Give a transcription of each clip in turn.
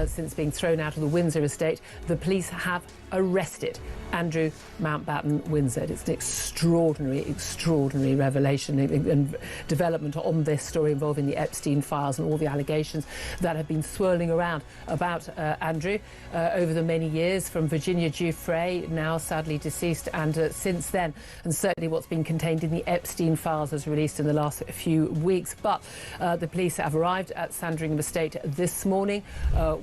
Since being thrown out of the Windsor estate, the police have arrested Andrew Mountbatten Windsor. It's an extraordinary revelation and development on this story involving the Epstein files and all the allegations that have been swirling around about Andrew over the many years, from Virginia Giuffre, now sadly deceased, and since then, and certainly what's been contained in the Epstein files as released in the last few weeks. But the police have arrived at Sandringham Estate this morning,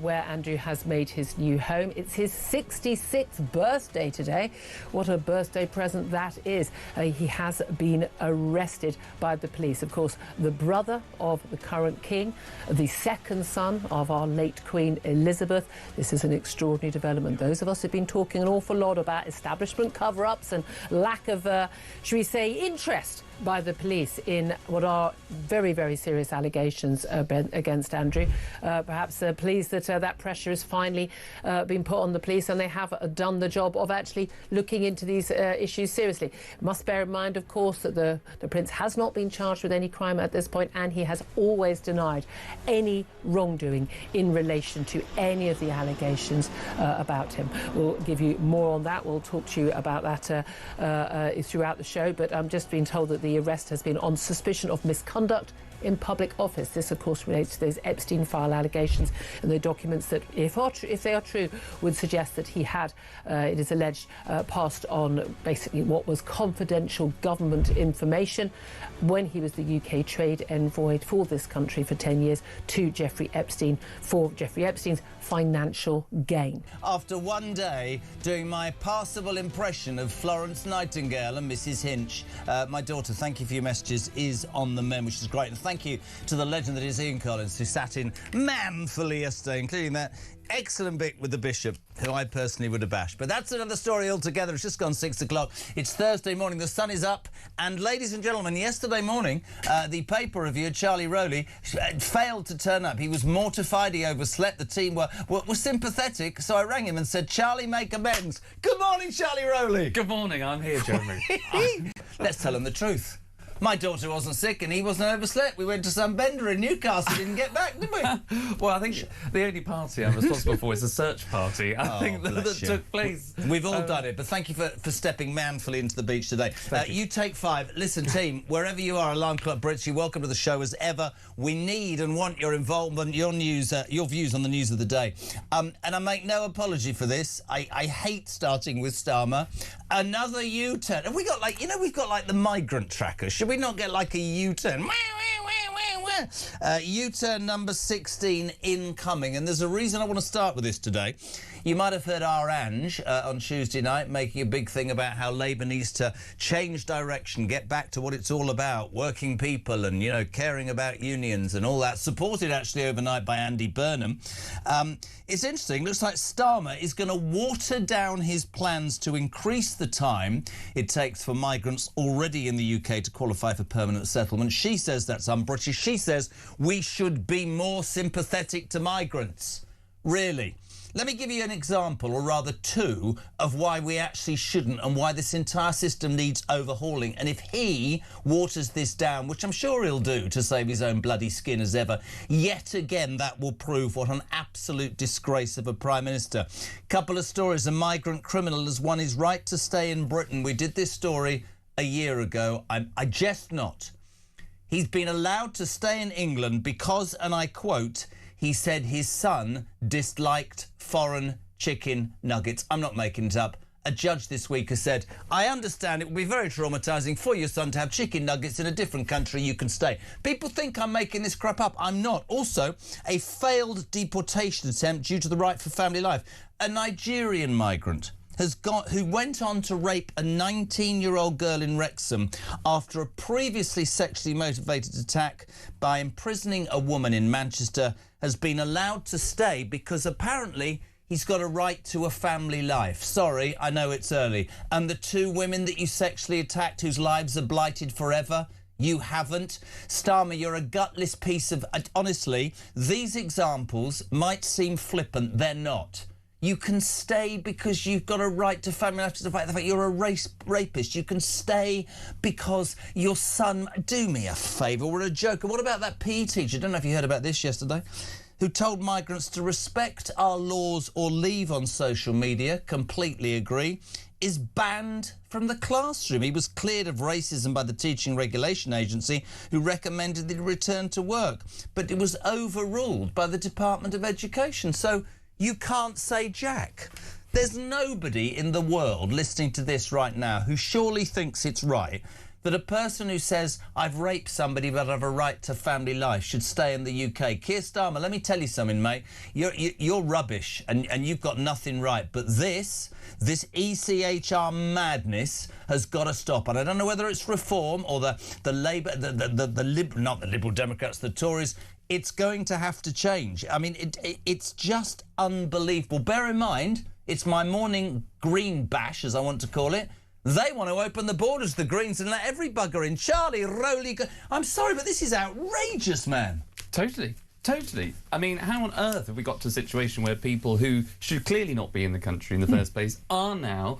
where Andrew has made his new home. It's his 66th birthday today. What a birthday present that is. He has been arrested by the police. Of course, the brother of the current king, the second son of our late Queen Elizabeth. This is an extraordinary development. Those of us who've been talking an awful lot about establishment cover-ups and lack of, should we say, interest by the police in what are very, very serious allegations against Andrew. Perhaps pleased that that pressure has finally been put on the police, and they have done the job of actually looking into these issues seriously. Must bear in mind, of course, that the Prince has not been charged with any crime at this point, and he has always denied any wrongdoing in relation to any of the allegations about him. We'll give you more on that. We'll talk to you about that throughout the show, but I'm just being told that the arrest has been on suspicion of misconduct in public office. This, of course, relates to those Epstein file allegations and the documents that, if they are true, would suggest that he had, it is alleged, passed on basically what was confidential government information when he was the UK trade envoy for this country for 10 years to Jeffrey Epstein for Jeffrey Epstein's financial gain. After one day doing my passable impression of Florence Nightingale and Mrs Hinch, my daughter, thank you for your messages, is on the mend, which is great. And thank you to the legend that is Ian Collins, who sat in manfully yesterday, including that excellent bit with the Bishop, who I personally would have bashed. But that's another story altogether. It's just gone 6 o'clock. It's Thursday morning. The sun is up. And ladies and gentlemen, yesterday morning, the paper reviewer, Charlie Rowley, failed to turn up. He was mortified. He overslept. The team were sympathetic. So I rang him and said, Charlie, make amends. Good morning, Charlie Rowley. Good morning. I'm here, Jeremy. Let's tell him the truth. My daughter wasn't sick and he wasn't overslept. We went to some bender in Newcastle, didn't get back, did we? Well, I think the only party I'm responsible for is a search party. I think that took place. We've all done it, but thank you for stepping manfully into the beach today. You take 5. Listen, team, wherever you are, Alarm Clock Brits, you're welcome to the show as ever. We need and want your involvement, your news, your views on the news of the day. And I make no apology for this. I hate starting with Starmer. Another U-turn. Have we got, like, we've got, like, the migrant tracker. Should we not get, like, a U-turn? U-turn number 16 incoming, and there's a reason I want to start with this today. You might have heard Outrage on Tuesday night making a big thing about how Labour needs to change direction, get back to what it's all about, working people and, caring about unions and all that, supported actually overnight by Andy Burnham. It's interesting, looks like Starmer is going to water down his plans to increase the time it takes for migrants already in the UK to qualify for permanent settlement. She says that's un-British. She says we should be more sympathetic to migrants. Really? Let me give you an example, or rather 2, of why we actually shouldn't and why this entire system needs overhauling. And if he waters this down, which I'm sure he'll do to save his own bloody skin as ever, yet again that will prove what an absolute disgrace of a Prime Minister. Couple of stories. A migrant criminal has won his right to stay in Britain. We did this story a year ago. I jest not. He's been allowed to stay in England because, and I quote, he said his son disliked foreign chicken nuggets. I'm not making it up. A judge this week has said, I understand it will be very traumatising for your son to have chicken nuggets in a different country. You can stay. People think I'm making this crap up. I'm not. Also, a failed deportation attempt due to the right for family life. A Nigerian migrant who went on to rape a 19-year-old girl in Wrexham after a previously sexually motivated attack by imprisoning a woman in Manchester, has been allowed to stay because apparently he's got a right to a family life. Sorry, I know it's early. And the 2 women that you sexually attacked whose lives are blighted forever, you haven't. Starmer, you're a gutless piece of... Honestly, these examples might seem flippant. They're not. You can stay because you've got a right to family life, despite the fact you're a rapist. You can stay because your son... Do me a favour, we're a joker. What about that PE teacher? I don't know if you heard about this yesterday. who told migrants to respect our laws or leave on social media, completely agree, is banned from the classroom. He was cleared of racism by the Teaching Regulation Agency, who recommended that he return to work. But it was overruled by the Department of Education. So you can't say jack. There's nobody in the world listening to this right now who surely thinks it's right that a person who says, I've raped somebody but I have a right to family life, should stay in the UK. Keir Starmer, let me tell you something, mate. You're rubbish and you've got nothing right. But this ECHR madness has got to stop. And I don't know whether it's Reform or the Labour, not the Liberal Democrats, the Tories. It's going to have to change. I mean, it's just unbelievable. Bear in mind, it's my morning green bash, as I want to call it. They want to open the borders, the Greens, and let every bugger in. Charlie Rowley... I'm sorry, but this is outrageous, man. Totally. I mean, how on earth have we got to a situation where people who should clearly not be in the country in the first place are now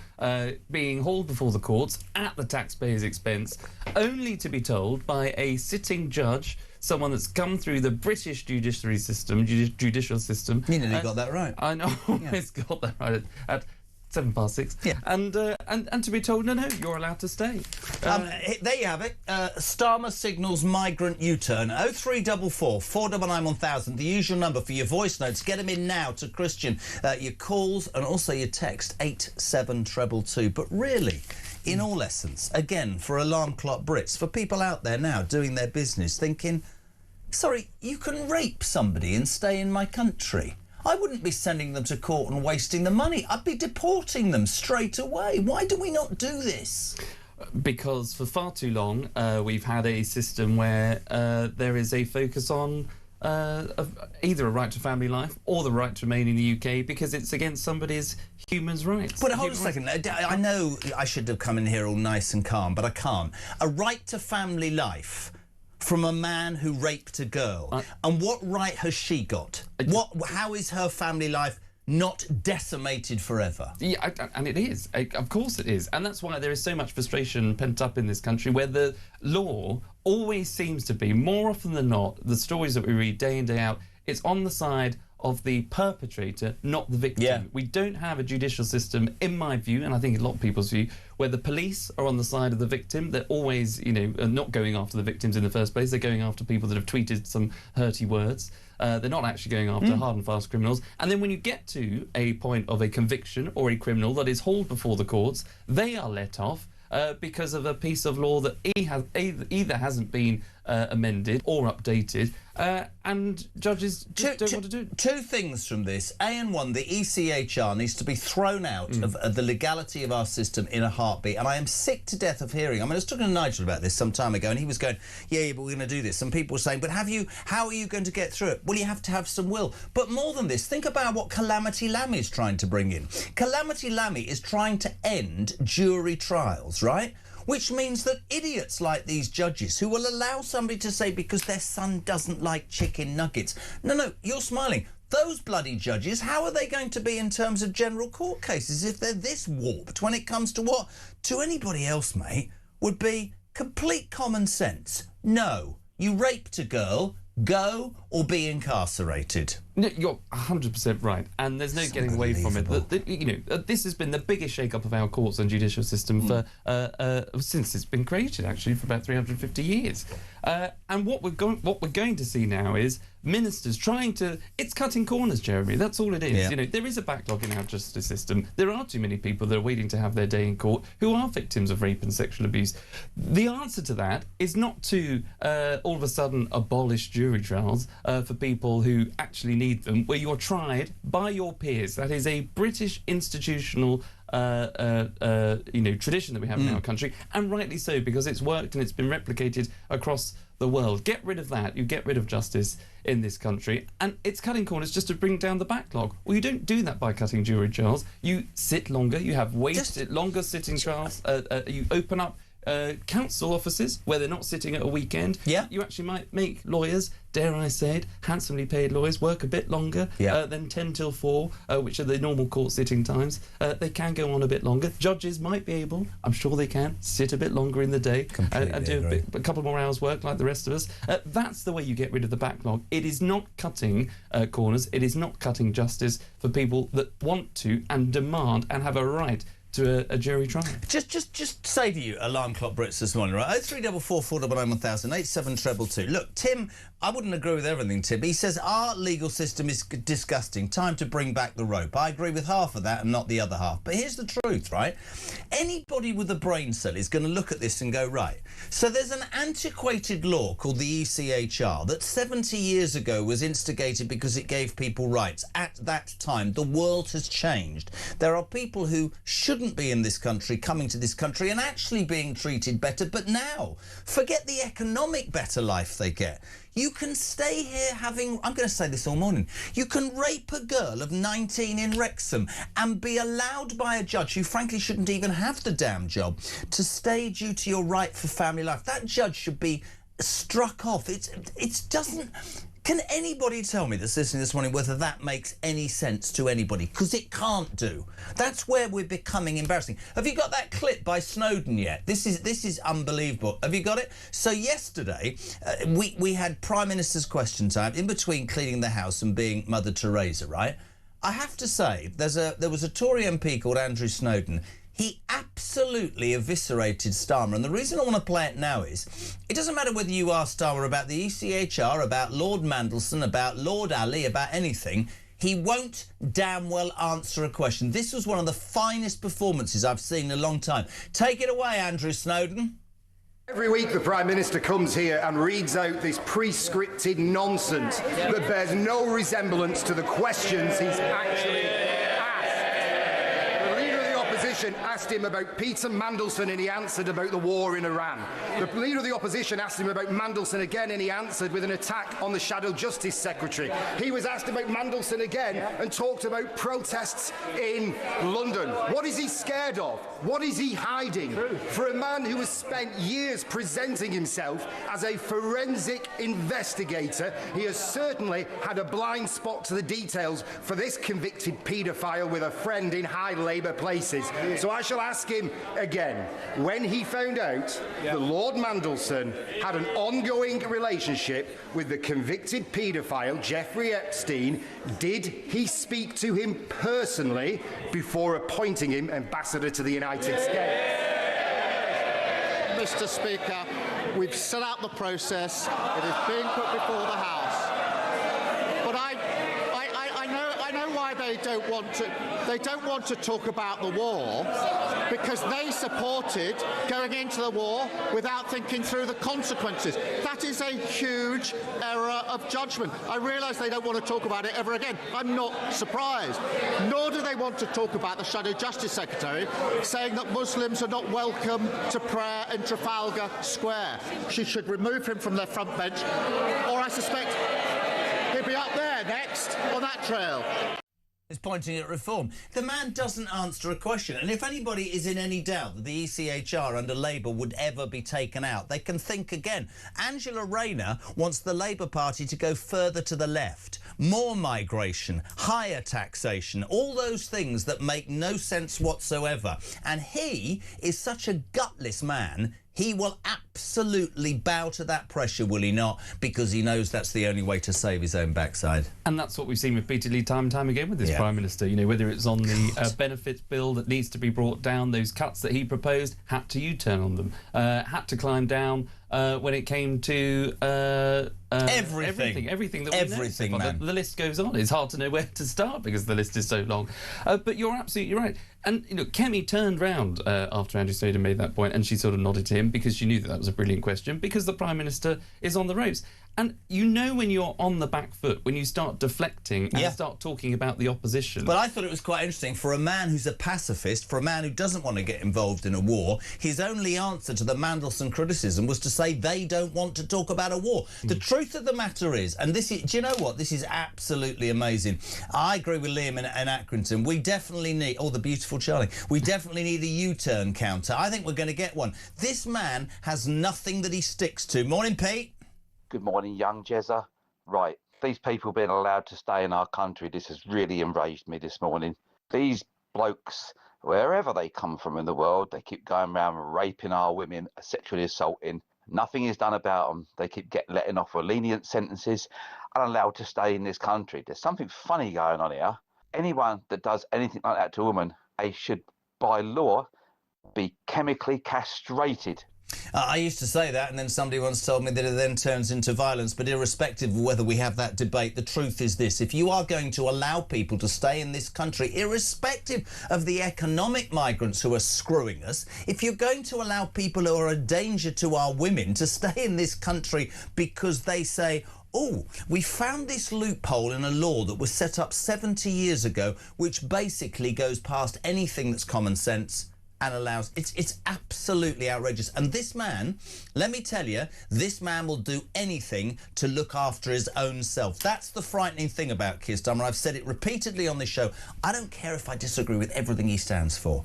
being hauled before the courts at the taxpayers' expense, only to be told by a sitting judge, someone that's come through the British judiciary system, judicial system... You nearly got that right. I know, always got that right at 6:07. Yeah. And to be told, no, you're allowed to stay. There you have it. Starmer signals migrant U-turn. 0344 499 1000, the usual number for your voice notes. Get them in now to Christian. Your calls and also your text 87222. But really, in all essence, again, for alarm clock Brits, for people out there now doing their business, thinking, sorry, you can rape somebody and stay in my country. I wouldn't be sending them to court and wasting the money. I'd be deporting them straight away. Why do we not do this? Because for far too long, we've had a system where there is a focus on either a right to family life or the right to remain in the UK because it's against somebody's human rights. But hold a second. I know I should have come in here all nice and calm, but I can't. A right to family life from a man who raped a girl. And what right has she got? How is her family life not decimated forever? Yeah, and it is. Of course it is. And that's why there is so much frustration pent up in this country, where the law always seems to be, more often than not, the stories that we read day in, day out, it's on the side of the perpetrator, not the victim. Yeah. We don't have a judicial system, in my view, and I think a lot of people's view, where the police are on the side of the victim. They're always, are not going after the victims in the first place. They're going after people that have tweeted some hurty words. They're not actually going after hard and fast criminals. And then when you get to a point of a conviction or a criminal that is hauled before the courts, they are let off because of a piece of law that either hasn't been amended or updated, and judges just don't want to do it. Two things from this. A&1, the ECHR needs to be thrown out of the legality of our system in a heartbeat. And I am sick to death of hearing. I mean, I was talking to Nigel about this some time ago, and he was going, yeah, but we're going to do this. Some people were saying, but how are you going to get through it? Well, you have to have some will. But more than this, think about what Calamity Lammy is trying to bring in. Calamity Lammy is trying to end jury trials, right? Which means that idiots like these judges who will allow somebody to say because their son doesn't like chicken nuggets. No, you're smiling. Those bloody judges, how are they going to be in terms of general court cases if they're this warped when it comes to what, to anybody else, mate, would be complete common sense? No, you raped a girl, go or be incarcerated. No, you're 100% right, and there's no getting away from it. This has been the biggest shake-up of our courts and judicial system for since it's been created, actually, for about 350 years. And what we're going to see now is ministers trying to... It's cutting corners, Jeremy. That's all it is. Yeah. There is a backlog in our justice system. There are too many people that are waiting to have their day in court who are victims of rape and sexual abuse. The answer to that is not to all of a sudden abolish jury trials for people who actually need them, where you're tried by your peers. That is a British institutional tradition that we have in our country, and rightly so, because it's worked and it's been replicated across the world. Get rid of that. You get rid of justice in this country, and it's cutting corners just to bring down the backlog. Well, you don't do that by cutting jury trials. You sit longer. You have longer sitting trials. You open up council offices where they're not sitting at a weekend. Yeah. You actually might make lawyers, dare I say it, handsomely paid lawyers, work a bit longer than 10 till 4, which are the normal court sitting times. They can go on a bit longer. Judges might be able, I'm sure they can, sit a bit longer in the day and do a couple more hours work like the rest of us. That's the way you get rid of the backlog. It is not cutting corners. It is not cutting justice for people that want to and demand and have a right to a jury trial. Just say to you, alarm clock Brits this morning, right? 0344 499 1000 87222. Look, Tim, I wouldn't agree with everything, Tim. He says our legal system is disgusting. Time to bring back the rope. I agree with half of that and not the other half. But here's the truth, right? Anybody with a brain cell is going to look at this and go, right, so there's an antiquated law called the ECHR that 70 years ago was instigated because it gave people rights. At that time, the world has changed. There are people who shouldn't be in this country coming to this country and actually being treated better. But now, forget the economic better life they get. You can stay here having, I'm going to say this all morning, you can rape a girl of 19 in Wrexham and be allowed by a judge who frankly shouldn't even have the damn job to stay due to your right for family life. That judge should be struck off. It doesn't... Can anybody tell me that's listening this morning whether that makes any sense to anybody? Because it can't do. That's where we're becoming embarrassing. Have you got that clip by Snowden yet? This is unbelievable. Have you got it? So yesterday, we had Prime Minister's question time in between cleaning the house and being Mother Teresa, right? I have to say, there was a Tory MP called Andrew Snowden. He absolutely eviscerated Starmer. And the reason I want to play it now is, it doesn't matter whether you ask Starmer about the ECHR, about Lord Mandelson, about Lord Ali, about anything, he won't damn well answer a question. This was one of the finest performances I've seen in a long time. Take it away, Andrew Snowden. Every week the Prime Minister comes here and reads out this pre-scripted nonsense that bears no resemblance to the questions he's actually asked him about Peter Mandelson and he answered about the war in Iran. The Leader of the Opposition asked him about Mandelson again and he answered with an attack on the Shadow Justice Secretary. He was asked about Mandelson again and talked about protests in London. What is he scared of? What is he hiding? For a man who has spent years presenting himself as a forensic investigator, he has certainly had a blind spot to the details for this convicted paedophile with a friend in high Labour places. So I shall ask him again, when he found out that Lord Mandelson had an ongoing relationship with the convicted paedophile Jeffrey Epstein, did he speak to him personally before appointing him ambassador to the United States? Mr. Speaker, we've set out the process. It is being put before the House. But I know why they don't want to. They don't want to talk about the war because they supported going into the war without thinking through the consequences. That is a huge error of judgment. I realise they don't want to talk about it ever again. I'm not surprised. Nor do they want to talk about the Shadow Justice Secretary saying that Muslims are not welcome to prayer in Trafalgar Square. She should remove him from their front bench, or I suspect he'll be up there next on that trail. Is pointing at reform. The man doesn't answer a question. And if anybody is in any doubt that the ECHR under Labour would ever be taken out, they can think again. Angela Rayner wants the Labour Party to go further to the left. More migration, higher taxation, all those things that make no sense whatsoever. And he is such a gutless man, he will absolutely bow to that pressure, will he not? Because he knows that's the only way to save his own backside. And that's what we've seen repeatedly time and time again with this Prime Minister. You know, whether it's on the benefits bill that needs to be brought down, those cuts that he proposed, had to U-turn on them, had to climb down when it came to everything that we know. The list goes on. It's hard to know where to start because the list is so long. But you're absolutely right. And, you know, Kemi turned round after Andrew Snowden made that point and she sort of nodded to him because she knew that was a brilliant question because the Prime Minister is on the ropes. And you know when you're on the back foot, when you start deflecting and start talking about the opposition. But I thought it was quite interesting for a man who's a pacifist, for a man who doesn't want to get involved in a war, his only answer to the Mandelson criticism was to say they don't want to talk about a war. The truth of the matter is, and this is, do you know what? This is absolutely amazing. I agree with Liam in Accrington. We definitely need, oh, the beautiful Charlie, we definitely need a U-turn counter. I think we're going to get one. This man has nothing that he sticks to. Morning, Pete. Good morning, young Jezza. Right, these people being allowed to stay in our country, this has really enraged me this morning. These blokes, wherever they come from in the world, they keep going around raping our women, sexually assaulting. Nothing is done about them. They keep letting off with lenient sentences and allowed to stay in this country. There's something funny going on here. Anyone that does anything like that to a woman, they should, by law, be chemically castrated. I used to say that, and then somebody once told me that it then turns into violence. But irrespective of whether we have that debate, the truth is this. If you are going to allow people to stay in this country, irrespective of the economic migrants who are screwing us, if you're going to allow people who are a danger to our women to stay in this country because they say, oh, we found this loophole in a law that was set up 70 years ago, which basically goes past anything that's common sense and allows, it's absolutely outrageous. And this man, let me tell you, this man will do anything to look after his own self. That's the frightening thing about Keir Starmer. I've said it repeatedly on this show. I don't care if I disagree with everything he stands for.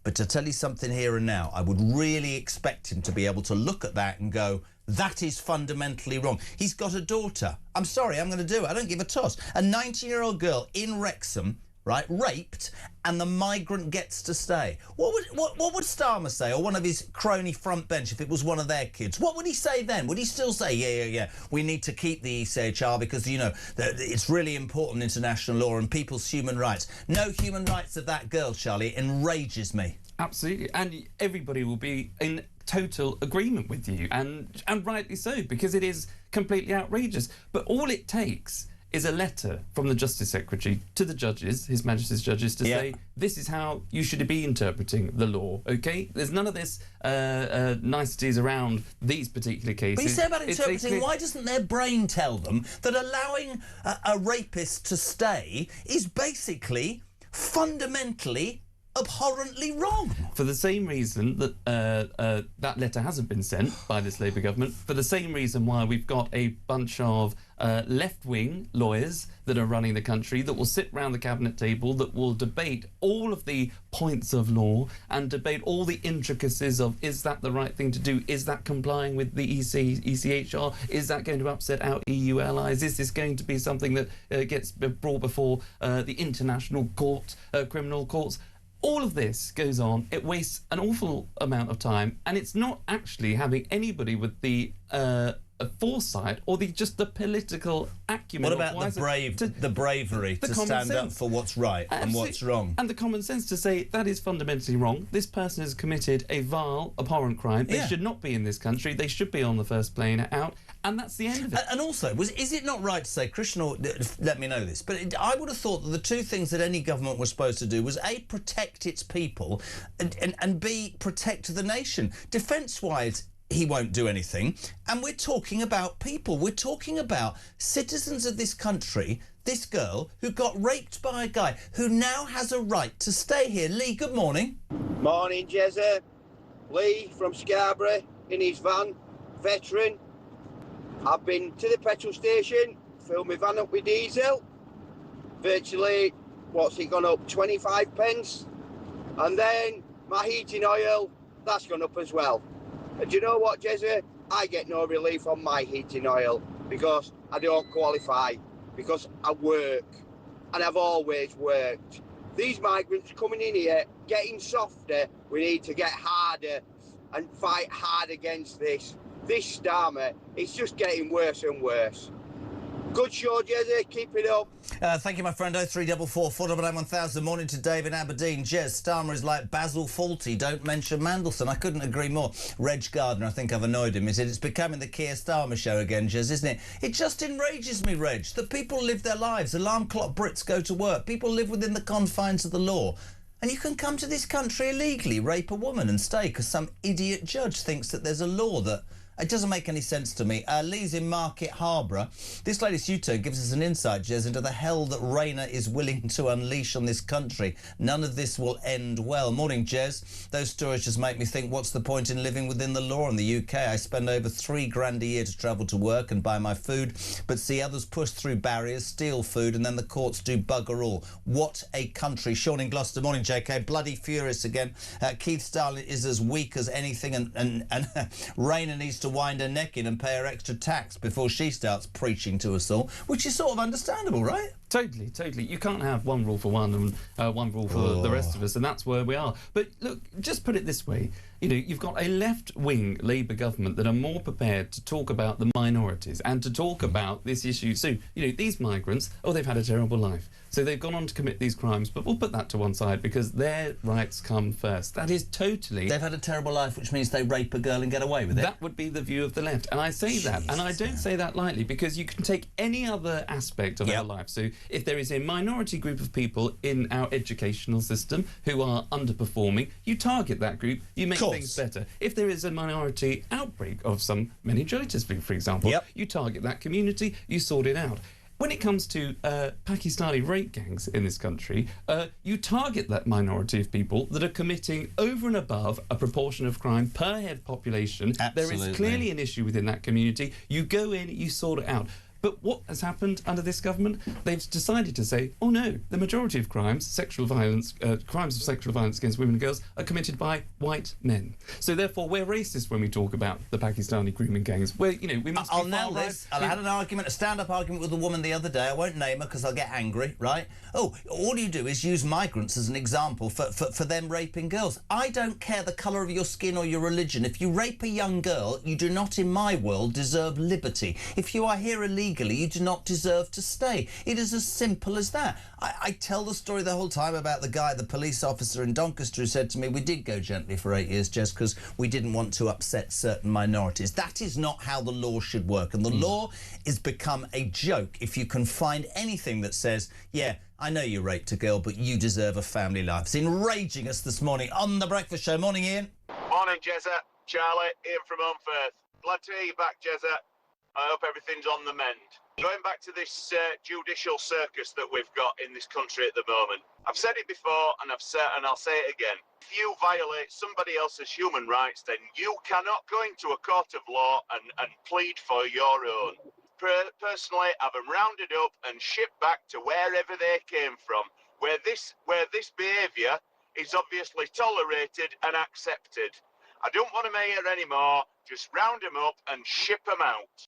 But to tell you something here and now, I would really expect him to be able to look at that and go, that is fundamentally wrong. He's got a daughter. I'm sorry, I'm going to do it. I don't give a toss. A 19-year-old girl in Wrexham, right, raped, and the migrant gets to stay. What would Starmer say, or one of his crony front bench, if it was one of their kids? What would he say then? Would he still say, yeah, we need to keep the ECHR because, you know, it's really important international law and people's human rights? No human rights of that girl, Charlie. It enrages me. Absolutely. And everybody will be in total agreement with you, and rightly so, because it is completely outrageous. But all it takes is a letter from the Justice Secretary to the judges, His Majesty's judges, to say, this is how you should be interpreting the law, OK? There's none of this niceties around these particular cases. But you say about interpreting, why doesn't their brain tell them that allowing a rapist to stay is basically fundamentally abhorrently wrong? For the same reason that that letter hasn't been sent by this Labour government, for the same reason why we've got a bunch of left-wing lawyers that are running the country that will sit round the cabinet table, that will debate all of the points of law and debate all the intricacies of, is that the right thing to do? Is that complying with the ECHR? Is that going to upset our EU allies? Is this going to be something that gets brought before the international court, criminal courts? All of this goes on, it wastes an awful amount of time, and it's not actually having anybody with the foresight or just the political acumen. What about the bravery to stand up for what's right and what's wrong? And the common sense to say that is fundamentally wrong. This person has committed a vile, abhorrent crime. They should not be in this country. They should be on the first plane out. And that's the end of it. And also, is it not right to say, Christian, let me know this, but I would have thought that the two things that any government was supposed to do was A, protect its people, and B, protect the nation. Defence-wise, he won't do anything. And we're talking about people. We're talking about citizens of this country, this girl who got raped by a guy who now has a right to stay here. Lee, good morning. Morning, Jezza. Lee from Scarborough in his van, veteran. I've been to the petrol station, filled my van up with diesel. Virtually, what's it gone up, 25 pence? And then my heating oil, that's gone up as well. And do you know what, Jezza? I get no relief on my heating oil because I don't qualify, because I work, and I've always worked. These migrants coming in here, getting softer, we need to get harder and fight hard against this. This Starmer, it's just getting worse and worse. Good show, Jezza. Keep it up. Thank you, my friend. 0344 499 1000. Morning to Dave in Aberdeen. Jez, Starmer is like Basil Fawlty. Don't mention Mandelson. I couldn't agree more. Reg Gardner, I think I've annoyed him. He said it's becoming the Keir Starmer show again, Jez, isn't it? It just enrages me, Reg, that people live their lives. Alarm clock Brits go to work. People live within the confines of the law. And you can come to this country illegally, rape a woman and stay because some idiot judge thinks that there's a law that It doesn't make any sense to me. Lee's in Market Harborough. This latest U-turn gives us an insight, Jez, into the hell that Rayner is willing to unleash on this country. None of this will end well. Morning, Jez. Those stories just make me think, what's the point in living within the law in the UK? I spend over $3,000 a year to travel to work and buy my food, but see others push through barriers, steal food, and then the courts do bugger all. What a country. Sean in Gloucester. Morning, JK. Bloody furious again. Keith Starlin is as weak as anything, and Rayner needs to wind her neck in and pay her extra tax before she starts preaching to us all, which is sort of understandable, right? Totally. You can't have one rule for one and one rule for the rest of us, and that's where we are. But look, just put it this way. You know, you've got a left-wing Labour government that are more prepared to talk about the minorities and to talk about this issue. So, you know, these migrants, they've had a terrible life. So they've gone on to commit these crimes, but we'll put that to one side because their rights come first. That is totally... They've had a terrible life, which means they rape a girl and get away with it. That would be the view of the left. And I say that, and I don't say that lightly, because you can take any other aspect of our life. So if there is a minority group of people in our educational system who are underperforming, you target that group, you make things better. If there is a minority outbreak of some meningitis, for example, you target that community, you sort it out. When it comes to Pakistani rape gangs in this country, you target that minority of people that are committing over and above a proportion of crime per head population. Absolutely. There is clearly an issue within that community. You go in, you sort it out. But what has happened under this government? They've decided to say, oh no, the majority of crimes, sexual violence, crimes of sexual violence against women and girls are committed by white men. So therefore, we're racist when we talk about the Pakistani grooming gangs. Where, you know, we must. I'll nail this. I had an argument, a stand-up argument with a woman the other day. I won't name her because I'll get angry, right? Oh, all you do is use migrants as an example for them raping girls. I don't care the colour of your skin or your religion. If you rape a young girl, you do not, in my world, deserve liberty. If you are here illegally, you do not deserve to stay. It is as simple as that. I tell the story the whole time about the guy, the police officer in Doncaster, who said to me, we did go gently for 8 years just because we didn't want to upset certain minorities. That is not how the law should work. And the law has become a joke if you can find anything that says, yeah, I know you raped a girl, but you deserve a family life. It's enraging us this morning on The Breakfast Show. Morning, Ian. Morning, Jezza. Charlie, Ian from Unferth. Glad to hear you back, Jezza. I hope everything's on the mend. Going back to this judicial circus that we've got in this country at the moment, I've said it before and I'll say it again. If you violate somebody else's human rights, then you cannot go into a court of law and plead for your own. Personally, have them rounded up and shipped back to wherever they came from, where this behaviour is obviously tolerated and accepted. I don't want them here anymore. Just round them up and ship them out.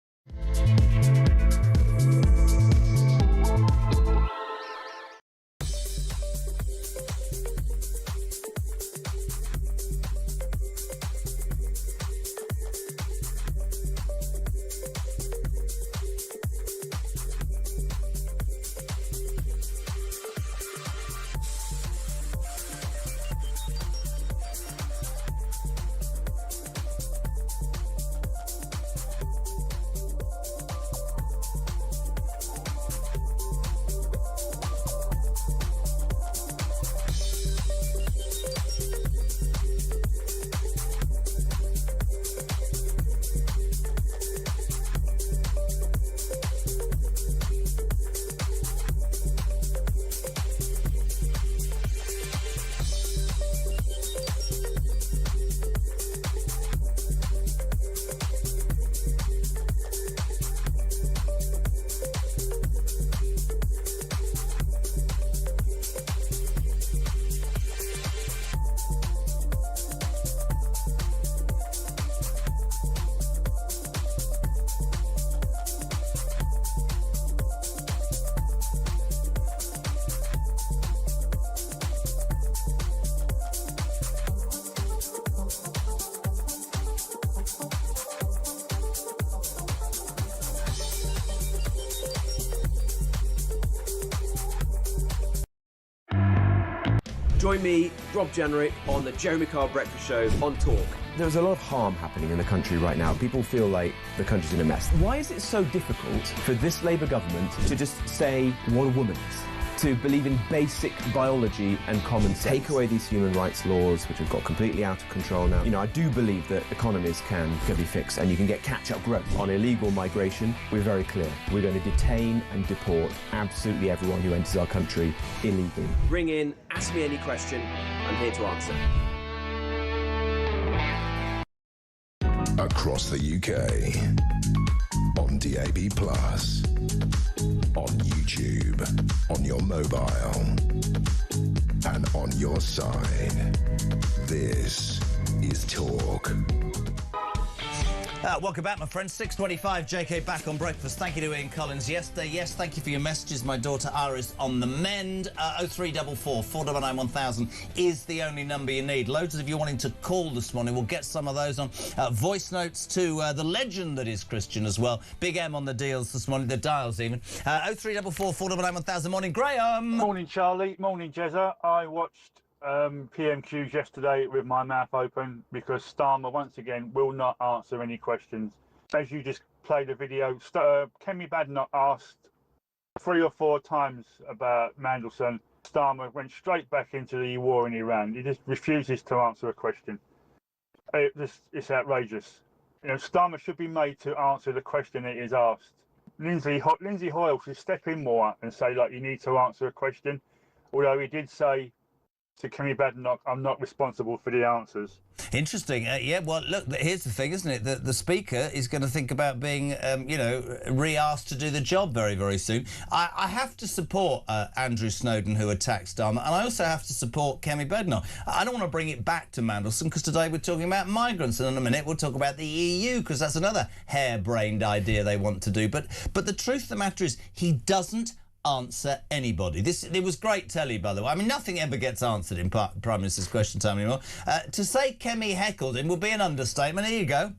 Join me, Rob Jenrick, on the Jeremy Carl Breakfast Show on Talk. There's a lot of harm happening in the country right now. People feel like the country's in a mess. Why is it so difficult for this Labour government to just say what a woman is? to believe in basic biology and common sense. Take away these human rights laws, which have got completely out of control now. You know, I do believe that economies can be fixed and you can get catch-up growth. On illegal migration, we're very clear. We're going to detain and deport absolutely everyone who enters our country illegally. Ring in, ask me any question. I'm here to answer. Across the UK, on DAB+, on YouTube, on your mobile, and on your side. This is Talk. Welcome back, my friends. 6:25, JK back on breakfast. Thank you to Ian Collins yesterday. Yes, thank you for your messages. My daughter Ira's on the mend. 0344 499 1000 is the only number you need. Loads of you wanting to call this morning. We'll get some of those on. Voice notes to the legend that is Christian as well. Big M on the deals this morning, the dials even. 0344 499 1000. Morning, Graham. Morning, Charlie. Morning, Jezza. I watched PMQs yesterday with my mouth open because Starmer once again will not answer any questions. As you just played a video, Kemi Badenoch asked 3 or 4 times about Mandelson. Starmer went straight back into the war in Iran. He just refuses to answer a question. It's outrageous. You know, Starmer should be made to answer the question that is asked. Lindsay Hoyle should step in more and say, like, you need to answer a question. Although he did say to Kemi Badenoch, I'm not responsible for the answers. Interesting. Yeah, well, look, here's the thing, isn't it? The Speaker is going to think about being, re-asked to do the job very, very soon. I have to support Andrew Snowden, who attacked Starmer, and I also have to support Kemi Badenoch. I don't want to bring it back to Mandelson, because today we're talking about migrants, and in a minute we'll talk about the EU, because that's another harebrained idea they want to do. But the truth of the matter is, he doesn't answer anybody. It was great telly, by the way. I mean, nothing ever gets answered in Prime Minister's Question Time anymore. To say Kemi heckled him would be an understatement. Here you go.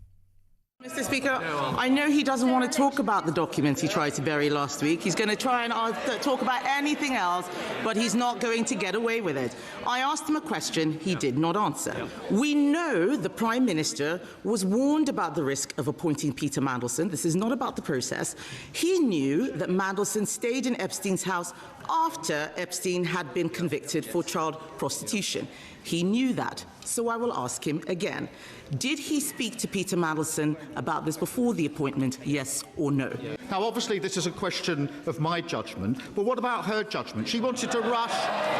Mr. Speaker, I know he doesn't want to talk about the documents he tried to bury last week. He's going to try and talk about anything else, but he's not going to get away with it. I asked him a question he did not answer. We know the Prime Minister was warned about the risk of appointing Peter Mandelson. This is not about the process. He knew that Mandelson stayed in Epstein's house after Epstein had been convicted for child prostitution. He knew that, so I will ask him again. Did he speak to Peter Mandelson about this before the appointment, yes or no? Now, obviously, this is a question of my judgment, but what about her judgment? She wanted to rush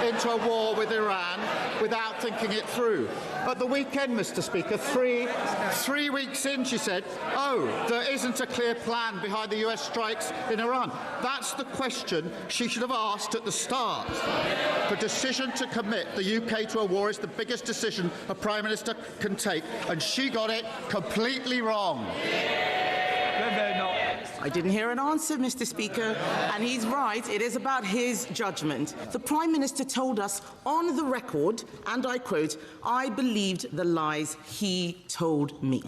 into a war with Iran without thinking it through. At the weekend, Mr. Speaker, three weeks in, she said, oh, there isn't a clear plan behind the US strikes in Iran. That's the question she should have asked at the start. The decision to commit the UK to a war is the biggest decision a Prime Minister can take, and she got it completely wrong. I didn't hear an answer, Mr. Speaker, and he's right, it is about his judgment. The Prime Minister told us on the record, and I quote, I believed the lies he told me.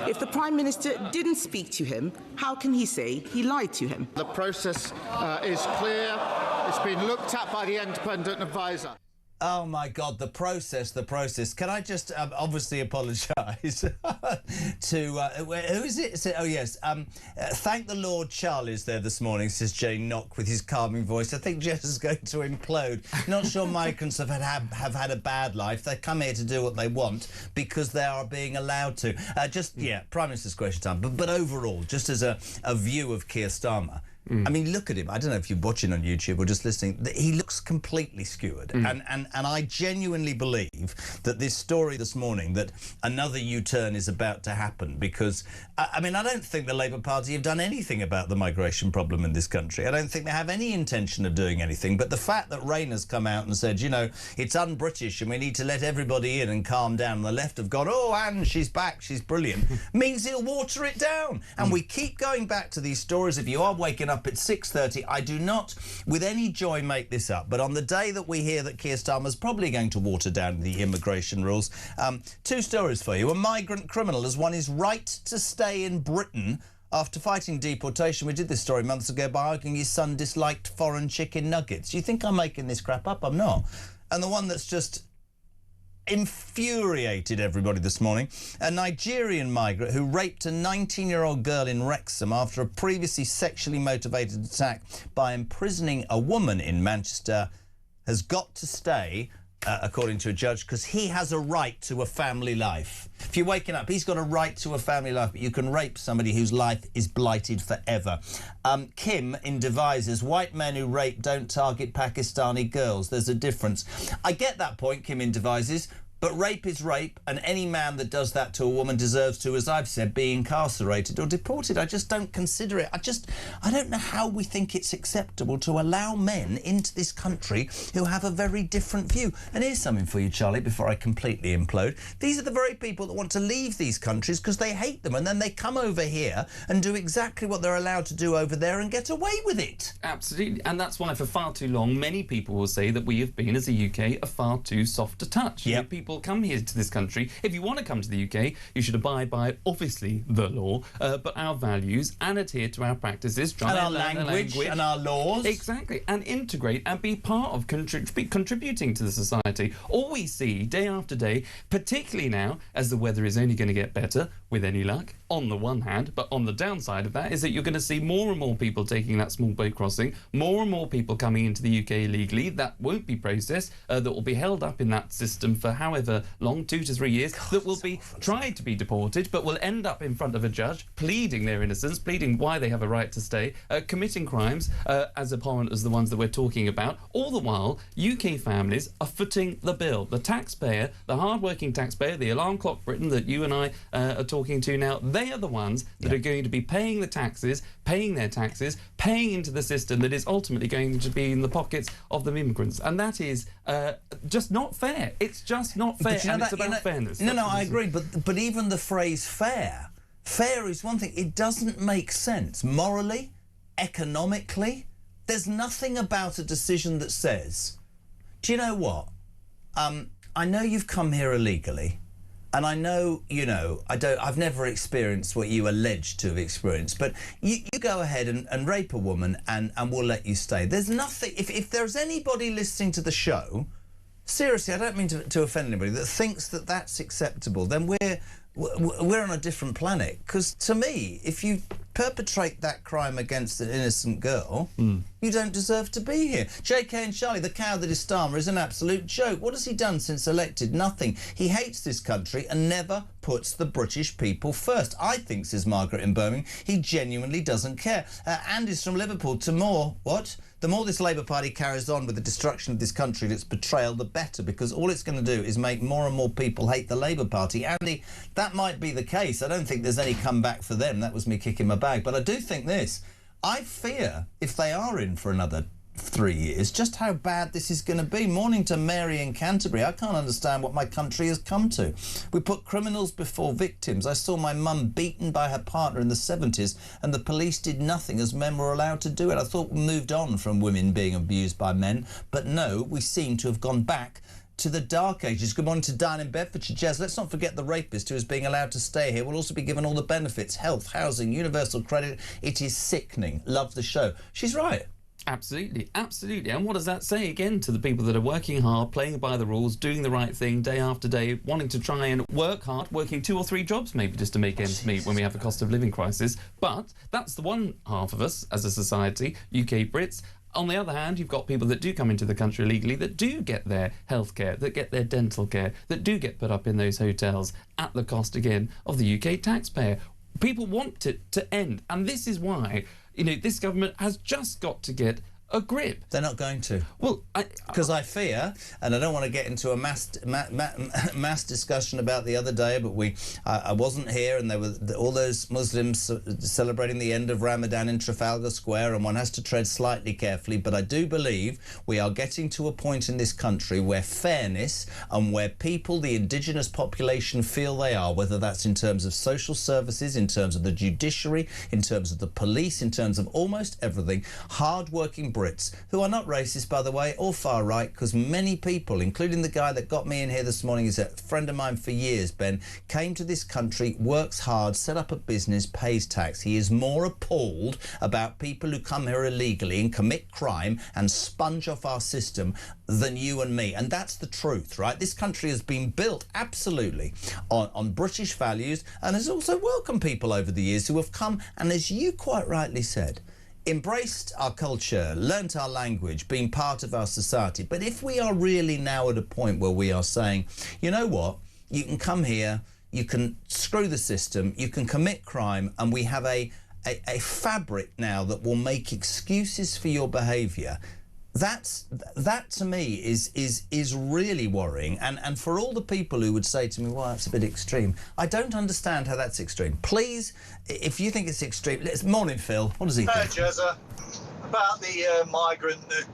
If the Prime Minister didn't speak to him, how can he say he lied to him? The process is clear. It's been looked at by the independent advisor. Oh, my God, the process. Can I just obviously apologise to... who is it? Oh, yes. Thank the Lord Charlie's there this morning, says Jane Knock with his calming voice. I think Jess is going to implode. Not sure migrants have had a bad life. They come here to do what they want because they are being allowed to. Prime Minister's Question Time. But overall, just as a view of Keir Starmer, I mean, look at him. I don't know if you're watching on YouTube or just listening. He looks completely skewered. And I genuinely believe that this story this morning, that another U-turn is about to happen because, I mean, I don't think the Labour Party have done anything about the migration problem in this country. I don't think they have any intention of doing anything. But the fact that Rayner's come out and said, you know, it's un-British and we need to let everybody in and calm down, and the left have gone, oh, Anne, she's back, she's brilliant, means he'll water it down. And we keep going back to these stories. If you are waking up at 6:30, I do not with any joy make this up, but on the day that we hear that Keir Starmer's probably going to water down the immigration rules, 2 stories for you. A migrant criminal has won his right to stay in Britain after fighting deportation. We did this story months ago by arguing his son disliked foreign chicken nuggets. You think I'm making this crap up? I'm not. And the one that's just infuriated everybody this morning. A Nigerian migrant who raped a 19-year-old girl in Wrexham after a previously sexually motivated attack by imprisoning a woman in Manchester has got to stay, according to a judge, because he has a right to a family life. If you're waking up, he's got a right to a family life, but you can rape somebody whose life is blighted forever. Kim in Devizes, white men who rape don't target Pakistani girls. There's a difference. I get that point, Kim in Devizes, but rape is rape, and any man that does that to a woman deserves to, as I've said, be incarcerated or deported. I just don't consider it. I don't know how we think it's acceptable to allow men into this country who have a very different view. And here's something for you, Charlie, before I completely implode. These are the very people that want to leave these countries because they hate them, and then they come over here and do exactly what they're allowed to do over there and get away with it. Absolutely, and that's why for far too long many people will say that we have been, as a UK, a far too soft to touch. Yep. People come here to this country. If you want to come to the UK, you should abide by, obviously, the law, but our values, and adhere to our practices, try and and our learn language and our laws. Exactly, and integrate and be part of contributing to the society. All we see day after day, particularly now as the weather is only going to get better, with any luck, on the one hand, but on the downside of that is that you're going to see more and more people taking that small boat crossing, more and more people coming into the UK illegally that won't be processed, that will be held up in that system for however long, 2 to 3 years, that will be tried to be deported, but will end up in front of a judge, pleading their innocence, pleading why they have a right to stay, committing crimes as abhorrent as the ones that we're talking about. All the while, UK families are footing the bill. The taxpayer, the hard-working taxpayer, the alarm clock Britain that you and I are talking to now, they are the ones that are going to be paying the taxes, paying their taxes, paying into the system that is ultimately going to be in the pockets of the immigrants. And that is just not fair. It's just not fair, and it's about fairness. No, I agree, but even the phrase fair is one thing. It doesn't make sense. Morally, economically, there's nothing about a decision that says, do you know what? I know you've come here illegally, and I know, I've never experienced what you allege to have experienced, but you go ahead and rape a woman and we'll let you stay. There's nothing, if there's anybody listening to the show, seriously, I don't mean to offend anybody, that thinks that that's acceptable, then we're on a different planet. Because to me, if you perpetrate that crime against an innocent girl, you don't deserve to be here. JK and Charlie, the cow that is Starmer, is an absolute joke. What has he done since elected? Nothing. He hates this country and never puts the British people first. I think, says Margaret in Birmingham, he genuinely doesn't care. Andy's from Liverpool. To more, what? The more this Labour Party carries on with the destruction of this country and its betrayal, the better, because all it's going to do is make more and more people hate the Labour Party. Andy, that might be the case. I don't think there's any comeback for them. That was me kicking my bag. But I do think this. I fear, if they are in for another 3 years, just how bad this is going to be. Morning to Mary in Canterbury. I can't understand what my country has come to. We put criminals before victims. I saw my mum beaten by her partner in the 70s and the police did nothing as men were allowed to do it. I thought we moved on from women being abused by men, but no, we seem to have gone back to the dark ages. Good morning to Diane in Bedfordshire. Jez, let's not forget the rapist who is being allowed to stay here will also be given all the benefits, health, housing, universal credit. It is sickening. Love the show. She's right. Absolutely, absolutely. And what does that say again to the people that are working hard, playing by the rules, doing the right thing day after day, wanting to try and work hard, working 2 or 3 jobs maybe just to make ends meet when we have a cost of living crisis? But that's the one half of us as a society, UK Brits. On the other hand, you've got people that do come into the country illegally that do get their health care, that get their dental care, that do get put up in those hotels at the cost, again, of the UK taxpayer. People want it to end. And this is why, this government has just got to get a grip. They're not going to. Well, because I fear, and I don't want to get into a mass discussion about the other day, but I wasn't here, and there were all those Muslims celebrating the end of Ramadan in Trafalgar Square, and one has to tread slightly carefully, but I do believe we are getting to a point in this country where fairness and where people, the indigenous population, feel they are, whether that's in terms of social services, in terms of the judiciary, in terms of the police, in terms of almost everything, hard-working Brits Brits, who are not racist, by the way, or far right, because many people, including the guy that got me in here this morning, is a friend of mine for years, Ben, came to this country, works hard, set up a business, pays tax. He is more appalled about people who come here illegally and commit crime and sponge off our system than you and me. And that's the truth, right? This country has been built absolutely on British values and has also welcomed people over the years who have come and, as you quite rightly said, embraced our culture, learnt our language, been part of our society. But if we are really now at a point where we are saying, you know what, you can come here, you can screw the system, you can commit crime, and we have a fabric now that will make excuses for your behaviour, that to me is really worrying. And for all the people who would say to me, well, that's a bit extreme, I don't understand how that's extreme. Please, if you think it's extreme, morning, Phil. What does he think? Jezza, about the migrant that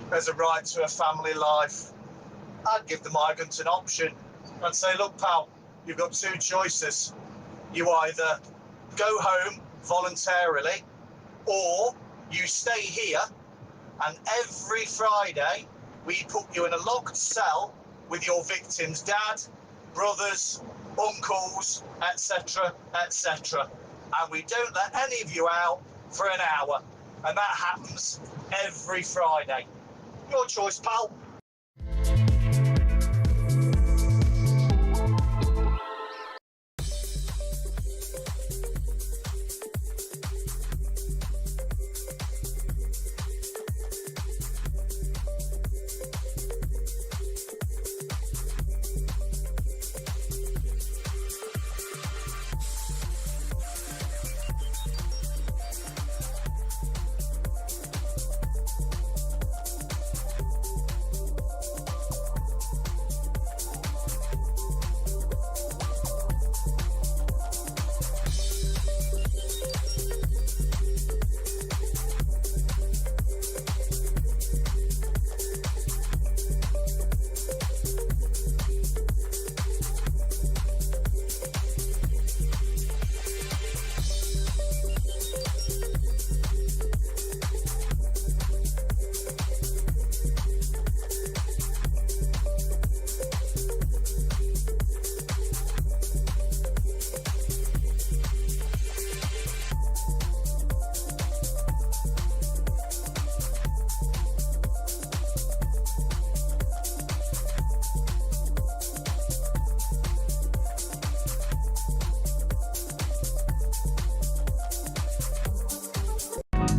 has a right to a family life, I'd give the migrant an option. I'd say, look, pal, you've got two choices. You either go home voluntarily, or you stay here, and every Friday we put you in a locked cell with your victim's dad, brothers, uncles, etc., etc. And we don't let any of you out for an hour. And that happens every Friday. Your choice, pal.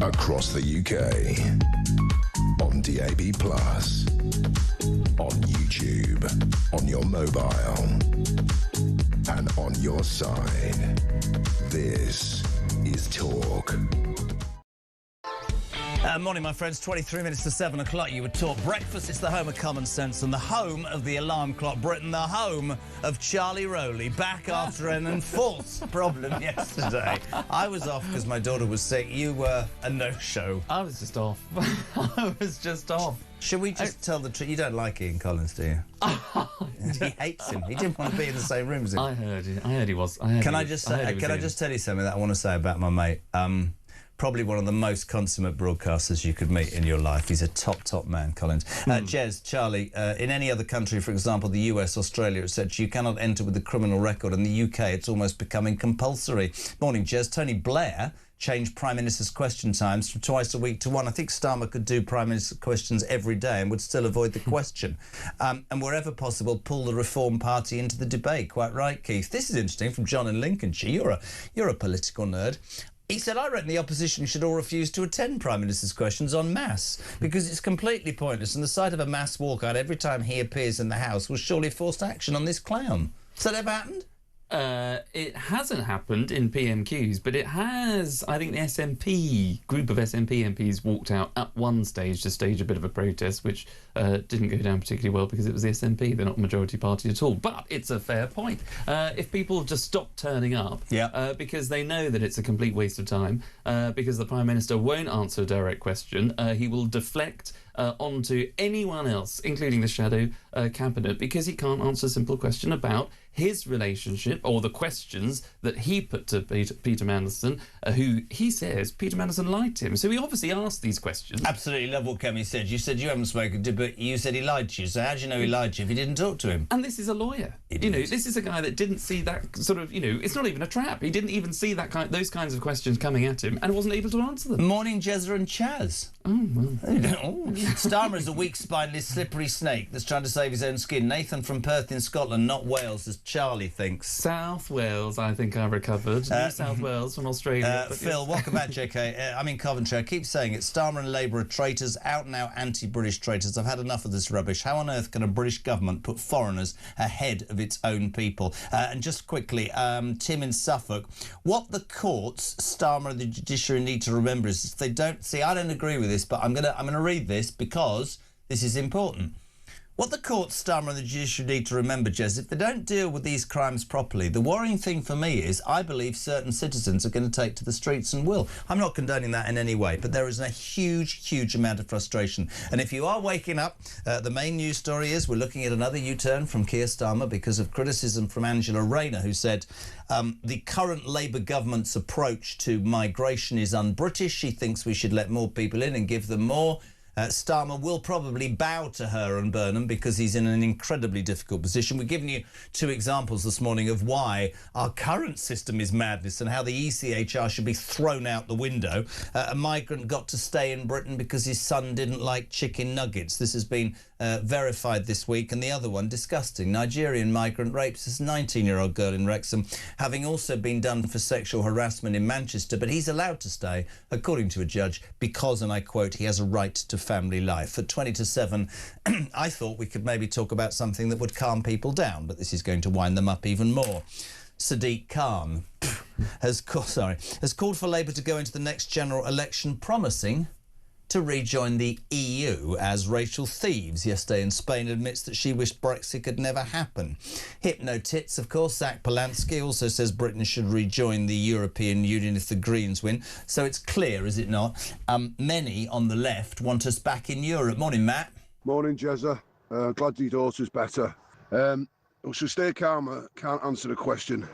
Across the UK, on DAB+, on YouTube, on your mobile, and on your side. This is Talk. Morning, my friends. 23 minutes to 7 o'clock. You would talk breakfast. It's the home of common sense and the home of the alarm clock Britain, the home of Charlie Rowley, back after an enforced problem yesterday. I was off because my daughter was sick. You were a no-show. I was just off. I was just off. Should we just tell the truth? You don't like Ian Collins, do you? He hates him. He didn't want to be in the same room as him. I heard he was. Can I just tell you something that I want to say about my mate? Probably one of the most consummate broadcasters you could meet in your life. He's a top man, Collins. Jez, Charlie, in any other country, for example, the US, Australia, etc., you cannot enter with a criminal record. In the UK, it's almost becoming compulsory. Morning, Jez. Tony Blair changed Prime Minister's question times from twice a week to one. I think Starmer could do Prime Minister questions every day and would still avoid the question. And wherever possible, pull the Reform Party into the debate. Quite right, Keith. This is interesting from John in Lincolnshire. You're a political nerd. He said, I reckon the opposition should all refuse to attend Prime Minister's questions en masse because it's completely pointless, and the sight of a mass walkout every time he appears in the House will surely force action on this clown. Has that ever happened? It hasn't happened in PMQs, but it has. I think the SNP group of SNP MPs walked out at one stage to stage a bit of a protest, which didn't go down particularly well because it was the SNP. They're not a majority party at all. But it's a fair point. If people just stop turning up, because they know that it's a complete waste of time, because the Prime Minister won't answer a direct question, he will deflect onto anyone else, including the shadow cabinet, because he can't answer a simple question about his relationship or the questions that he put to Peter Mandelson, who he says Peter Mandelson lied to him. So he obviously asked these questions. Absolutely love what Kemi said. You said you haven't spoken to, but you said he lied to you. So how do you know he lied to you if you didn't talk to him? And this is a lawyer. You know, this is a guy that didn't see that sort of, you know, it's not even a trap. He didn't even see those kinds of questions coming at him and wasn't able to answer them. Morning, Jezza and Chaz. Oh, well. Starmer is a weak, spineless, slippery snake that's trying to save his own skin. Nathan from Perth in Scotland, not Wales, as Charlie thinks. South Wales, I think I recovered. New South Wales from Australia. Phil, yes. welcome back, JK. I'm in Coventry. I keep saying it. Starmer and Labour are traitors, out-and-out anti-British traitors. I've had enough of this rubbish. How on earth can a British government put foreigners ahead of its own people? And just quickly, Tim in Suffolk, what the courts, Starmer and the judiciary need to remember is they don't... See, I don't agree with this, but I'm gonna read this because this is important. What the courts, Starmer and the judiciary need to remember, Jez, if they don't deal with these crimes properly, the worrying thing for me is I believe certain citizens are going to take to the streets and will. I'm not condoning that in any way, but there is a huge, huge amount of frustration. And if you are waking up, the main news story is we're looking at another U-turn from Keir Starmer because of criticism from Angela Rayner, who said the current Labour government's approach to migration is un-British. She thinks we should let more people in and give them more. Starmer will probably bow to her and Burnham because he's in an incredibly difficult position. We've given you two examples this morning of why our current system is madness and how the ECHR should be thrown out the window. A migrant got to stay in Britain because his son didn't like chicken nuggets. This has been verified this week. And the other one, disgusting. Nigerian migrant rapes this 19-year-old girl in Wrexham, having also been done for sexual harassment in Manchester. But he's allowed to stay, according to a judge, because, and I quote, he has a right to family life. At 20 to 7, I thought we could maybe talk about something that would calm people down, but this is going to wind them up even more. Sadiq Khan has called for Labour to go into the next general election promising to rejoin the EU, as Rachel Thieves yesterday in Spain admits that she wished Brexit could never happen. Hypno Tits, of course, Zach Polanski also says Britain should rejoin the European Union if the Greens win. So it's clear, is it not? Many on the left want us back in Europe. Morning, Matt. Morning, Jezza. Glad your daughter's better. So Sadiq Khan can't answer the question.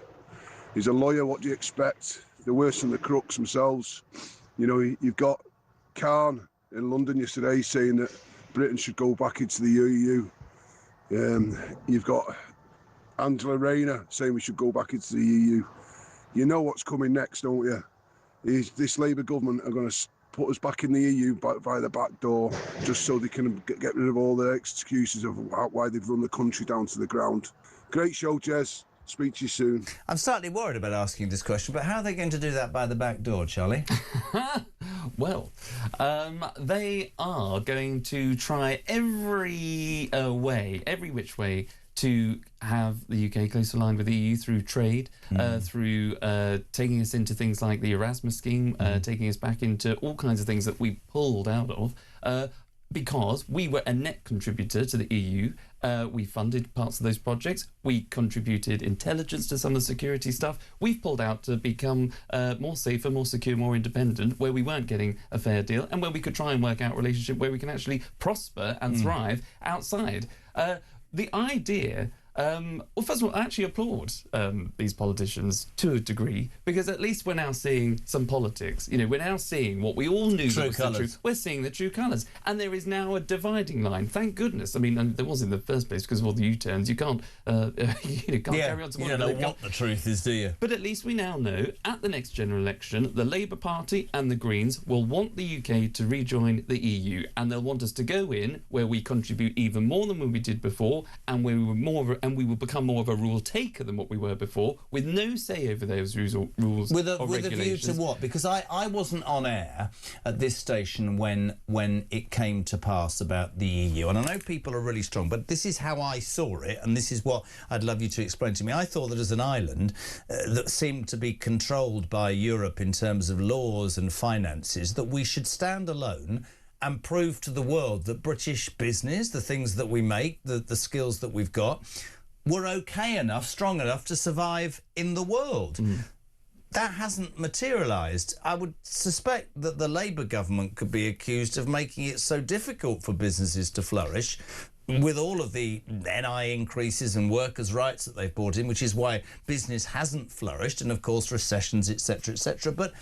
He's a lawyer, what do you expect? They're worse than the crooks themselves. You know, you've got Khan in London yesterday saying that Britain should go back into the EU. You've got Angela Rayner saying we should go back into the EU. You know what's coming next, don't you? This Labour government are going to put us back in the EU via the back door, just so they can get rid of all the excuses of why they've run the country down to the ground. Great show, Jez. Speak to you soon. I'm slightly worried about asking this question, but how are they going to do that by the back door, Charlie? Well, they are going to try every which way to have the UK close aligned with the EU through trade, through taking us into things like the Erasmus scheme, taking us back into all kinds of things that we pulled out of, because we were a net contributor to the EU. We funded parts of those projects. We contributed intelligence to some of the security stuff. We've pulled out to become more safer, more secure, more independent, where we weren't getting a fair deal and where we could try and work out a relationship where we can actually prosper and thrive outside. The idea... well, first of all, I actually applaud these politicians to a degree, because at least we're now seeing some politics. You know, we're now seeing what we all knew was the truth. We're seeing the true colours, and there is now a dividing line. Thank goodness. I mean, and there was in the first place because of all the U-turns. You can't, carry on to you don't know what the truth is, do you? But at least we now know at the next general election, the Labour Party and the Greens will want the UK to rejoin the EU, and they'll want us to go in where we contribute even more than we did before, and where we were more. And we will become more of a rule taker than what we were before, with no say over those rules or regulations. With a view to what? Because I wasn't on air at this station when it came to pass about the EU, and I know people are really strong, but this is how I saw it, and this is what I'd love you to explain to me. I thought that as an island that seemed to be controlled by Europe in terms of laws and finances, that we should stand alone and prove to the world that British business, the things that we make, the skills that we've got, were okay enough, strong enough to survive in the world. that hasn't materialised. I would suspect that the Labour government could be accused of making it so difficult for businesses to flourish with all of the NI increases and workers' rights that they've brought in, which is why business hasn't flourished, and of course recessions, etc., etc. But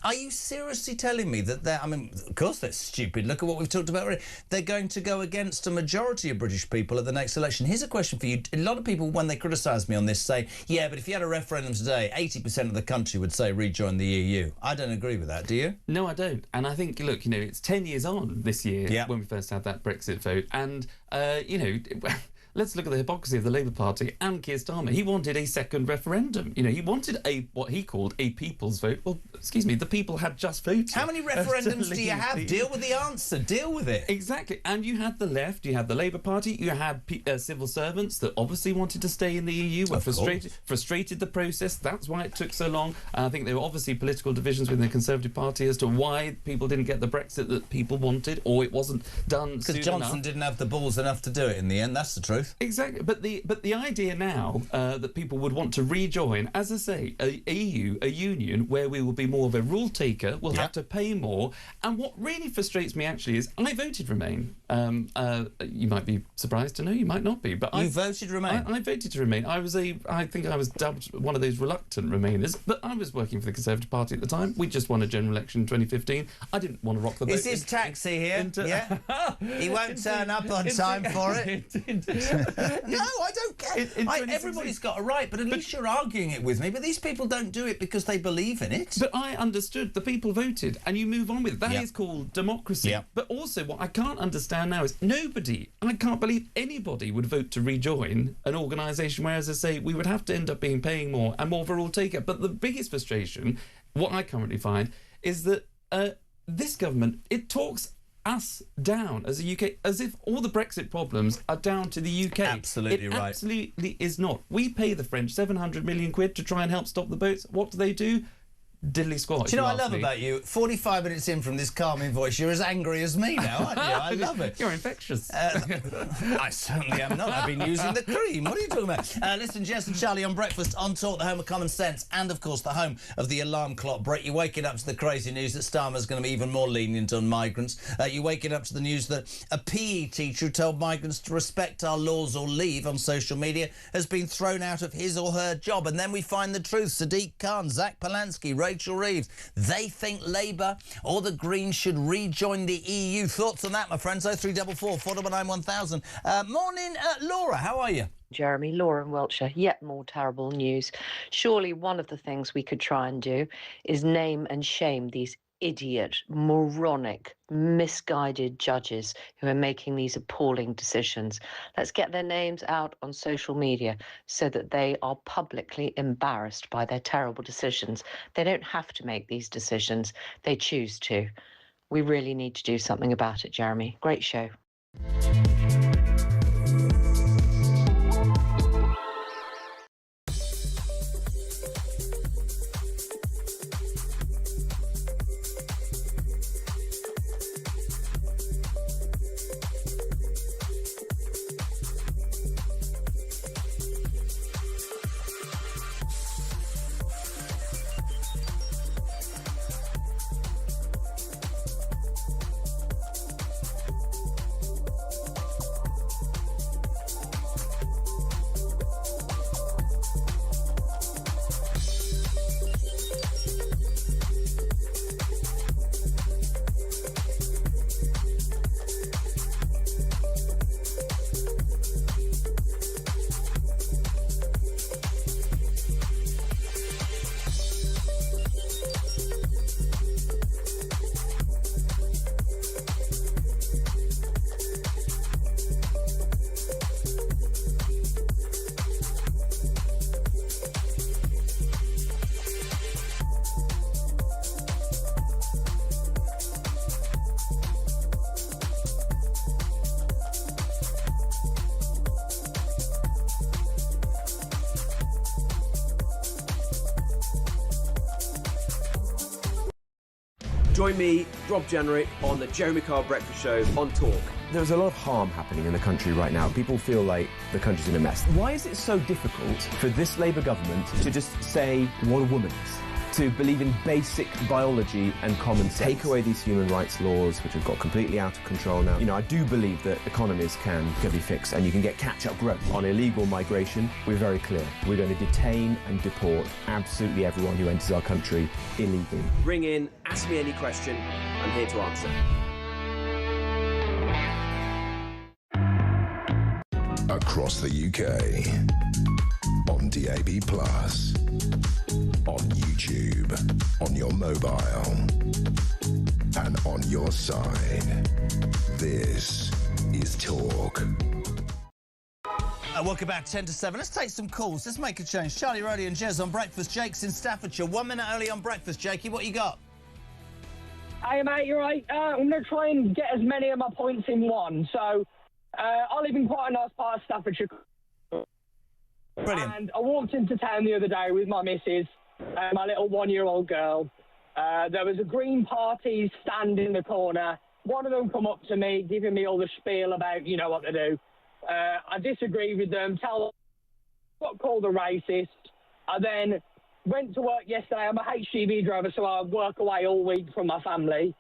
are you seriously telling me that they're, I mean, of course they're stupid. Look at what we've talked about already. They're going to go against a majority of British people at the next election. Here's a question for you. A lot of people, when they criticise me on this, say, yeah, but if you had a referendum today, 80% of the country would say rejoin the EU. I don't agree with that, do you? No, I don't. And I think, look, you know, it's 10 years on this year when we first had that Brexit vote. And, you know... Let's look at the hypocrisy of the Labour Party and Keir Starmer. He wanted a second referendum. You know, he wanted what he called a people's vote. Well, excuse me, the people had just voted. How many referendums do you have? Deal with the answer. Deal with it. Exactly. And you had the left, you had the Labour Party, you had civil servants that obviously wanted to stay in the EU, were frustrated the process. That's why it took so long. And I think there were obviously political divisions within the Conservative Party as to why people didn't get the Brexit that people wanted, or it wasn't done soon enough. Because Johnson didn't have the balls enough to do it in the end. That's the truth. Exactly, but the idea now that people would want to rejoin, as I say, a EU, a union where we will be more of a rule taker, we'll have to pay more. And what really frustrates me actually is I voted Remain. You might be surprised to know, you might not be, but you voted Remain. I voted to Remain. I think I was dubbed one of those reluctant Remainers, but I was working for the Conservative Party at the time. We just won a general election in 2015. I didn't want to rock the boat. Is this taxi here? Yeah. He won't turn up on time for it. No, I don't care. Everybody's got a right, but at least you're arguing it with me. But these people don't do it because they believe in it. But I understood the people voted, and you move on with it. That is called democracy. But also, what I can't understand now is I can't believe anybody would vote to rejoin an organisation where, as I say, we would have to end up paying more and more of a rule taker. But the biggest frustration, what I currently find, is that this government, it talks us down as a UK, as if all the Brexit problems are down to the UK. Absolutely right. It absolutely is not. We pay the French 700 million quid to try and help stop the boats. What do? Diddly squat. Do you know what I love about you? 45 minutes in from this calming voice, you're as angry as me now, aren't you? I love it. You're infectious. I certainly am not. I've been using the cream. What are you talking about? Listen, Jess and Charlie on Breakfast, on Talk, the home of common sense, and, of course, the home of the alarm clock break. You're waking up to the crazy news that Starmer's going to be even more lenient on migrants. You're waking up to the news that a PE teacher who told migrants to respect our laws or leave on social media has been thrown out of his or her job. And then we find the truth. Sadiq Khan, Zach Polanski, Rachel Reeves, they think Labour or the Greens should rejoin the EU. Thoughts on that, my friends? 0344 499 1000. Morning, Laura, how are you? Jeremy, Laura in Wiltshire. Yet more terrible news. Surely one of the things we could try and do is name and shame these idiot, moronic, misguided judges who are making these appalling decisions. Let's get their names out on social media so that they are publicly embarrassed by their terrible decisions. They don't have to make these decisions. They choose to. We really need to do something about it, Jeremy. Great show. Join me, Rob Jenrick, on the Jeremy Carr Breakfast Show on Talk. There's a lot of harm happening in the country right now. People feel like the country's in a mess. Why is it so difficult for this Labour government to just say what a woman is? to believe in basic biology and common sense. Take away these human rights laws, which have got completely out of control now. You know, I do believe that economies can be fixed and you can get catch-up growth. On illegal migration, we're very clear. We're going to detain and deport absolutely everyone who enters our country illegally. Ring in, ask me any question. I'm here to answer. Across the UK, on DAB+, on YouTube, on your mobile, and on your side. This is Talk. Welcome back, 10 to 7. Let's take some calls. Let's make a change. Charlie, Rody and Jez on breakfast. Jake's in Staffordshire. 1 minute early on breakfast. Jakey, what you got? Hey, mate, you're right. I'm going to try and get as many of my points in one. So, I live in quite a nice part of Staffordshire. Brilliant. And I walked into town the other day with my missus, my little one-year-old girl. There was a Green Party stand in the corner. One of them come up to me, giving me all the spiel about, you know what to do. I disagree with them, got called a racist. I then went to work yesterday. I'm a HGV driver, so I work away all week from my family.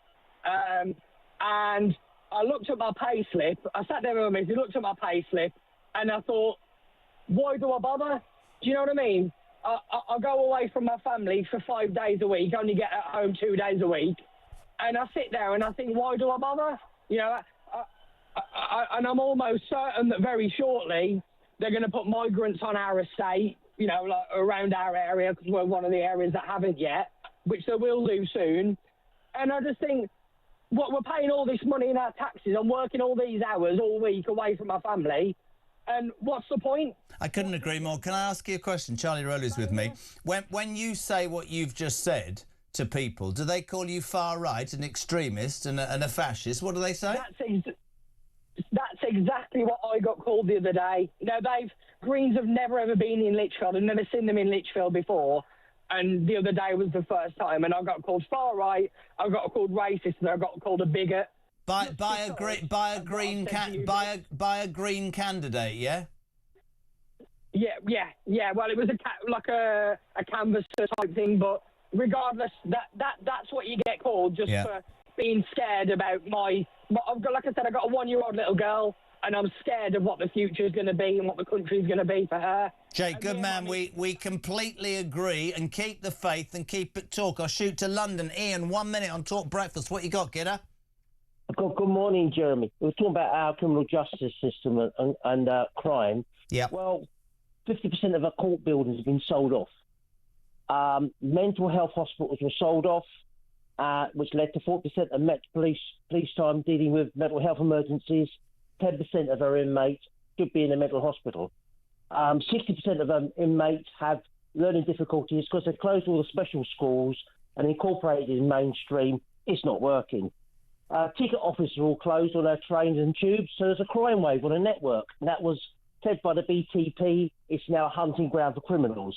And I looked at my pay slip. I sat there with my missus, looked at my pay slip, and I thought, why do I bother? Do you know what I mean? I go away from my family for 5 days a week, only get at home 2 days a week, and I sit there and I think, why do I bother? You know, and I'm almost certain that very shortly they're going to put migrants on our estate, you know, like around our area, because we're one of the areas that haven't yet, which they will do soon. And I just think, what, we're paying all this money in our taxes. I'm working all these hours all week away from my family. And what's the point? I couldn't agree more. Can I ask you a question? Charlie Rowley's with me. When you say what you've just said to people, do they call you far right, an extremist, and a fascist? What do they say? That's exactly what I got called the other day. You know, Greens have never ever been in Lichfield. I've never seen them in Lichfield before. And the other day was the first time, and I got called far right, I got called racist, and I got called a bigot. By a green candidate, yeah? Yeah. Well, it was a canvasser type thing, but regardless, that's what you get called, just for being scared about my. I've got, like I said, I got a 1-year-old little girl, and I'm scared of what the future is going to be and what the country is going to be for her. Jake, good man. We completely agree, and keep the faith and keep it talk. I'll shoot to London. Ian, 1 minute on Talk Breakfast. What you got, kidder? Good morning, Jeremy. We're talking about our criminal justice system and crime. Yeah. Well, 50% of our court buildings have been sold off. Mental health hospitals were sold off, which led to 40% of Met police time dealing with mental health emergencies. 10% of our inmates should be in a mental hospital. 60% of our inmates have learning difficulties because they've closed all the special schools and incorporated in mainstream. It's not working. Ticket offices are all closed on our trains and tubes, so there's a crime wave on a network. And that was said by the BTP. It's now a hunting ground for criminals.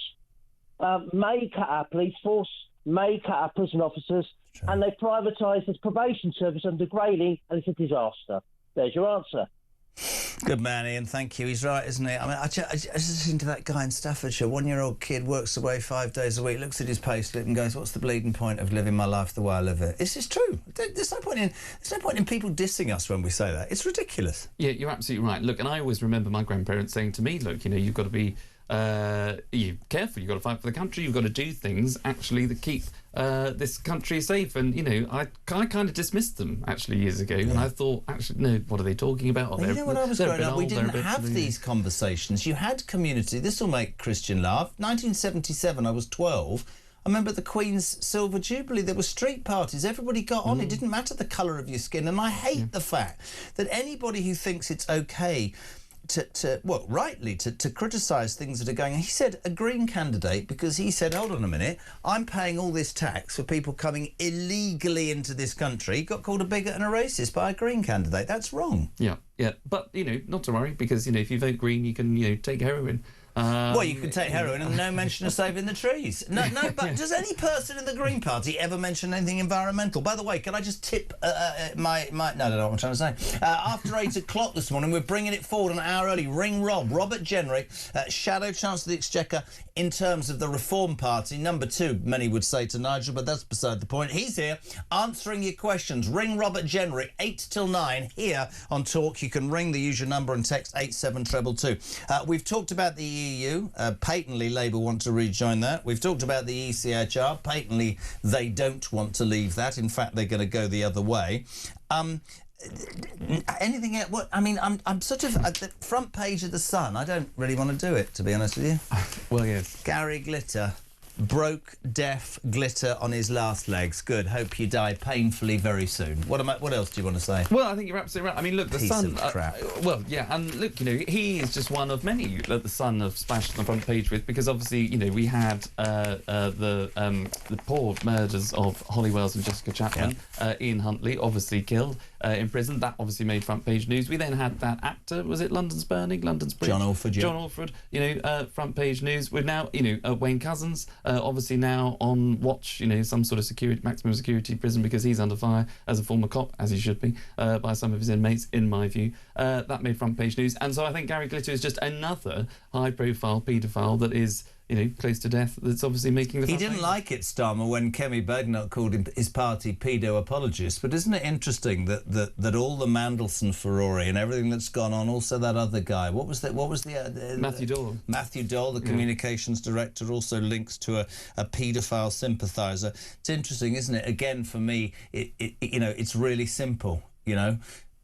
May cut our police force, may cut our prison officers, and they privatised this probation service under Grayling, and it's a disaster. There's your answer. Good man, Ian. Thank you. He's right, isn't he? I mean, I just listened to that guy in Staffordshire. 1-year-old kid works away 5 days a week, looks at his payslip and goes, "What's the bleeding point of living my life the way I live it?" This is true. There's no point in people dissing us when we say that. It's ridiculous. Yeah, you're absolutely right. Look, and I always remember my grandparents saying to me, "Look, you know, you've got to be careful. You've got to fight for the country. You've got to do things actually that keep this country safe." And you know, I kind of dismissed them actually years ago, and I thought, actually, no, what are they talking about? Well, you know, when I was growing up, we didn't have these conversations. You had community. This will make Christian laugh. 1977, I was 12. I remember the Queen's Silver Jubilee. There were street parties. Everybody got on. It didn't matter the colour of your skin. And I hate the fact that anybody who thinks it's okay rightly to criticise things that are going on. He said a Green candidate, because he said, hold on a minute, I'm paying all this tax for people coming illegally into this country. He got called a bigot and a racist by a Green candidate. That's wrong. Yeah. But, you know, not to worry, because, you know, if you vote Green, you can, you know, take heroin. Well, you can take heroin and no mention of saving the trees. No, but does any person in the Green Party ever mention anything environmental? By the way, can I just tip my... No, I don't know what I'm trying to say. After 8 o'clock this morning, we're bringing it forward an hour early. Ring Robert Jenrick, Shadow Chancellor of the Exchequer in terms of the Reform Party. Number 2, many would say to Nigel, but that's beside the point. He's here answering your questions. Ring Robert Jenrick, 8 till 9, here on Talk. You can ring the usual number and text 87222. We've talked about the EU. Patently, Labour want to rejoin that. We've talked about the ECHR. Patently, they don't want to leave that. In fact, they're going to go the other way. Anything else? What, I mean, I'm sort of at the front page of The Sun. I don't really want to do it, to be honest with you. Well, yes. Gary Glitter. Broke, deaf, glitter on his last legs. Good. Hope you die painfully very soon. What else do you want to say? Well, I think you're absolutely right. I mean, look, the Sun... Piece of crap. Well, yeah, and look, you know, he is just one of many that the Sun have splashed on the front page with, because obviously, you know, we had the poor murders of Holly Wells and Jessica Chapman, Ian Huntley, obviously killed in prison. That obviously made front page news. We then had that actor, was it London's Burning, London's Bridge? John Alford, yeah. John Alford, you know, front page news. We're now, you know, Wayne Couzens, obviously now on watch, you know, some sort of security, maximum security prison, because he's under fire as a former cop, as he should be, by some of his inmates, in my view. That made front page news. And so I think Gary Glitter is just another high-profile paedophile that is, you know, close to death, that's obviously making the... He didn't like it, Starmer, when Kemi Badenoch called his party pedo-apologists, but isn't it interesting that all the Mandelson furore and everything that's gone on, also that other guy, what was the Matthew Dole. Matthew Dole, the communications director, also links to a paedophile sympathiser. It's interesting, isn't it? Again, for me, you know, it's really simple, you know.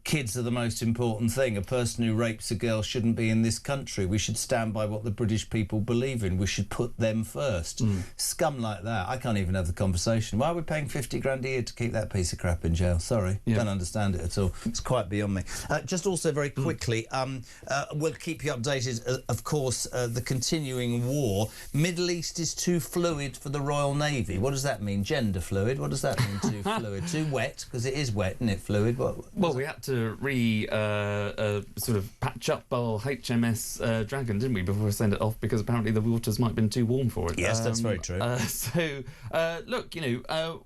Kids are the most important thing. A person who rapes a girl shouldn't be in this country. We should stand by what the British people believe in. We should put them first. Scum like that. I can't even have the conversation. Why are we paying 50 grand a year to keep that piece of crap in jail? Sorry, don't understand it at all. It's quite beyond me. Just also very quickly, we'll keep you updated, of course, the continuing war. Middle East is too fluid for the Royal Navy. What does that mean? Gender fluid? What does that mean, too fluid? Too wet? Because it is wet, isn't it, fluid? Well, we had to sort of patch up our HMS Dragon, didn't we, before we send it off, because apparently the waters might have been too warm for it. Yes, that's very true. Look, you know,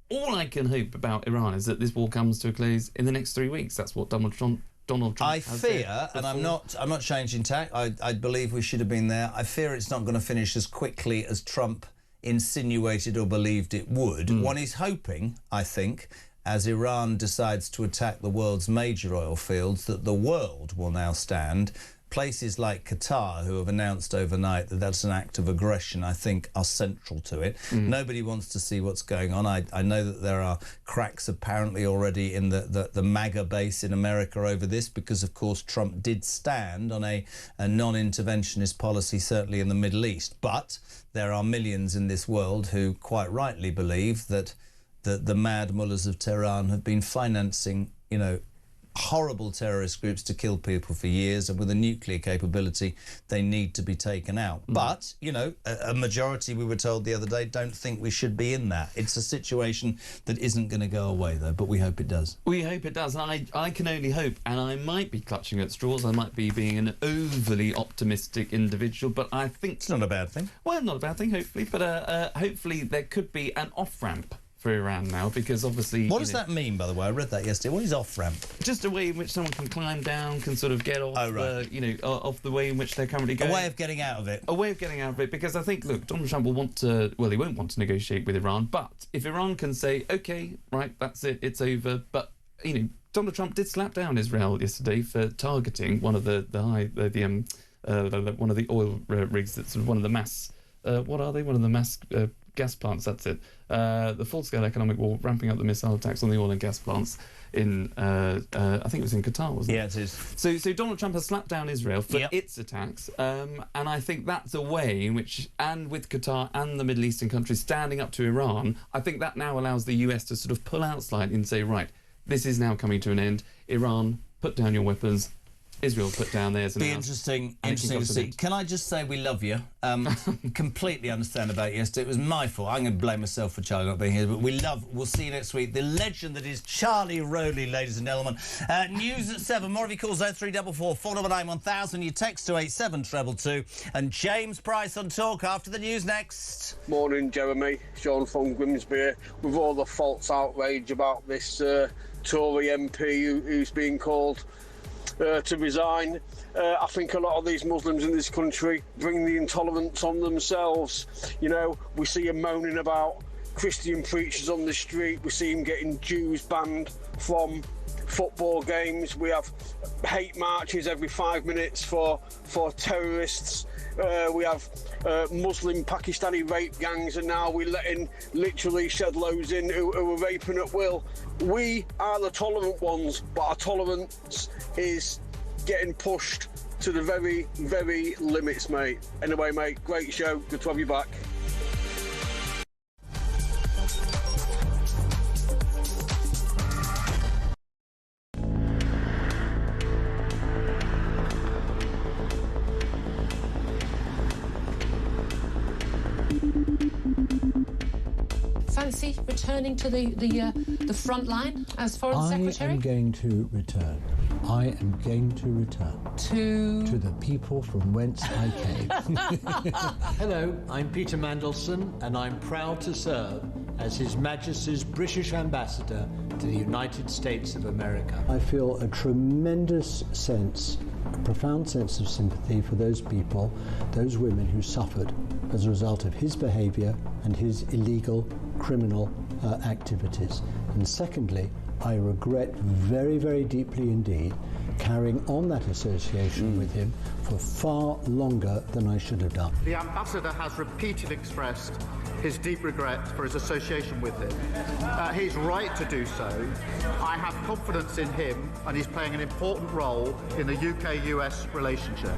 all I can hope about Iran is that this war comes to a close in the next 3 weeks. That's what Donald Trump I fear, and I'm not changing tack, I believe we should have been there. I fear it's not going to finish as quickly as Trump insinuated or believed it would. One is hoping, I think, as Iran decides to attack the world's major oil fields, that the world will now stand. Places like Qatar, who have announced overnight that that's an act of aggression, I think are central to it. Nobody wants to see what's going on. I know that there are cracks apparently already in the MAGA base in America over this, because, of course, Trump did stand on a non-interventionist policy, certainly in the Middle East. But there are millions in this world who quite rightly believe that the mad mullahs of Tehran have been financing, you know, horrible terrorist groups to kill people for years, and with a nuclear capability, they need to be taken out. But, you know, a majority, we were told the other day, don't think we should be in that. It's a situation that isn't going to go away, though, but we hope it does. We hope it does. And I can only hope, and I might be clutching at straws, I might be being an overly optimistic individual, but I think... It's not a bad thing. Well, not a bad thing, hopefully, but hopefully there could be an off-ramp for Iran now, because obviously... What does that mean, by the way? I read that yesterday. What is off-ramp? Just a way in which someone can climb down, can sort of get off, off the way in which they're currently going. A way of getting out of it. A way of getting out of it, because I think, look, Donald Trump will want to... Well, he won't want to negotiate with Iran, but if Iran can say, OK, right, that's it, it's over, but, you know, Donald Trump did slap down Israel yesterday for targeting one of one of the oil rigs that's sort of one of the mass... what are they? One of the mass... gas plants, that's it. The full-scale economic war, ramping up the missile attacks on the oil and gas plants in, I think it was in Qatar, wasn't it? Yeah, it is. So Donald Trump has slapped down Israel for its attacks, and I think that's a way in which, and with Qatar and the Middle Eastern countries standing up to Iran, I think that now allows the US to sort of pull out slightly and say, right, this is now coming to an end. Iran, put down your weapons. Israel put down theirs. Be interesting to see. Can I just say we love you? Completely understand about yesterday. It was my fault. I'm going to blame myself for Charlie not being here, but we'll see you next week. The legend that is Charlie Rowley, ladies and gentlemen. News at 7. More of your calls 0344 499 1000. You text to 87222. And James Price on Talk after the news next. Morning, Jeremy. Sean from Grimsby. With all the false outrage about this Tory MP who's being called to resign, I think a lot of these Muslims in this country bring the intolerance on themselves. You know, we see them moaning about Christian preachers on the street. We see them getting Jews banned from football games. We have hate marches every 5 minutes for terrorists. We have Muslim Pakistani rape gangs, and now we're letting literally shed loads in who are raping at will. We are the tolerant ones, but our tolerance is getting pushed to the very, very limits, mate. Anyway, mate, great show. Good to have you back. Fancy returning to the front line as Foreign Secretary? I am going to return. I am going to return. To the people from whence I came. Hello, I'm Peter Mandelson, and I'm proud to serve as His Majesty's British Ambassador to the United States of America. I feel a tremendous sense, a profound sense of sympathy for those people, those women who suffered as a result of his behaviour and his illegal criminal activities. And secondly, I regret very, very deeply indeed carrying on that association with him for far longer than I should have done. The Ambassador has repeatedly expressed his deep regret for his association with him. He's right to do so. I have confidence in him, and he's playing an important role in the UK-US relationship.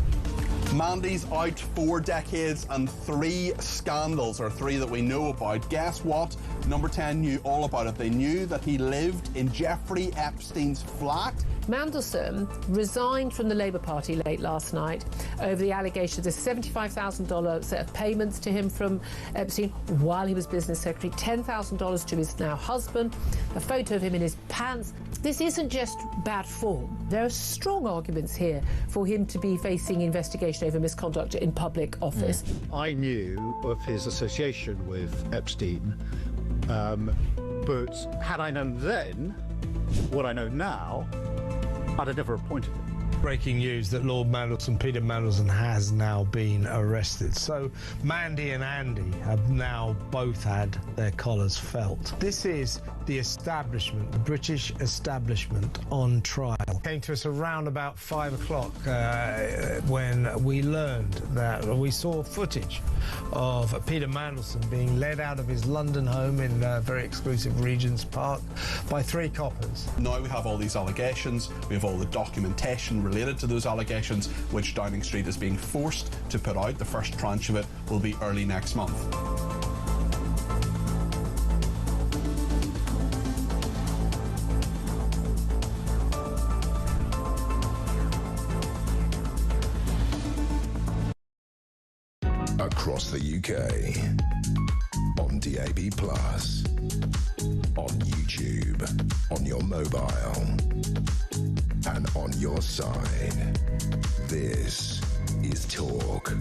Mandy's out 4 decades and 3 scandals, or 3 that we know about. Guess what? Number 10 knew all about it. They knew that he lived in Jeffrey Epstein's flat. Mandelson resigned from the Labour Party late last night over the allegation of this $75,000 set of payments to him from Epstein while he was business secretary, $10,000 to his now husband, a photo of him in his pants. This isn't just bad form. There are strong arguments here for him to be facing investigation over misconduct in public office. I knew of his association with Epstein, but had I known then what I know now, I'd have never appointed him. Breaking news that Lord Mandelson, Peter Mandelson, has now been arrested. So Mandy and Andy have now both had their collars felt. This is the establishment, the British establishment on trial. Came to us around about 5 o'clock when we learned that we saw footage of Peter Mandelson being led out of his London home in very exclusive Regent's Park by 3 coppers. Now we have all these allegations, we have all the documentation related to those allegations, which Downing Street is being forced to put out. The first tranche of it will be early next month. Across the UK, on DAB+, on YouTube, on your mobile, and on your side. This is Talk.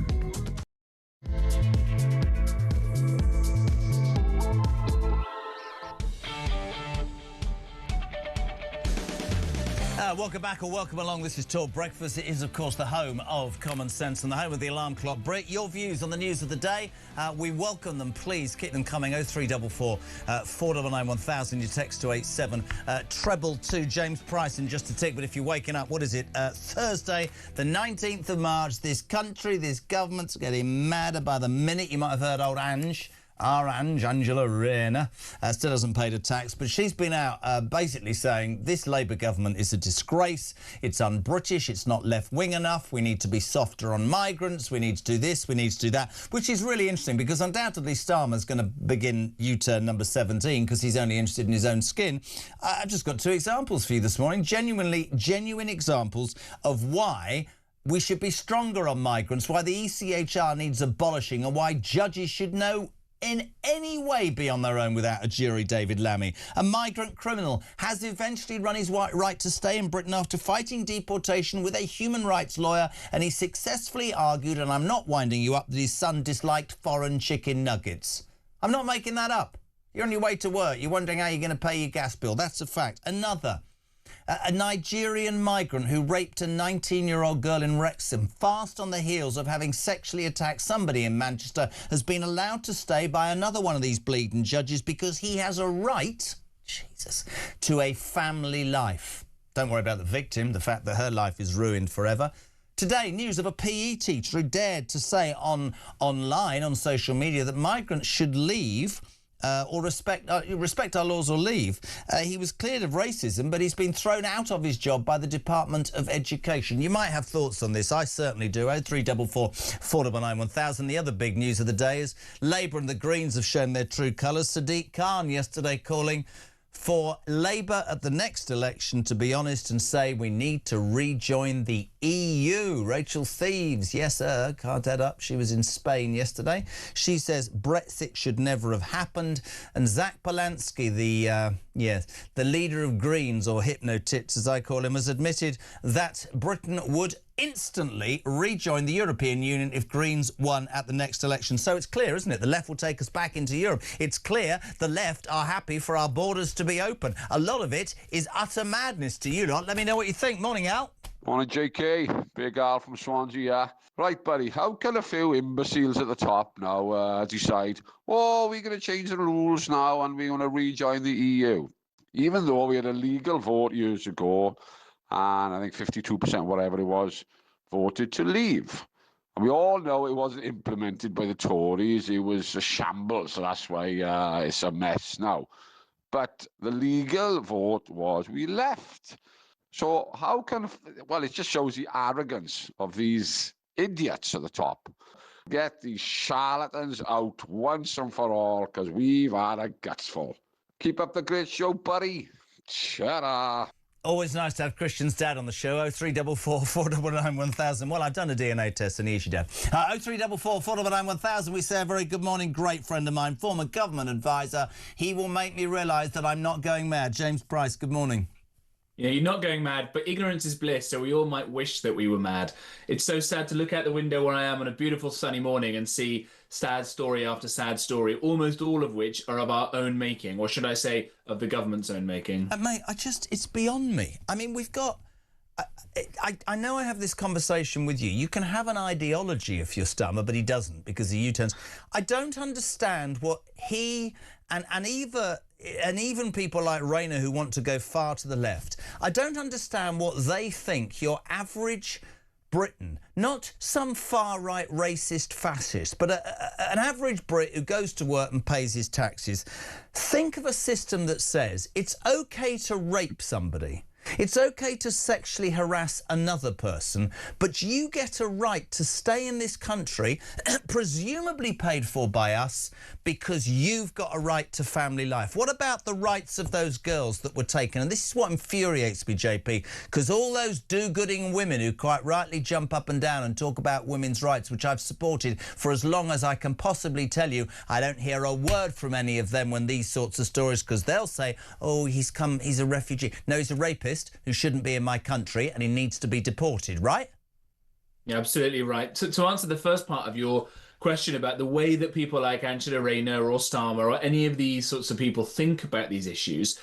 Welcome back or welcome along. This is Talk Breakfast. It is, of course, the home of common sense and the home of the alarm clock. Brett, your views on the news of the day, we welcome them. Please keep them coming. 0344 499 1000. Your text to 8722. James Price in just a tick. But if you're waking up, what is it? Thursday, the 19th of March. This country, this government's getting madder by the minute. You might have heard old Ange Orange, Angela Rayner, still hasn't paid a tax, but she's been out basically saying this Labour government is a disgrace, it's un-British, it's not left-wing enough, we need to be softer on migrants, we need to do this, we need to do that, which is really interesting because undoubtedly Starmer's going to begin U-turn number 17 because he's only interested in his own skin. I've just got 2 examples for you this morning, genuine examples of why we should be stronger on migrants, why the ECHR needs abolishing and why judges should know in any way be on their own without a jury. David Lammy, a migrant criminal, has eventually run his right to stay in Britain after fighting deportation with a human rights lawyer, and he successfully argued, and I'm not winding you up, that his son disliked foreign chicken nuggets. I'm not making that up. You're on your way to work, you're wondering how you're going to pay your gas bill. That's a fact. Another. A Nigerian migrant who raped a 19-year-old girl in Wrexham, fast on the heels of having sexually attacked somebody in Manchester, has been allowed to stay by another one of these bleeding judges because he has a right, Jesus, to a family life. Don't worry about the victim, the fact that her life is ruined forever. Today, news of a PE teacher who dared to say online on social media that migrants should leave or respect our laws or leave. He was cleared of racism, but he's been thrown out of his job by the Department of Education. You might have thoughts on this. I certainly do. 0344 499 1000. The other big news of the day is Labour and the Greens have shown their true colours. Sadiq Khan yesterday calling for Labour at the next election to be honest and say we need to rejoin the EU. Rachel Thieves, yes sir, card head up. She was in Spain yesterday. She says Brexit should never have happened. And Zach Polanski, the leader of Greens, or Hypnotits as I call him, has admitted that Britain would instantly rejoin the European Union if Greens won at the next election. So it's clear, isn't it? The left will take us back into Europe. It's clear the left are happy for our borders to be open. A lot of it is utter madness to you lot. Let me know what you think. Morning, Al. Morning, JK. Big Al from Swansea, yeah. Right, buddy, how can a few imbeciles at the top now decide, oh, we're going to change the rules now and we're going to rejoin the EU? Even though we had a legal vote years ago, and I think 52%, whatever it was, voted to leave. And we all know it wasn't implemented by the Tories. It was a shambles, so that's why it's a mess now. But the legal vote was we left. So how can... Well, it just shows the arrogance of these idiots at the top. Get these charlatans out once and for all, because we've had a gutsful. Keep up the great show, buddy. Ta-ra. Always nice to have Christian's dad on the show. 0344 499 1000. Well, I've done a DNA test and he is your dad. 0344 499 1000. We say a very good morning. Great friend of mine, former government advisor. He will make me realise that I'm not going mad. James Price, good morning. Yeah, you're not going mad, but ignorance is bliss, so we all might wish that we were mad. It's so sad to look out the window where I am on a beautiful sunny morning and see sad story after sad story, almost all of which are of our own making, or should I say, of the government's own making. Mate, it's beyond me. I mean, we've got... I know I have this conversation with you. You can have an ideology if you're Starmer, but he doesn't because he U-turns. I don't understand what he and even people like Rayner who want to go far to the left. I don't understand what they think your average Briton, not some far-right racist fascist, but an average Brit who goes to work and pays his taxes. Think of a system that says it's OK to rape somebody. It's OK to sexually harass another person, but you get a right to stay in this country, presumably paid for by us, because you've got a right to family life. What about the rights of those girls that were taken? And this is what infuriates me, JP, because all those do-gooding women who quite rightly jump up and down and talk about women's rights, which I've supported for as long as I can possibly tell you, I don't hear a word from any of them when these sorts of stories, because they'll say, oh, he's a refugee. No, he's a rapist who shouldn't be in my country and he needs to be deported, right? Yeah, absolutely right. To answer the first part of your question about the way that people like Angela Rayner or Starmer or any of these sorts of people think about these issues,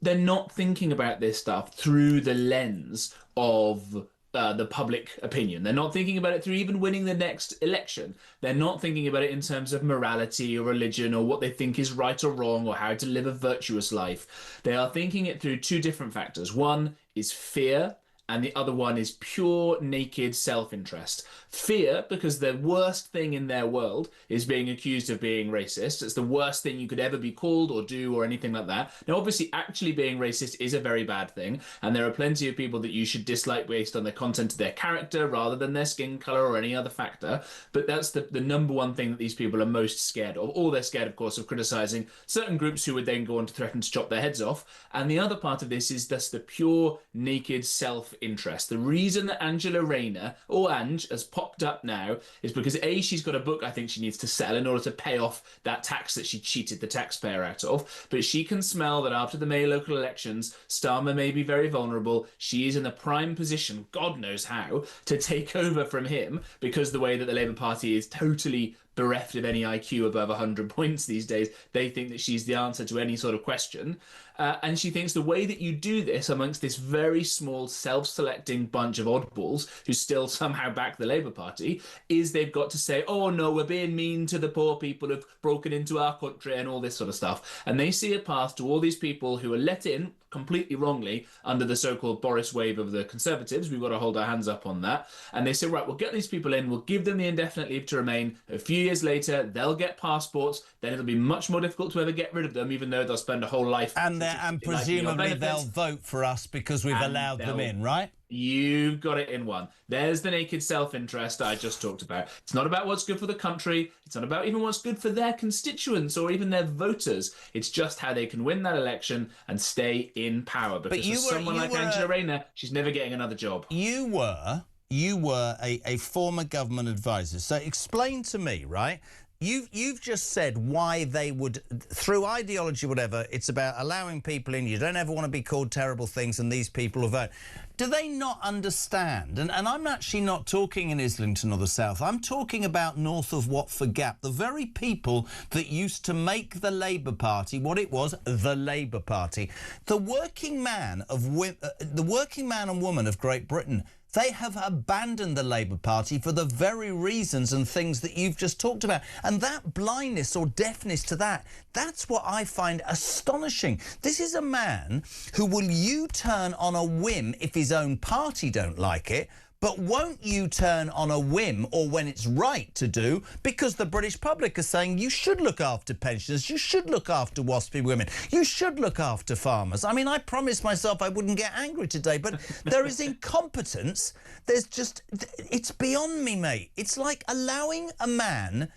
they're not thinking about this stuff through the lens of the public opinion. They're not thinking about it through even winning the next election. They're not thinking about it in terms of morality or religion or what they think is right or wrong or how to live a virtuous life. They are thinking it through two different factors. One is fear and the other one is pure, naked self-interest. Fear, because the worst thing in their world is being accused of being racist. It's the worst thing you could ever be called or do or anything like that. Now, obviously, actually being racist is a very bad thing, and there are plenty of people that you should dislike based on the content of their character rather than their skin colour or any other factor. But that's the number one thing that these people are most scared of. Or they're scared, of course, of criticising certain groups who would then go on to threaten to chop their heads off. And the other part of this is just the pure, naked self-interest. The reason that Angela Rayner, or Ange, has popped up now is because A, she's got a book I think she needs to sell in order to pay off that tax that she cheated the taxpayer out of. But she can smell that after the May local elections, Starmer may be very vulnerable. She is in the prime position, God knows how, to take over from him, because the way that the Labour Party is totally bereft of any IQ above 100 points these days. They think that she's the answer to any sort of question. And she thinks the way that you do this amongst this very small self-selecting bunch of oddballs who still somehow back the Labour Party is they've got to say, oh no, we're being mean to the poor people who've broken into our country and all this sort of stuff. And they see a path to all these people who are let in completely wrongly under the so-called Boris wave of the Conservatives. We've got to hold our hands up on that. And they say, right, we'll get these people in, we'll give them the indefinite leave to remain. A few years later, they'll get passports, then it'll be much more difficult to ever get rid of them, even though they'll spend a whole life... And presumably they'll vote for us because we've allowed them in, right? You've got it in one. There's the naked self-interest I just talked about. It's not about what's good for the country. It's not about even what's good for their constituents or even their voters. It's just how they can win that election and stay in power. Because for someone like Angela Rayner, she's never getting another job. You were a former government advisor. So explain to me, right? You've just said why they would, through ideology, whatever, it's about allowing people in. You don't ever want to be called terrible things, and these people will vote. Do they not understand? And I'm actually not talking in Islington or the South. I'm talking about north of Watford Gap, the very people that used to make the Labour Party what it was, the Labour Party. The working man and woman of Great Britain, they have abandoned the Labour Party for the very reasons and things that you've just talked about. And that blindness or deafness to that, that's what I find astonishing. This is a man who will U-turn on a whim if his own party don't like it, but won't U-turn on a whim or when it's right to do, because the British public are saying you should look after pensioners, you should look after waspy women, you should look after farmers. I mean, I promised myself I wouldn't get angry today, but there is incompetence. There's just, it's beyond me, mate. It's like allowing a man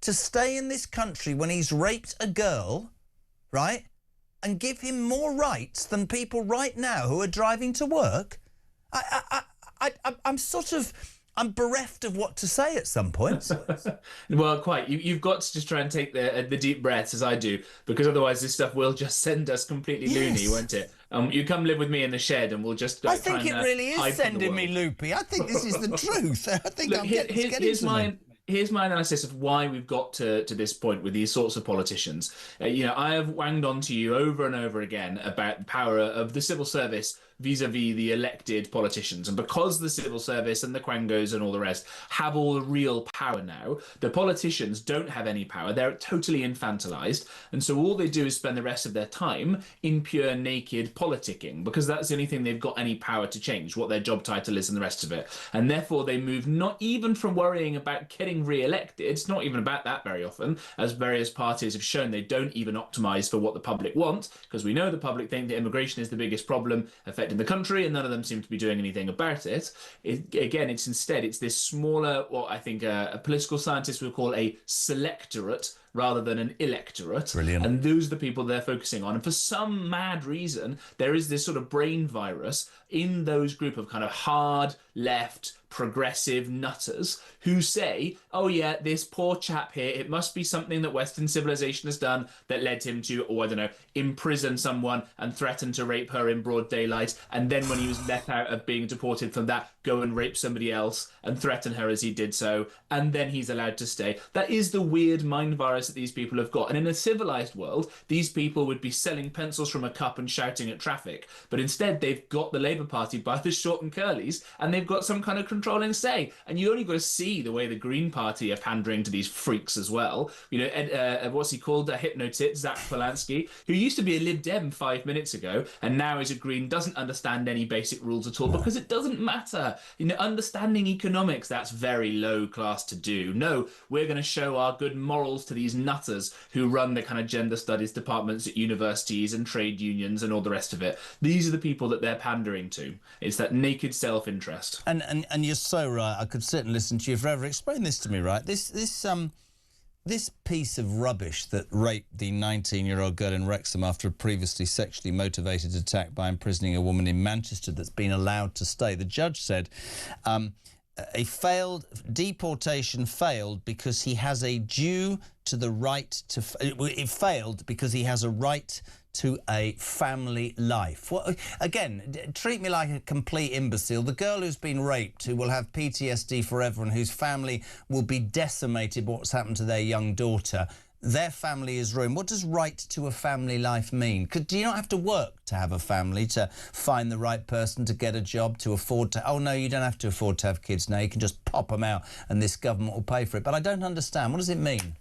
to stay in this country when he's raped a girl, right, and give him more rights than people right now who are driving to work. I'm bereft of what to say at some point. Well, quite. You've got to just try and take the deep breaths, as I do, because otherwise this stuff will just send us completely loony, won't it? You come live with me in the shed and we'll just... I think it really is sending me loopy. I think this is the truth. I think Look, I'm getting to me. Here's my analysis of why we've got to this point with these sorts of politicians. I have wanged on to you over and over again about the power of the civil service vis-a-vis the elected politicians. And because the civil service and the quangos and all the rest have all the real power now, the politicians don't have any power. They're totally infantilized. And so all they do is spend the rest of their time in pure naked politicking, because that's the only thing they've got any power to change, what their job title is and the rest of it. And therefore they move not even from worrying about getting re-elected. It's not even about that very often, as various parties have shown. They don't even optimize for what the public want, because we know the public think that immigration is the biggest problem affecting the country, and none of them seem to be doing anything about it. It's this smaller, what I think a political scientist would call a selectorate rather than an electorate. Brilliant. And those are the people they're focusing on. And for some mad reason, there is this sort of brain virus in those group of kind of hard left progressive nutters who say, oh yeah, this poor chap here, it must be something that Western civilization has done that led him to, imprison someone and threaten to rape her in broad daylight, and then when he was let out of being deported from that, go and rape somebody else and threaten her as he did so, and then he's allowed to stay. That is the weird mind virus that these people have got. And in a civilized world, these people would be selling pencils from a cup and shouting at traffic. But instead, they've got the Labour Party by the short and curlies, and they've got some kind of control controlling say. And you only got to see the way the Green Party are pandering to these freaks as well. You know, what's he called? A hypnotit, Zach Polanski, who used to be a Lib Dem 5 minutes ago and now is a Green, doesn't understand any basic rules at all because it doesn't matter. You know, understanding economics, that's very low class to do. No, we're going to show our good morals to these nutters who run the kind of gender studies departments at universities and trade unions and all the rest of it. These are the people that they're pandering to. It's that naked self-interest. And you're so right. I could sit and listen to you forever. Explain this to me, right? This piece of rubbish that raped the 19-year-old girl in Wrexham after a previously sexually motivated attack by imprisoning a woman in Manchester that's been allowed to stay. The judge said a failed deportation failed because he has a due to the right to... It failed because he has a right to a family life. Well, again, treat me like a complete imbecile. The girl who's been raped, who will have PTSD forever and whose family will be decimated by what's happened to their young daughter, their family is ruined. What does right to a family life mean? Do you not have to work to have a family, to find the right person, to get a job, to afford to... Oh, no, you don't have to afford to have kids now. You can just pop them out and this government will pay for it. But I don't understand. What does it mean?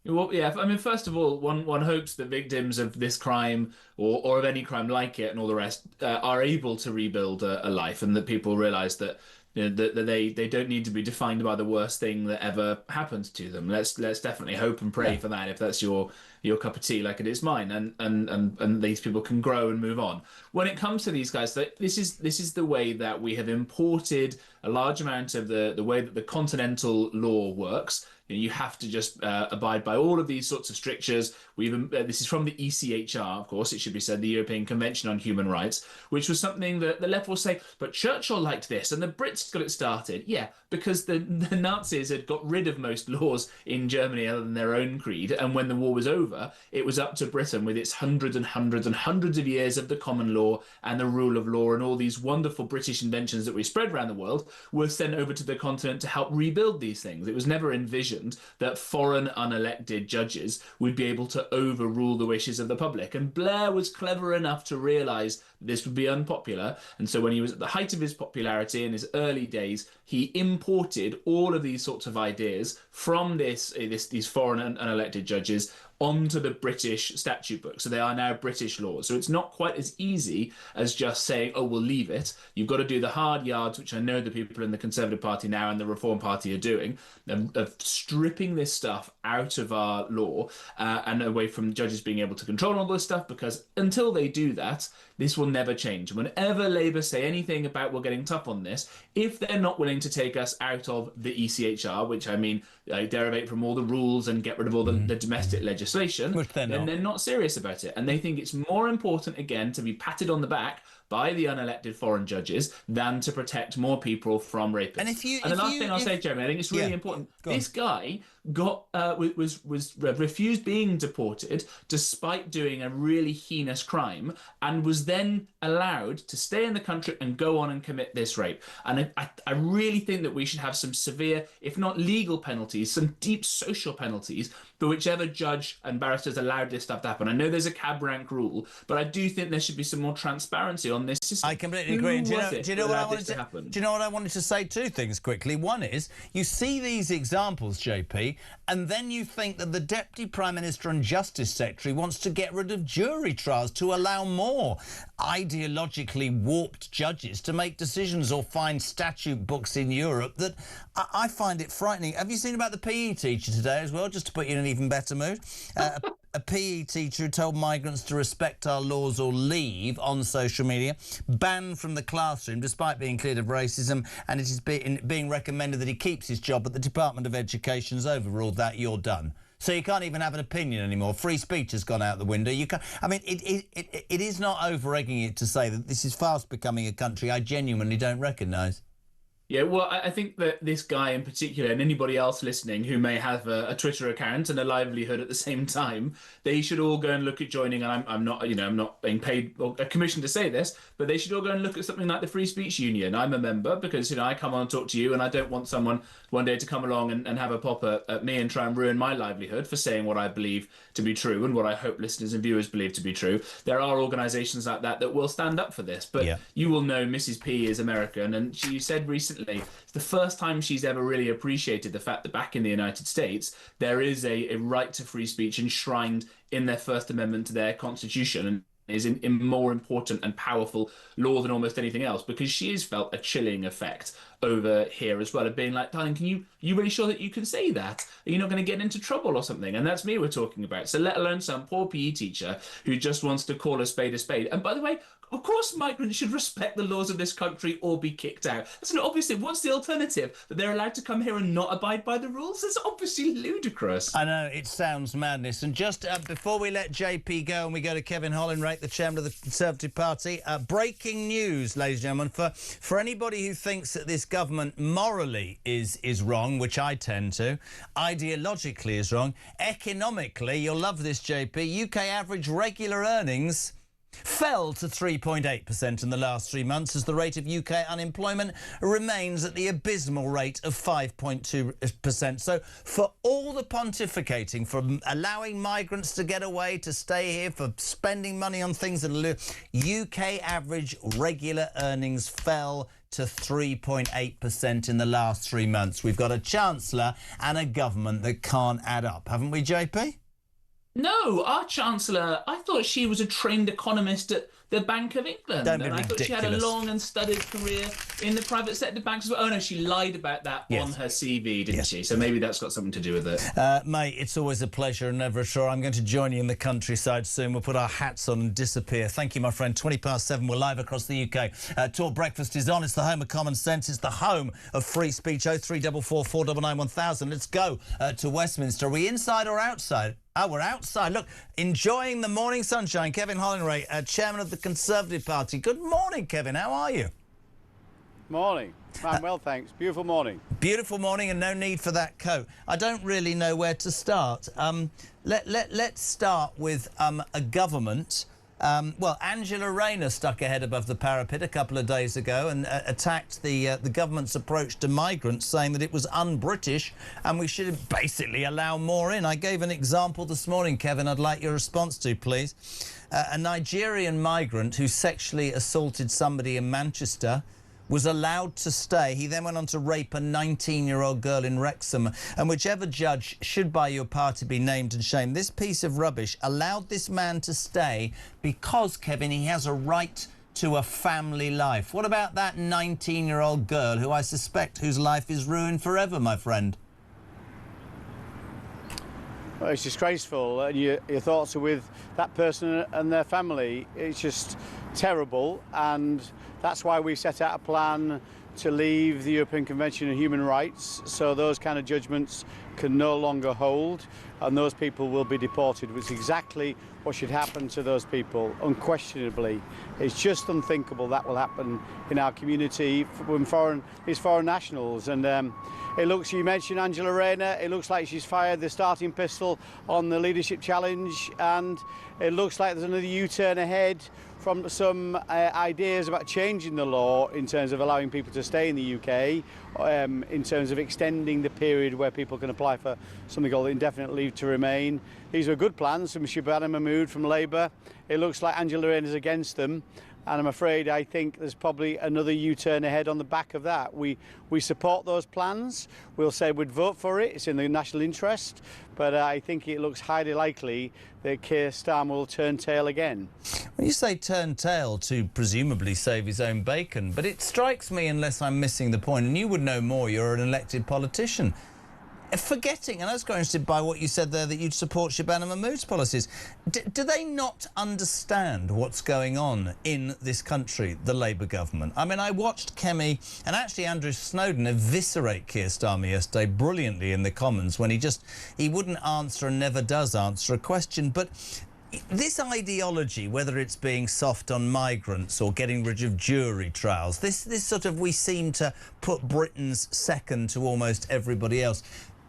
Well, yeah, I mean, first of all, one hopes that victims of this crime or of any crime like it and all the rest are able to rebuild a life, and that people realise that, you know, that they don't need to be defined by the worst thing that ever happened to them. Let's definitely hope and pray for that if that's your cup of tea, like it is mine, and these people can grow and move on. When it comes to these guys, this is the way that we have imported a large amount of the way that the continental law works. You have to just abide by all of these sorts of strictures. This is from the ECHR, of course, it should be said, the European Convention on Human Rights, which was something that the left will say, but Churchill liked this and the Brits got it started. Yeah, because the Nazis had got rid of most laws in Germany other than their own creed, and when the war was over, it was up to Britain with its hundreds and hundreds and hundreds of years of the common law and the rule of law and all these wonderful British inventions that we spread around the world were sent over to the continent to help rebuild these things. It was never envisioned that foreign unelected judges would be able to overrule the wishes of the public. And Blair was clever enough to realise this would be unpopular. And so when he was at the height of his popularity in his early days, he imported all of these sorts of ideas from these foreign unelected judges onto the British statute book. So they are now British laws. So it's not quite as easy as just saying, oh, we'll leave it. You've got to do the hard yards, which I know the people in the Conservative Party now and the Reform Party are doing, of stripping this stuff out of our law and away from judges being able to control all this stuff, because until they do that, this will never change. Whenever Labour say anything about we're getting tough on this, if they're not willing to take us out of the ECHR, which I mean, derivate from all the rules and get rid of all the domestic legislation, then they're not serious about it. And they think it's more important, again, to be patted on the back by the unelected foreign judges than to protect more people from rapists. And the last thing I'll say, Jeremy, I think it's really important. This guy was refused being deported despite doing a really heinous crime, and was then allowed to stay in the country and go on and commit this rape. And I really think that we should have some severe, if not legal penalties, some deep social penalties for whichever judge and barristers allowed this stuff to happen. I know there's a cab rank rule, but I do think there should be some more transparency on this system. I completely agree. Do you know what I wanted to say? Two things quickly. One is, you see these examples, JP, and then you think that the Deputy Prime Minister and Justice Secretary wants to get rid of jury trials to allow more ideologically warped judges to make decisions, or find statute books in Europe that I find it frightening. Have you seen about the PE teacher today as well, just to put you in an even better mood? A PE teacher who told migrants to respect our laws or leave on social media, banned from the classroom despite being cleared of racism, and it is being recommended that he keeps his job, but the Department of Education's overruled that. You're done. So you can't even have an opinion anymore. Free speech has gone out the window. You can't. I mean, it is not over-egging it to say that this is fast becoming a country I genuinely don't recognise. Yeah, well, I think that this guy in particular, and anybody else listening who may have a Twitter account and a livelihood at the same time, they should all go and look at joining. And I'm not being paid or commissioned to say this, but they should all go and look at something like the Free Speech Union. I'm a member because, I come on and talk to you, and I don't want someone one day to come along and have a pop at me and try and ruin my livelihood for saying what I believe to be true and what I hope listeners and viewers believe to be true. There are organisations like that will stand up for this, but you will know Mrs. P is American, and she said recently recently, it's the first time she's ever really appreciated the fact that back in the United States, there is a right to free speech enshrined in their First Amendment to their Constitution, and is in more important and powerful law than almost anything else, because she has felt a chilling effect over here as well, of being like, darling, you really sure that you can say that? Are you not going to get into trouble or something? And that's me we're talking about. So let alone some poor PE teacher who just wants to call a spade a spade. And by the way, of course migrants should respect the laws of this country or be kicked out. That's not obviously, what's the alternative? That they're allowed to come here and not abide by the rules? That's obviously ludicrous. I know, it sounds madness. And just before we let JP go and we go to Kevin Hollinrake, the chairman of the Conservative Party, breaking news, ladies and gentlemen, for anybody who thinks that this government morally is wrong, which I tend to, ideologically is wrong, economically, you'll love this, JP, UK average regular earnings fell to 3.8% in the last 3 months as the rate of UK unemployment remains at the abysmal rate of 5.2%. So for all the pontificating, for allowing migrants to get away, to stay here, for spending money on things that UK average regular earnings fell to 3.8% in the last 3 months. We've got a Chancellor and a government that can't add up, haven't we, JP? No, our Chancellor, I thought she was a trained economist at the Bank of England. Don't be and I thought she had a long and studied career in the private sector banks as well. Oh, no, she lied about that on her CV, didn't she? So maybe that's got something to do with it. Mate, it's always a pleasure and never a chore. I'm going to join you in the countryside soon. We'll put our hats on and disappear. Thank you, my friend. 7:20. We're live across the UK. Talk Breakfast is on. It's the home of common sense. It's the home of free speech. 0344 499 1000. Let's go to Westminster. Are we inside or outside? Oh, we're outside. Look, enjoying the morning sunshine. Kevin Hollinrake, chairman of the Conservative Party. Good morning, Kevin. How are you? Morning. I'm well, thanks. Beautiful morning. Beautiful morning, and no need for that coat. I don't really know where to start. Let's start with a government. Well, Angela Rayner stuck her head above the parapet a couple of days ago and attacked the government's approach to migrants, saying that it was un-British and we should basically allow more in. I gave an example this morning, Kevin, I'd like your response to, please. A Nigerian migrant who sexually assaulted somebody in Manchester was allowed to stay. He then went on to rape a 19-year-old girl in Wrexham. And whichever judge should by your party be named and shamed, this piece of rubbish allowed this man to stay because, Kevin, he has a right to a family life. What about that 19-year-old girl who I suspect whose life is ruined forever, my friend? Well, it's disgraceful, and your thoughts are with that person and their family. It's just terrible, and that's why we set out a plan to leave the European Convention on Human Rights, so those kind of judgments can no longer hold, and those people will be deported, which is exactly what should happen to those people, unquestionably. It's just unthinkable that will happen in our community when foreign nationals. And it looks, you mentioned Angela Rayner, it looks like she's fired the starting pistol on the leadership challenge, and it looks like there's another U-turn ahead from some ideas about changing the law in terms of allowing people to stay in the UK, in terms of extending the period where people can apply for something called indefinite leave to remain. These are good plans from Shabana Mahmood from Labour. It looks like Angela Rayner is against them, and I'm afraid I think there's probably another U-turn ahead on the back of that. We support those plans. We'll say we'd vote for it. It's in the national interest, but I think it looks highly likely that Keir Starmer will turn tail again. When you say turn tail to presumably save his own bacon, but it strikes me, unless I'm missing the point, and you would know more, you're an elected politician, forgetting, and I was interested by what you said there, that you'd support Shabana Mahmood's policies. Do they not understand what's going on in this country, the Labour government? I mean, I watched Kemi and actually Andrew Snowden eviscerate Keir Starmer yesterday brilliantly in the Commons when he wouldn't answer and never does answer a question. But this ideology, whether it's being soft on migrants or getting rid of jury trials, this sort of, we seem to put Britons second to almost everybody else.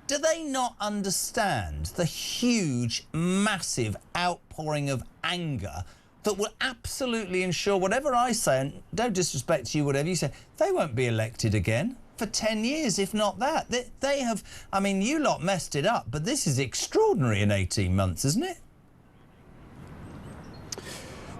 Do they not understand the huge, massive outpouring of anger that will absolutely ensure whatever I say, and don't disrespect you, whatever you say, they won't be elected again for 10 years, if not that. They have, I mean, you lot messed it up, but this is extraordinary in 18 months, isn't it?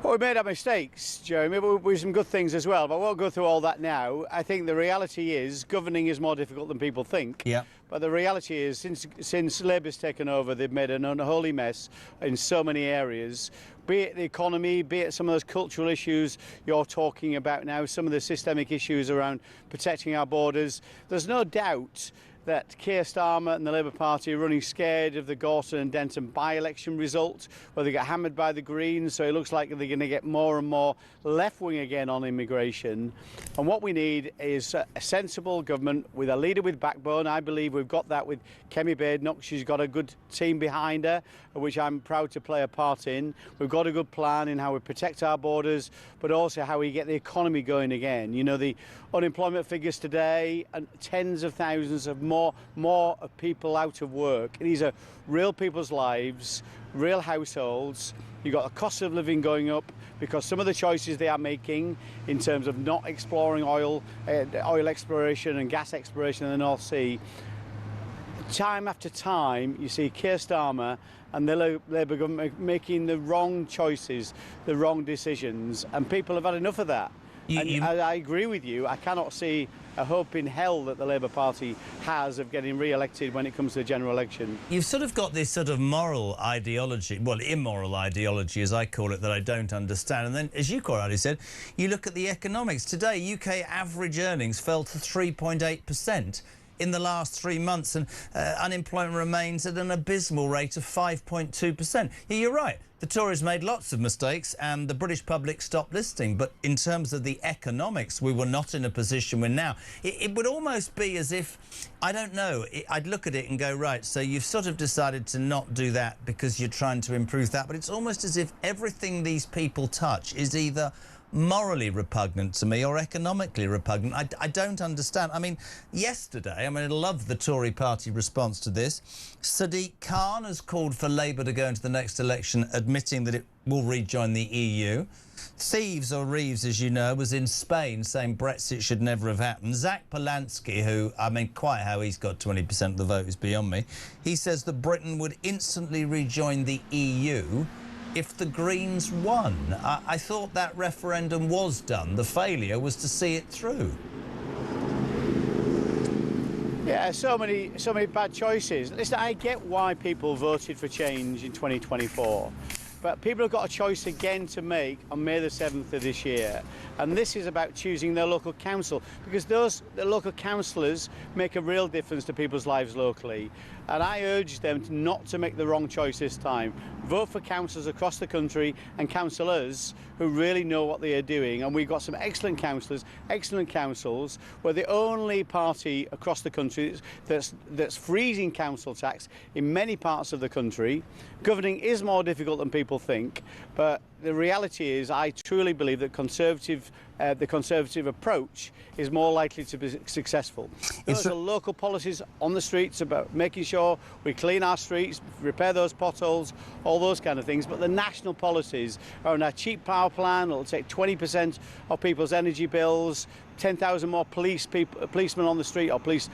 Well, we made our mistakes, Jeremy, but with some good things as well. But I won't go through all that now. I think the reality is governing is more difficult than people think. Yeah. But the reality is, since Labour's taken over, they've made an unholy mess in so many areas. Be it the economy, be it some of those cultural issues you're talking about now, some of the systemic issues around protecting our borders. There's no doubt that Keir Starmer and the Labour Party are running scared of the Gorton and Denton by-election result, where they get hammered by the Greens, so it looks like they're going to get more and more left-wing again on immigration. And what we need is a sensible government with a leader with backbone. I believe we've got that with Kemi Badenoch. She's got a good team behind her, which I'm proud to play a part in. We've got a good plan in how we protect our borders, but also how we get the economy going again. You know, the unemployment figures today, and tens of thousands of more of people out of work. These are real people's lives, real households. You've got a cost of living going up because some of the choices they are making in terms of not exploring oil exploration and gas exploration in the North Sea. Time after time, you see Keir Starmer and the Labour government making the wrong choices, the wrong decisions, and people have had enough of that. I agree with you. I cannot see a hope in hell that the Labour Party has of getting re-elected when it comes to the general election. You've sort of got this sort of moral ideology, well, immoral ideology, as I call it, that I don't understand. And then, as you quite rightly said, you look at the economics. Today, UK average earnings fell to 3.8% in the last 3 months, and unemployment remains at an abysmal rate of 5.2%. Yeah, you're right. The Tories made lots of mistakes and the British public stopped listening. But in terms of the economics, we were not in a position we're now. It would almost be as if, I don't know, I'd look at it and go, right, so you've sort of decided to not do that because you're trying to improve that. But it's almost as if everything these people touch is either morally repugnant to me or economically repugnant. I don't understand. I mean, yesterday, I love the Tory party response to this. Sadiq Khan has called for Labour to go into the next election, admitting that it will rejoin the EU. Thieves, or Reeves, as you know, was in Spain saying Brexit should never have happened. Zach Polanski, who, quite how he's got 20% of the vote is beyond me, he says that Britain would instantly rejoin the EU if the Greens won. I thought that referendum was done. The failure was to see it through. Yeah, so many bad choices. Listen, I get why people voted for change in 2024. But people have got a choice again to make on May the 7th of this year. And this is about choosing their local council, because the local councillors make a real difference to people's lives locally. And I urge them not to make the wrong choice this time. Vote for councillors across the country and councillors who really know what they are doing. And we've got some excellent councillors, excellent councils. We're the only party across the country that's freezing council tax in many parts of the country. Governing is more difficult than people think, but the reality is I truly believe that the Conservative approach is more likely to be successful. Those are local policies on the streets about making sure we clean our streets, repair those potholes, all those kind of things. But the national policies are on our cheap power plan. It'll take 20% of people's energy bills, 10,000 more policemen on the street, or police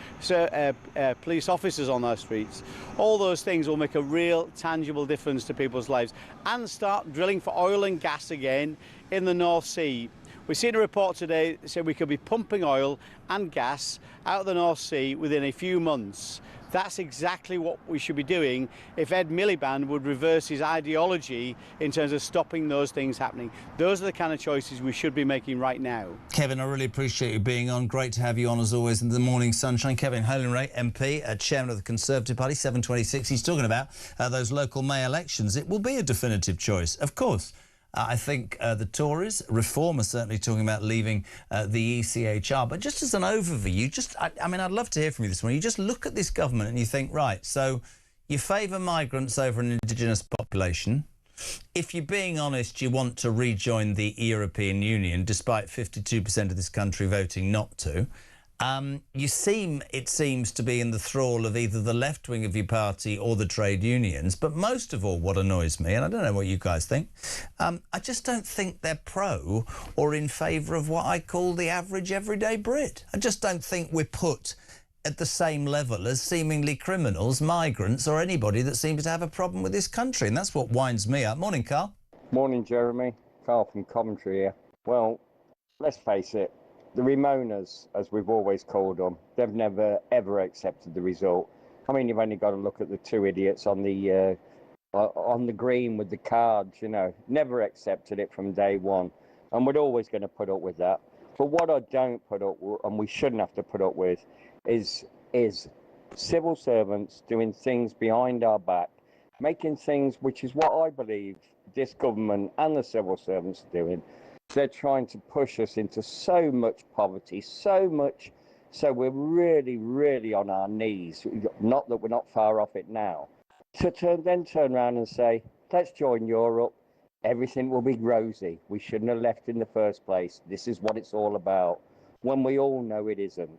officers on our streets. All those things will make a real tangible difference to people's lives. And start drilling for oil and gas again in the North Sea. We've seen a report today that said we could be pumping oil and gas out of the North Sea within a few months. That's exactly what we should be doing if Ed Miliband would reverse his ideology in terms of stopping those things happening. Those are the kind of choices we should be making right now. Kevin, I really appreciate you being on. Great to have you on, as always, in the morning sunshine. Kevin Holinray, MP, chairman of the Conservative Party, 726. He's talking about those local May elections. It will be a definitive choice, of course. I think the Tories, Reform, are certainly talking about leaving the ECHR. But just as an overview, I'd love to hear from you this morning. You just look at this government and you think, right, so you favour migrants over an indigenous population. If you're being honest, you want to rejoin the European Union, despite 52% of this country voting not to. It seems to be in the thrall of either the left wing of your party or the trade unions. But most of all, what annoys me, and I don't know what you guys think, I just don't think they're pro or in favour of what I call the average everyday Brit. I just don't think we're put at the same level as seemingly criminals, migrants, or anybody that seems to have a problem with this country. And that's what winds me up. Morning, Carl. Morning, Jeremy. Carl from Coventry here. Well, let's face it, the Ramonas, as we've always called them, they've never, ever accepted the result. I mean, you've only got to look at the two idiots on the green with the cards, you know. Never accepted it from day one. And we're always going to put up with that. But what I don't put up with, and we shouldn't have to put up with, is civil servants doing things behind our back, making things, which is what I believe this government and the civil servants are doing. They're trying to push us into so much poverty, so much, so we're really, really on our knees. Not that we're not far off it now. To then turn around and say, let's join Europe, everything will be rosy. We shouldn't have left in the first place. This is what it's all about, when we all know it isn't.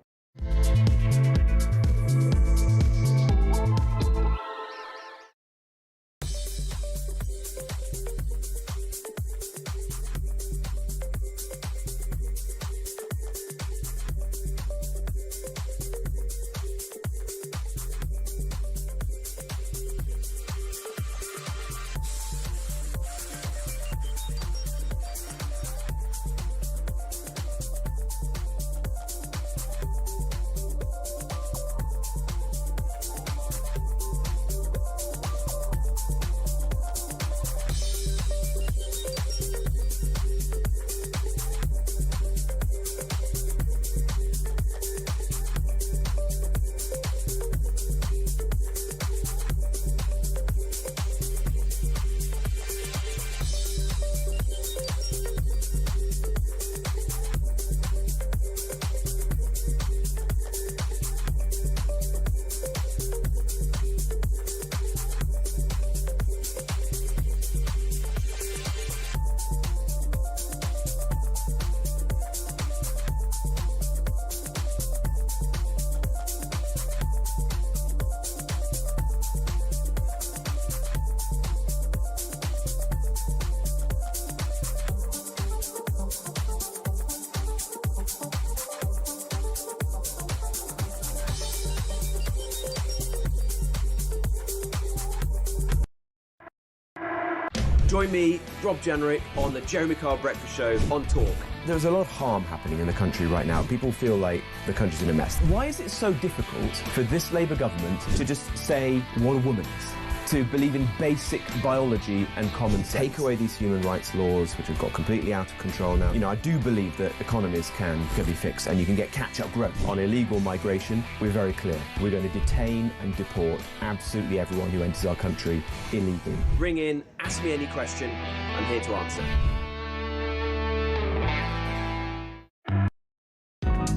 Join me, Rob Jennerick, on the Jeremy Carr Breakfast Show on Talk. There's a lot of harm happening in the country right now. People feel like the country's in a mess. Why is it so difficult for this Labour government to just say what a woman is? To believe in basic biology and common sense. Take away these human rights laws, which have got completely out of control now. You know, I do believe that economies can be fixed and you can get catch-up growth. On illegal migration, we're very clear. We're going to detain and deport absolutely everyone who enters our country illegally. Ring in, ask me any question. I'm here to answer.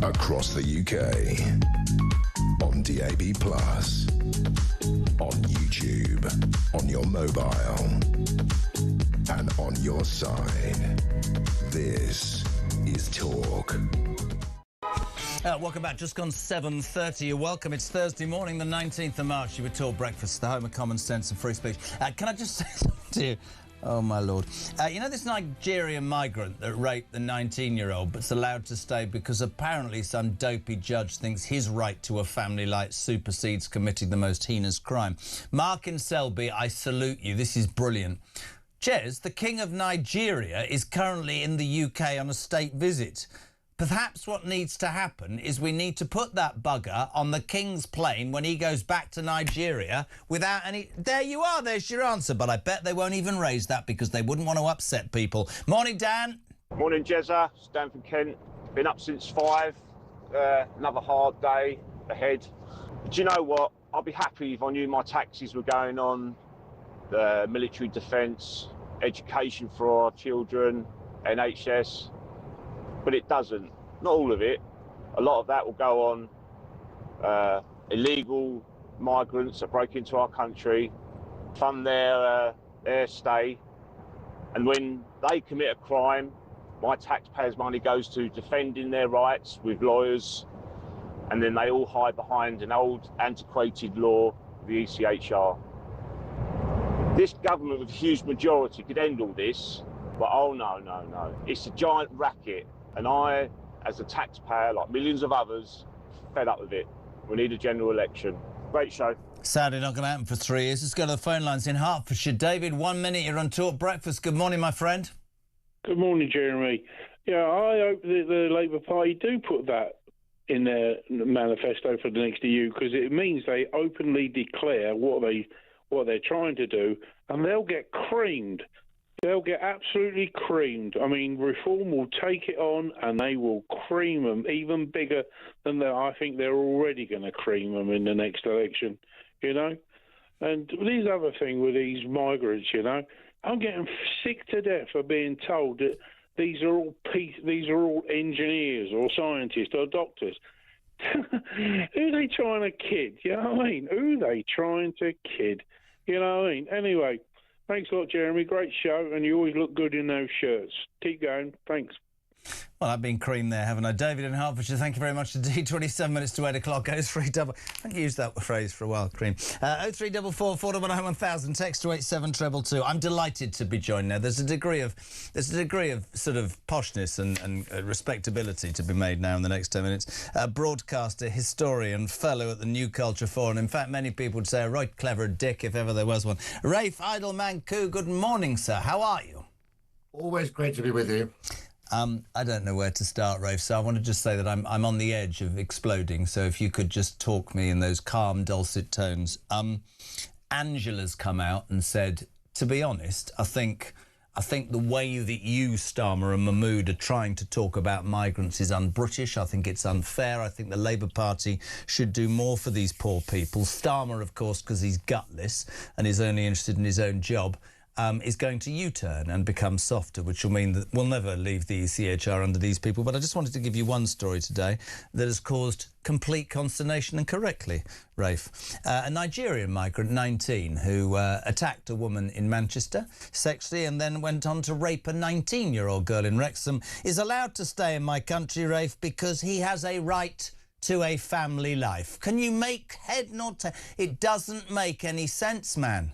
Across the UK, on DAB+, on YouTube, on your mobile, and on your side. This is Talk. Welcome back. Just gone 7:30. You're welcome. It's Thursday morning, the 19th of March. You were Talk Breakfast, the home of common sense and free speech. Can I just say something to you? Oh, my Lord. You know this Nigerian migrant that raped the 19-year-old but's allowed to stay because apparently some dopey judge thinks his right to a family life supersedes committing the most heinous crime? Mark in Selby, I salute you. This is brilliant. Jez, the King of Nigeria, is currently in the UK on a state visit. Perhaps what needs to happen is we need to put that bugger on the King's plane when he goes back to Nigeria without any... There you are, there's your answer, but I bet they won't even raise that because they wouldn't want to upset people. Morning, Dan. Morning, Jezza. Stan from Kent. Been up since 5. Another hard day ahead. Do you know what? I'd be happy if I knew my taxes were going on military defence, education for our children, NHS. But it doesn't. Not all of it. A lot of that will go on illegal migrants that break into our country, fund their stay, and when they commit a crime, my taxpayers' money goes to defending their rights with lawyers, and then they all hide behind an old, antiquated law, the ECHR. This government with a huge majority could end all this, but oh no. It's a giant racket. And I, as a taxpayer, like millions of others, fed up with it. We need a general election. Great show. Sadly not going to happen for 3 years. Let's go to the phone lines in Hertfordshire. David, 1 minute, you're on Talk Breakfast. Good morning, my friend. Good morning, Jeremy. Yeah, I hope that the Labour Party do put that in their manifesto for the next EU, because it means they openly declare what they're trying to do, and they'll get creamed. They'll get absolutely creamed. I mean, Reform will take it on, and they will cream them even bigger than I think they're already going to cream them in the next election, you know? And this other thing with these migrants, you know, I'm getting sick to death of being told that these are all engineers or scientists or doctors. Who are they trying to kid? You know what I mean? Who are they trying to kid? You know what I mean? Anyway, thanks a lot, Jeremy. Great show, and you always look good in those shirts. Keep going. Thanks. Well, I've been creamed there, haven't I? David in Hertfordshire, thank you very much indeed. 27 minutes to 8 o'clock. 0344. I haven't used that phrase for a while, cream. 0344 499 1000. Text to 87222. I'm delighted to be joined now. There's a degree of sort of poshness and respectability to be made now in the next 10 minutes. Broadcaster, historian, fellow at the New Culture Forum. In fact, many people would say a right clever dick if ever there was one. Rafe Idleman-Coo, good morning, sir. How are you? Always great to be with you. I don't know where to start, Rafe, so I want to just say that I'm on the edge of exploding, so if you could just talk me in those calm, dulcet tones. Angela's come out and said, to be honest, I think the way that you, Starmer and Mahmood, are trying to talk about migrants is un-British. I think it's unfair. I think the Labour Party should do more for these poor people. Starmer, of course, because he's gutless and is only interested in his own job, is going to U-turn and become softer, which will mean that we'll never leave the ECHR under these people. But I just wanted to give you one story today that has caused complete consternation, and correctly, Rafe. A Nigerian migrant, 19, who attacked a woman in Manchester sexually and then went on to rape a 19-year-old girl in Wrexham, is allowed to stay in my country, Rafe, because he has a right to a family life. Can you make head nor tail? It doesn't make any sense, man.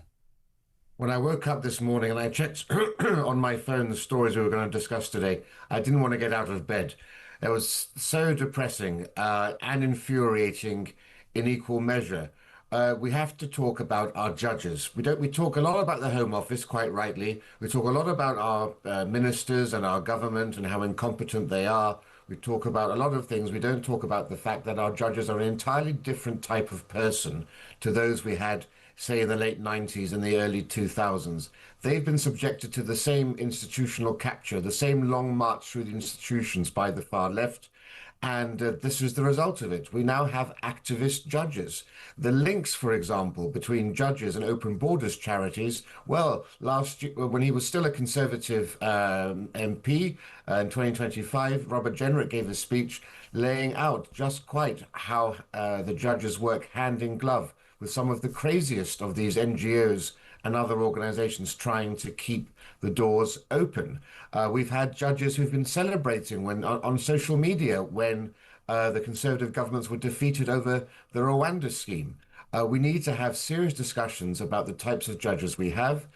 When I woke up this morning and I checked on my phone the stories we were going to discuss today, I didn't want to get out of bed. It was so depressing and infuriating in equal measure. We have to talk about our judges. We talk a lot about the Home Office, quite rightly. We talk a lot about our ministers and our government and how incompetent they are. We talk about a lot of things. We don't talk about the fact that our judges are an entirely different type of person to those we had, say, in the late 90s and the early 2000s. They've been subjected to the same institutional capture, the same long march through the institutions by the far left, and this is the result of it. We now have activist judges. The links, for example, between judges and open borders charities, well, last year, when he was still a Conservative MP in 2025, Robert Jenrick gave a speech laying out just quite how the judges work hand in glove with some of the craziest of these NGOs and other organizations trying to keep the doors open. We've had judges who've been celebrating when on social media when the Conservative governments were defeated over the Rwanda scheme. We need to have serious discussions about the types of judges we have.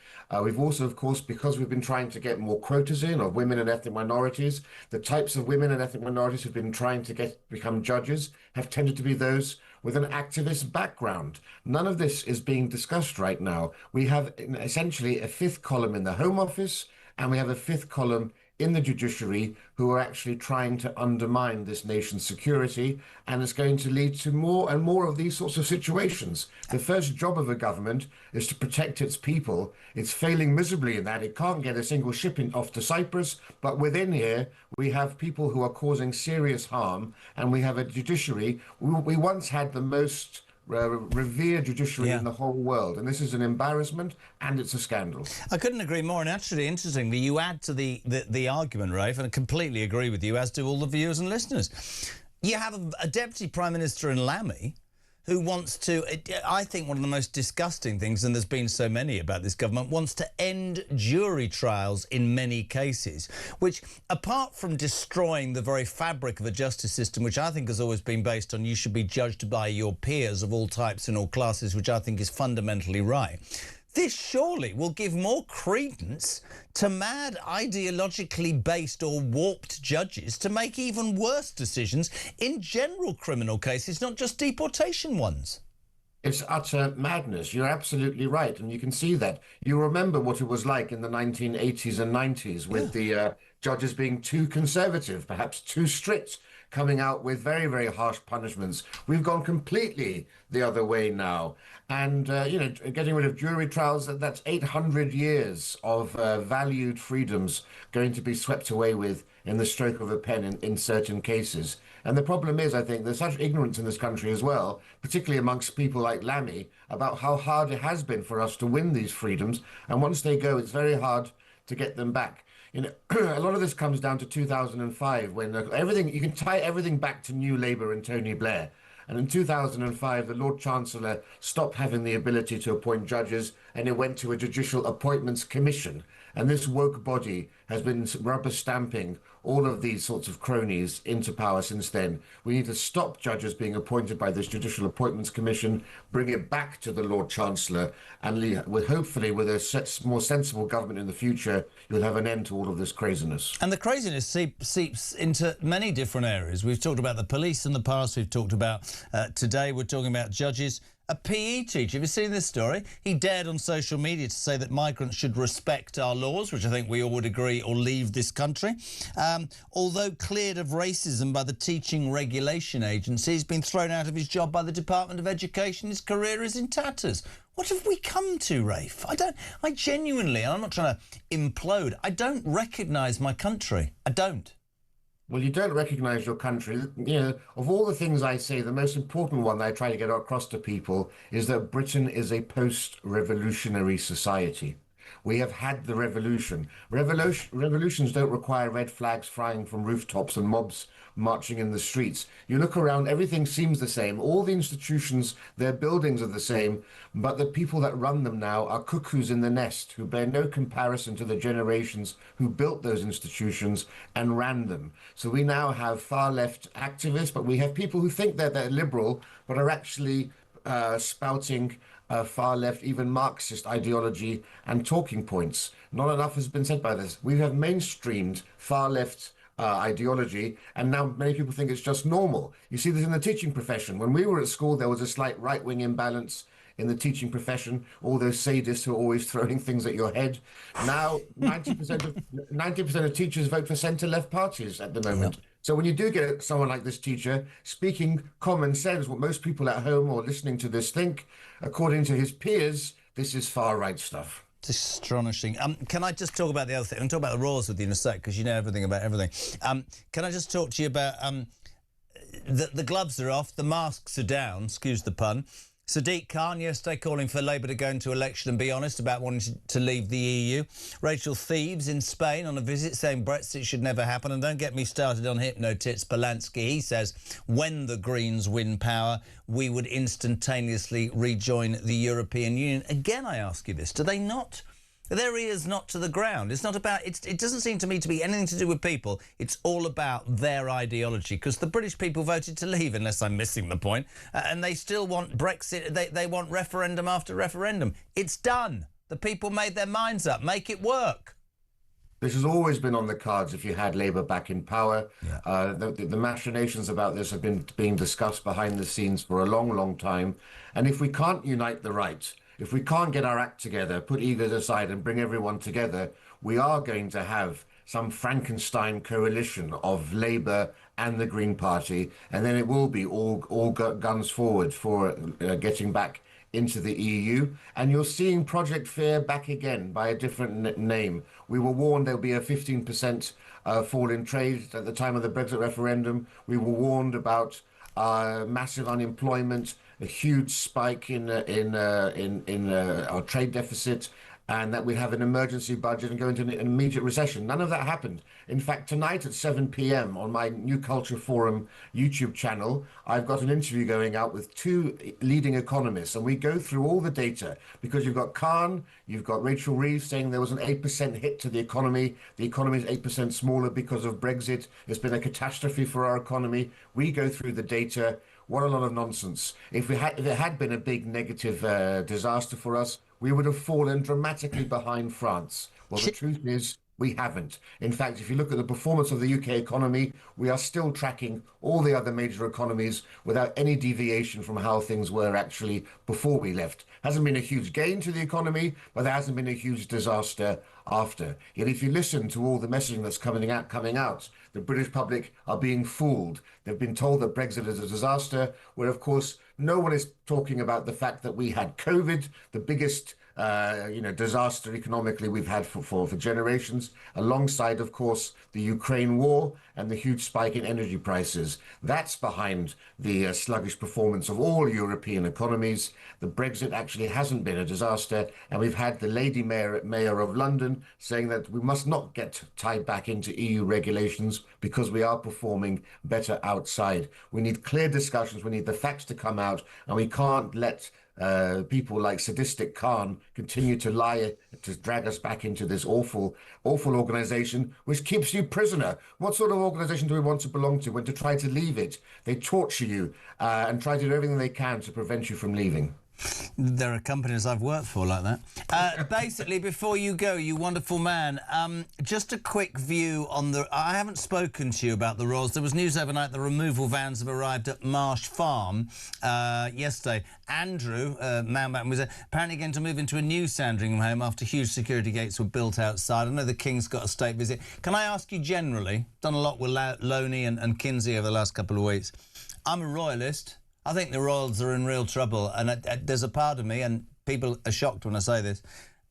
We've also, of course, because we've been trying to get more quotas in of women and ethnic minorities, the types of women and ethnic minorities who've been trying to become judges have tended to be those with an activist background. None of this is being discussed right now. We have essentially a fifth column in the Home Office, and we have a fifth column in the judiciary who are actually trying to undermine this nation's security, and it's going to lead to more and more of these sorts of situations. The first job of a government is to protect its people. It's failing miserably in that. It can't get a single ship off to Cyprus, but within here we have people who are causing serious harm, and we have a judiciary. We once had the most revered judiciary in the whole world, and this is an embarrassment and it's a scandal. I couldn't agree more, and actually, interestingly, you add to the argument, Rafe, and I completely agree with you, as do all the viewers and listeners. You have a Deputy Prime Minister in Lammy who wants to, I think one of the most disgusting things, and there's been so many about this government, wants to end jury trials in many cases, which, apart from destroying the very fabric of a justice system, which I think has always been based on you should be judged by your peers of all types and all classes, which I think is fundamentally right, this surely will give more credence to mad, ideologically based or warped judges to make even worse decisions in general criminal cases, not just deportation ones. It's utter madness. You're absolutely right, and you can see that. You remember what it was like in the 1980s and 90s with the judges being too conservative, perhaps too strict, coming out with very, very harsh punishments. We've gone completely the other way now. And, getting rid of jury trials, that's 800 years of valued freedoms going to be swept away with in the stroke of a pen in certain cases. And the problem is, I think, there's such ignorance in this country as well, particularly amongst people like Lammy, about how hard it has been for us to win these freedoms. And once they go, it's very hard to get them back. A lot of this comes down to 2005, when you can tie everything back to New Labour and Tony Blair. And in 2005, the Lord Chancellor stopped having the ability to appoint judges, and it went to a Judicial Appointments Commission. And this woke body has been rubber stamping all of these sorts of cronies into power since then. We need to stop judges being appointed by this Judicial Appointments Commission, bring it back to the Lord Chancellor, and hopefully with a more sensible government in the future, you'll have an end to all of this craziness. And the craziness seeps into many different areas. We've talked about the police in the past. We've talked about, today we're talking about judges. A PE teacher, have you seen this story? He dared on social media to say that migrants should respect our laws, which I think we all would agree, or leave this country. Although cleared of racism by the Teaching Regulation Agency, he's been thrown out of his job by the Department of Education. His career is in tatters. What have we come to, Rafe? I genuinely, and I'm not trying to implode, I don't recognise my country. I don't. Well, you don't recognise your country. Of all the things I say, the most important one that I try to get across to people is that Britain is a post-revolutionary society. We have had the revolution. Revolutions don't require red flags flying from rooftops and mobs marching in the streets. You look around, everything seems the same. All the institutions, their buildings are the same, but the people that run them now are cuckoos in the nest who bear no comparison to the generations who built those institutions and ran them. So we now have far-left activists, but we have people who think they're liberal, but are actually spouting far-left, even Marxist ideology and talking points. Not enough has been said by this. We have mainstreamed far-left ideology, and now many people think it's just normal. You see this in the teaching profession. When we were at school, there was a slight right-wing imbalance in the teaching profession, all those sadists who are always throwing things at your head. Now, 90% of teachers vote for centre-left parties at the moment. Yep. So when you do get someone like this teacher speaking common sense, what most people at home or listening to this think, according to his peers, this is far-right stuff. It's astonishing. Can I just talk about the other thing? I'm going to talk about the Royals with you in a sec, because you know everything about everything. Can I just talk to you about the gloves are off, the masks are down, excuse the pun. Sadiq Khan yesterday calling for Labour to go into election and be honest about wanting to leave the EU. Rachel Thieves in Spain on a visit saying Brexit should never happen. And don't get me started on hypno-tits Polanski. He says when the Greens win power, we would instantaneously rejoin the European Union. Again, I ask you this, do they not? Their ears not to the ground. It's not about, it doesn't seem to me to be anything to do with people. It's all about their ideology, because the British people voted to leave, unless I'm missing the point, and they still want Brexit. They want referendum after referendum. It's done. The people made their minds up. Make it work. This has always been on the cards if you had Labour back in power. Yeah. The machinations about this have been being discussed behind the scenes for a long, long time. And if we can't unite the right, if we can't get our act together, put egos aside and bring everyone together, we are going to have some Frankenstein coalition of Labour and the Green Party, and then it will be all guns forward for getting back into the EU. And you're seeing Project Fear back again by a different name. We were warned there'll be a 15% fall in trade at the time of the Brexit referendum. We were warned about massive unemployment, a huge spike in our trade deficit, and that we'd have an emergency budget and go into an immediate recession. None of that happened. In fact, tonight at 7 p.m. on my New Culture Forum YouTube channel, I've got an interview going out with two leading economists, and we go through all the data, because you've got Khan, you've got Rachel Reeves saying there was an 8% hit to the economy. The economy is 8% smaller because of Brexit. It's been a catastrophe for our economy. We go through the data. What a lot of nonsense. If it had been a big negative disaster for us, we would have fallen dramatically behind France. Well, the truth is, We haven't. In fact, if you look at the performance of the UK economy, we are still tracking all the other major economies without any deviation from how things were actually before we left. Hasn't been a huge gain to the economy, but there hasn't been a huge disaster after. Yet if you listen to all the messaging that's coming out, the British public are being fooled. They've been told that Brexit is a disaster, where of course no one is talking about the fact that we had COVID, the biggest disaster economically we've had for generations, alongside, of course, the Ukraine war and the huge spike in energy prices. That's behind the sluggish performance of all European economies. The Brexit actually hasn't been a disaster, and we've had the Lady Mayor of London saying that we must not get tied back into EU regulations because we are performing better outside. We need clear discussions, we need the facts to come out, and we can't let people like sadistic Khan continue to lie, to drag us back into this awful organization which keeps you prisoner. What sort of organization do we want to belong to when to try to leave it? They torture you and try to do everything they can to prevent you from leaving. There are companies I've worked for like that. Basically, before you go, you wonderful man, just a quick view on the... I haven't spoken to you about the Royals. There was news overnight the removal vans have arrived at Marsh Farm yesterday. Andrew Mountbatten was apparently going to move into a new Sandringham home after huge security gates were built outside. I know the King's got a state visit. Can I ask you generally, done a lot with Loney and Kinsey over the last couple of weeks. I'm a royalist. I think the Royals are in real trouble, and there's a part of me, and people are shocked when I say this,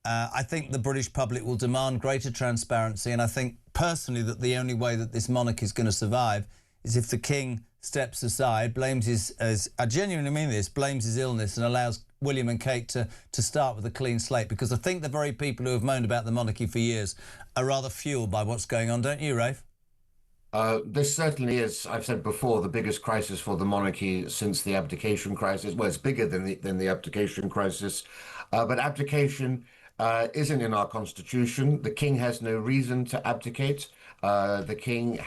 I think the British public will demand greater transparency, and I think personally that the only way that this monarchy is going to survive is if the King steps aside, blames his, I genuinely mean this, blames his illness and allows William and Kate to start with a clean slate, because I think the very people who have moaned about the monarchy for years are rather fuelled by what's going on, don't you, Rafe? This certainly is, I've said before, the biggest crisis for the monarchy since the abdication crisis. Well, it's bigger than the abdication crisis, but abdication isn't in our constitution. The King has no reason to abdicate. The King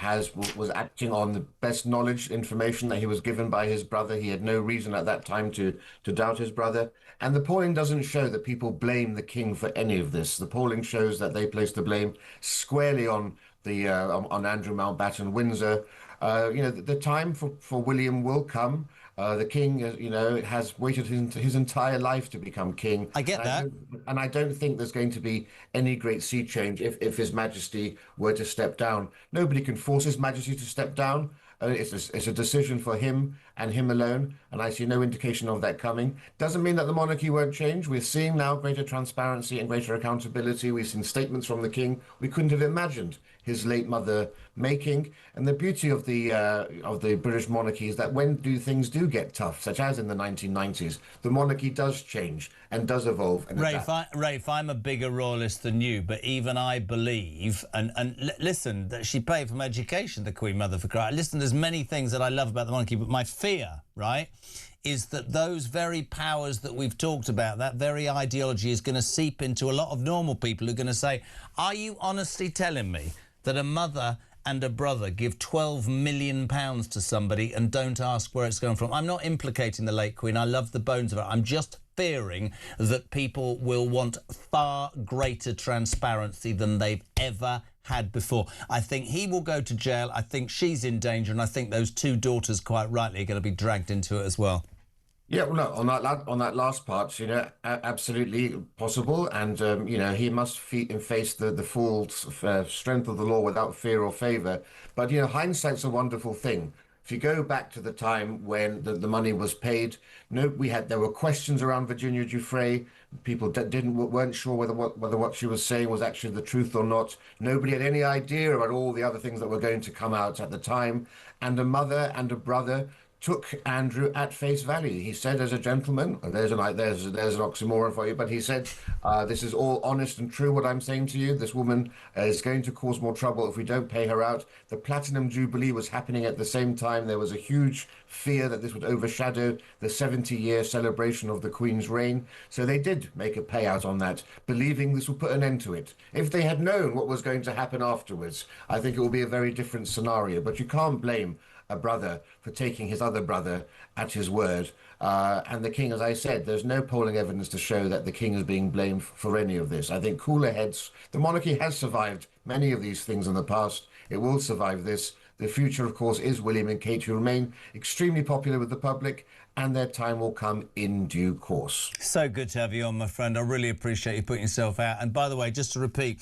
was acting on the best knowledge, information that he was given by his brother. He had no reason at that time to doubt his brother. And the polling doesn't show that people blame the King for any of this. The polling shows that they place the blame squarely on Andrew Mountbatten Windsor. The time for William will come. The King, has waited his entire life to become king. I get that. And I don't think there's going to be any great sea change if His Majesty were to step down. Nobody can force His Majesty to step down. It's a decision for him and him alone, and I see no indication of that coming. Doesn't mean that the monarchy won't change. We're seeing now greater transparency and greater accountability. We've seen statements from the King we couldn't have imagined his late mother making. And the beauty of the British monarchy is that when things do get tough, such as in the 1990s, the monarchy does change and does evolve. And Rafe, I'm a bigger royalist than you, but even I believe, listen, that she paid for my education, the Queen Mother, for crying. Listen, there's many things that I love about the monarchy, but my fear, right, is that those very powers that we've talked about, that very ideology is going to seep into a lot of normal people who are going to say, are you honestly telling me that a mother and a brother give £12 million to somebody and don't ask where it's going from? I'm not implicating the late Queen. I love the bones of her. I'm just fearing that people will want far greater transparency than they've ever had before. I think he will go to jail. I think she's in danger, and I think those two daughters, quite rightly, are going to be dragged into it as well. Yeah, well, no, on that last part, absolutely possible, and he must face the full strength of the law without fear or favour. But hindsight's a wonderful thing. If you go back to the time when the money was paid, there were questions around Virginia Giuffre. People weren't sure whether what she was saying was actually the truth or not. Nobody had any idea about all the other things that were going to come out at the time. And a mother and a brother took Andrew at face value. He said, as a gentleman, there's an oxymoron for you, but he said, this is all honest and true what I'm saying to you. This woman is going to cause more trouble if we don't pay her out. The Platinum Jubilee was happening at the same time. There was a huge fear that this would overshadow the 70-year celebration of the Queen's reign. So they did make a payout on that, believing this would put an end to it. If they had known what was going to happen afterwards, I think it would be a very different scenario. But you can't blame a brother for taking his other brother at his word. And the king, as I said, there's no polling evidence to show that the king is being blamed for any of this. I think cooler heads, the monarchy has survived many of these things in the past. It will survive this. The future, of course, is William and Kate, who remain extremely popular with the public, and their time will come in due course. So good to have you on, my friend. I really appreciate you putting yourself out. And by the way, just to repeat,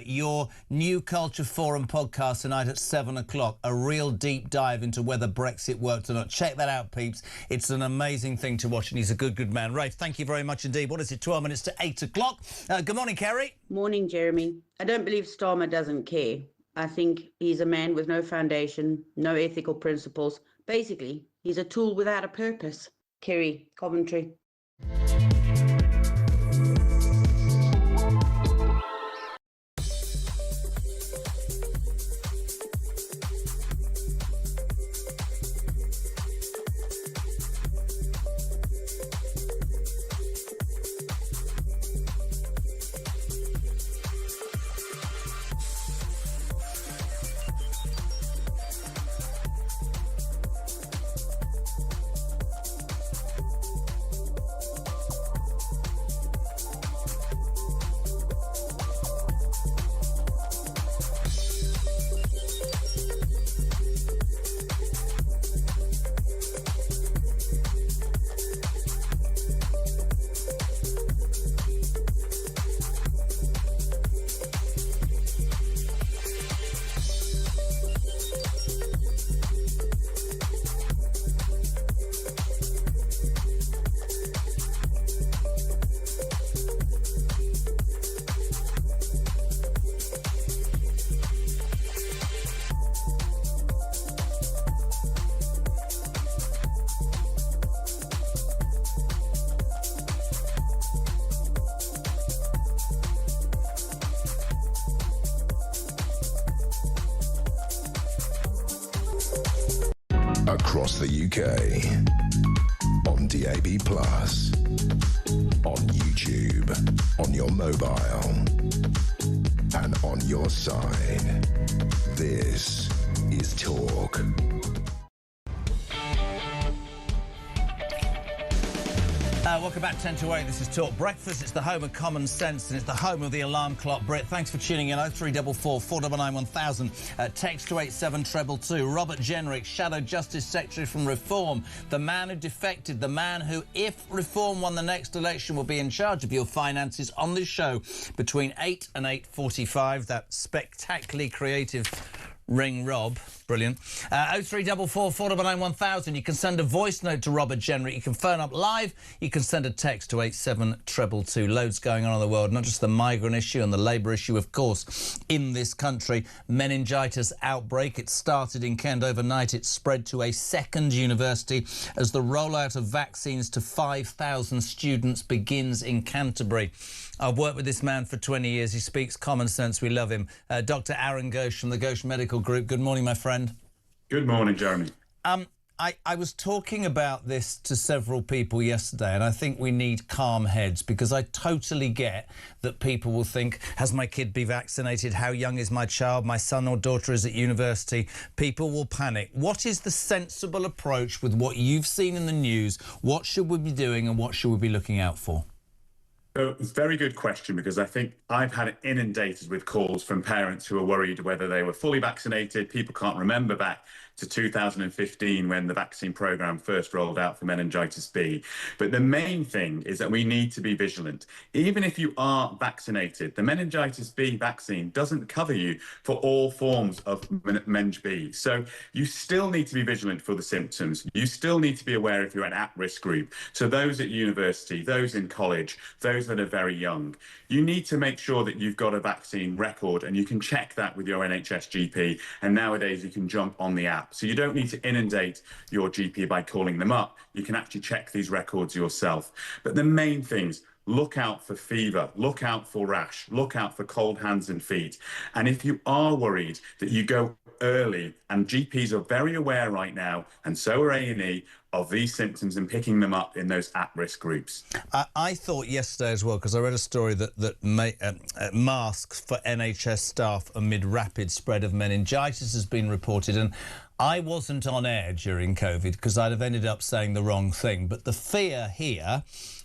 your New Culture Forum podcast tonight at 7 o'clock, a real deep dive into whether Brexit worked or not. Check that out, peeps. It's an amazing thing to watch, and he's a good man. Rafe, thank you very much indeed. What is it, 12 minutes to 8 o'clock? Good morning, Kerry. Morning, Jeremy. I don't believe Starmer doesn't care. I think he's a man with no foundation, no ethical principles. Basically, he's a tool without a purpose. Kerry, Coventry. Across the UK, on DAB+, on YouTube, on your mobile, and on your side. This is Talk. Welcome back, 10 to 8. This is Talk Breakfast. It's the home of common sense, and it's the home of the alarm clock. Brit, thanks for tuning in. 0344 499 1000. Text to 87222. Robert Jenrick, Shadow Justice Secretary from Reform. The man who defected. The man who, if Reform won the next election, will be in charge of your finances on this show between 8 and 8:45. That spectacularly creative Ring Rob. Brilliant. 0344 499 1000. You can send a voice note to Robert Jenrick. You can phone up live. You can send a text to 87222. Loads going on in the world, not just the migrant issue and the labour issue, of course, in this country. Meningitis outbreak. It started in Kent overnight. It spread to a second university as the rollout of vaccines to 5,000 students begins in Canterbury. I've worked with this man for 20 years. He speaks common sense. We love him. Dr. Aaron Ghosh from the Ghosh Medical Group. Good morning, my friend. Good morning, Jeremy. I was talking about this to several people yesterday, and I think we need calm heads, because I totally get that people will think, has my kid been vaccinated? How young is my child? My son or daughter is at university. People will panic. What is the sensible approach with what you've seen in the news? What should we be doing and what should we be looking out for? So, very good question, because I think I've had it inundated with calls from parents who are worried whether they were fully vaccinated. People can't remember back to 2015 when the vaccine programme first rolled out for meningitis B. But the main thing is that we need to be vigilant. Even if you are vaccinated, the meningitis B vaccine doesn't cover you for all forms of Meng B. So you still need to be vigilant for the symptoms. You still need to be aware if you're an at-risk group. So those at university, those in college, those that are very young. You need to make sure that you've got a vaccine record, and you can check that with your NHS GP. And nowadays you can jump on the app. So you don't need to inundate your GP by calling them up. You can actually check these records yourself. But the main things, look out for fever, look out for rash, look out for cold hands and feet. And if you are worried, that you go early, and GPs are very aware right now, and so are A&E, of these symptoms and picking them up in those at-risk groups. I thought yesterday as well, because I read a story that masks for NHS staff amid rapid spread of meningitis has been reported, and I wasn't on air during COVID because I'd have ended up saying the wrong thing. But the fear here,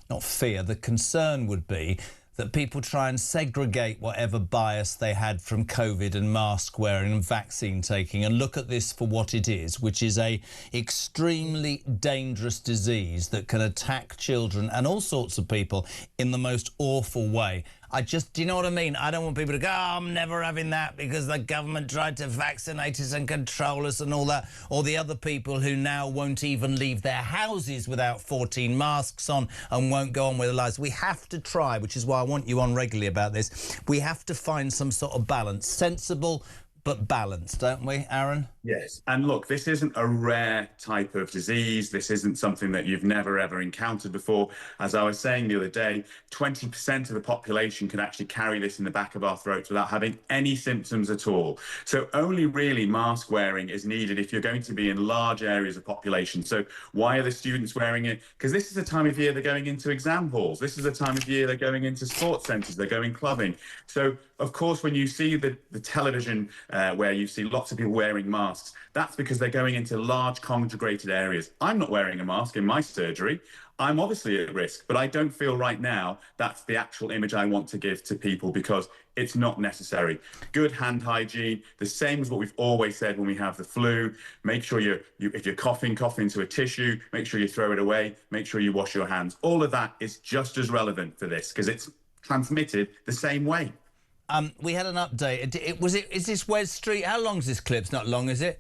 not fear, the concern would be that people try and segregate whatever bias they had from COVID and mask wearing and vaccine taking and look at this for what it is, which is a extremely dangerous disease that can attack children and all sorts of people in the most awful way. Do you know what I mean? I don't want people to go, oh, I'm never having that because the government tried to vaccinate us and control us and all that. Or the other people who now won't even leave their houses without 14 masks on and won't go on with their lives. We have to try, which is why I want you on regularly about this. We have to find some sort of balance, sensible but balanced, don't we, Aaron? Yes. And look, this isn't a rare type of disease. This isn't something that you've never, ever encountered before. As I was saying the other day, 20% of the population can actually carry this in the back of our throats without having any symptoms at all. So only really mask wearing is needed if you're going to be in large areas of population. So why are the students wearing it? Because this is the time of year they're going into exam halls. This is the time of year they're going into sports centres. They're going clubbing. So, of course, when you see the television where you see lots of people wearing masks, that's because they're going into large congregated areas. I'm not wearing a mask in my surgery. I'm obviously at risk, but I don't feel right now that's the actual image I want to give to people because it's not necessary. Good hand hygiene, the same as what we've always said when we have the flu. Make sure if you're coughing, cough into a tissue, make sure you throw it away, make sure you wash your hands. All of that is just as relevant for this because it's transmitted the same way. We had an update. Is this Wes Street? How long is this clip? It's not long, is it?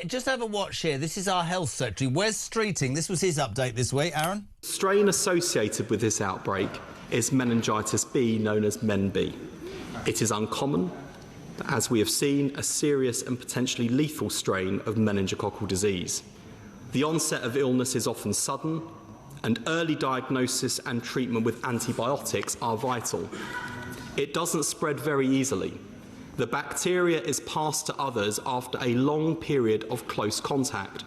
Just have a watch here. This is our health secretary, Wes Streeting. This was his update this week. Aaron? Strain associated with this outbreak is meningitis B, known as Men-B. It is uncommon, but as we have seen, a serious and potentially lethal strain of meningococcal disease. The onset of illness is often sudden, and early diagnosis and treatment with antibiotics are vital. It doesn't spread very easily. The bacteria is passed to others after a long period of close contact.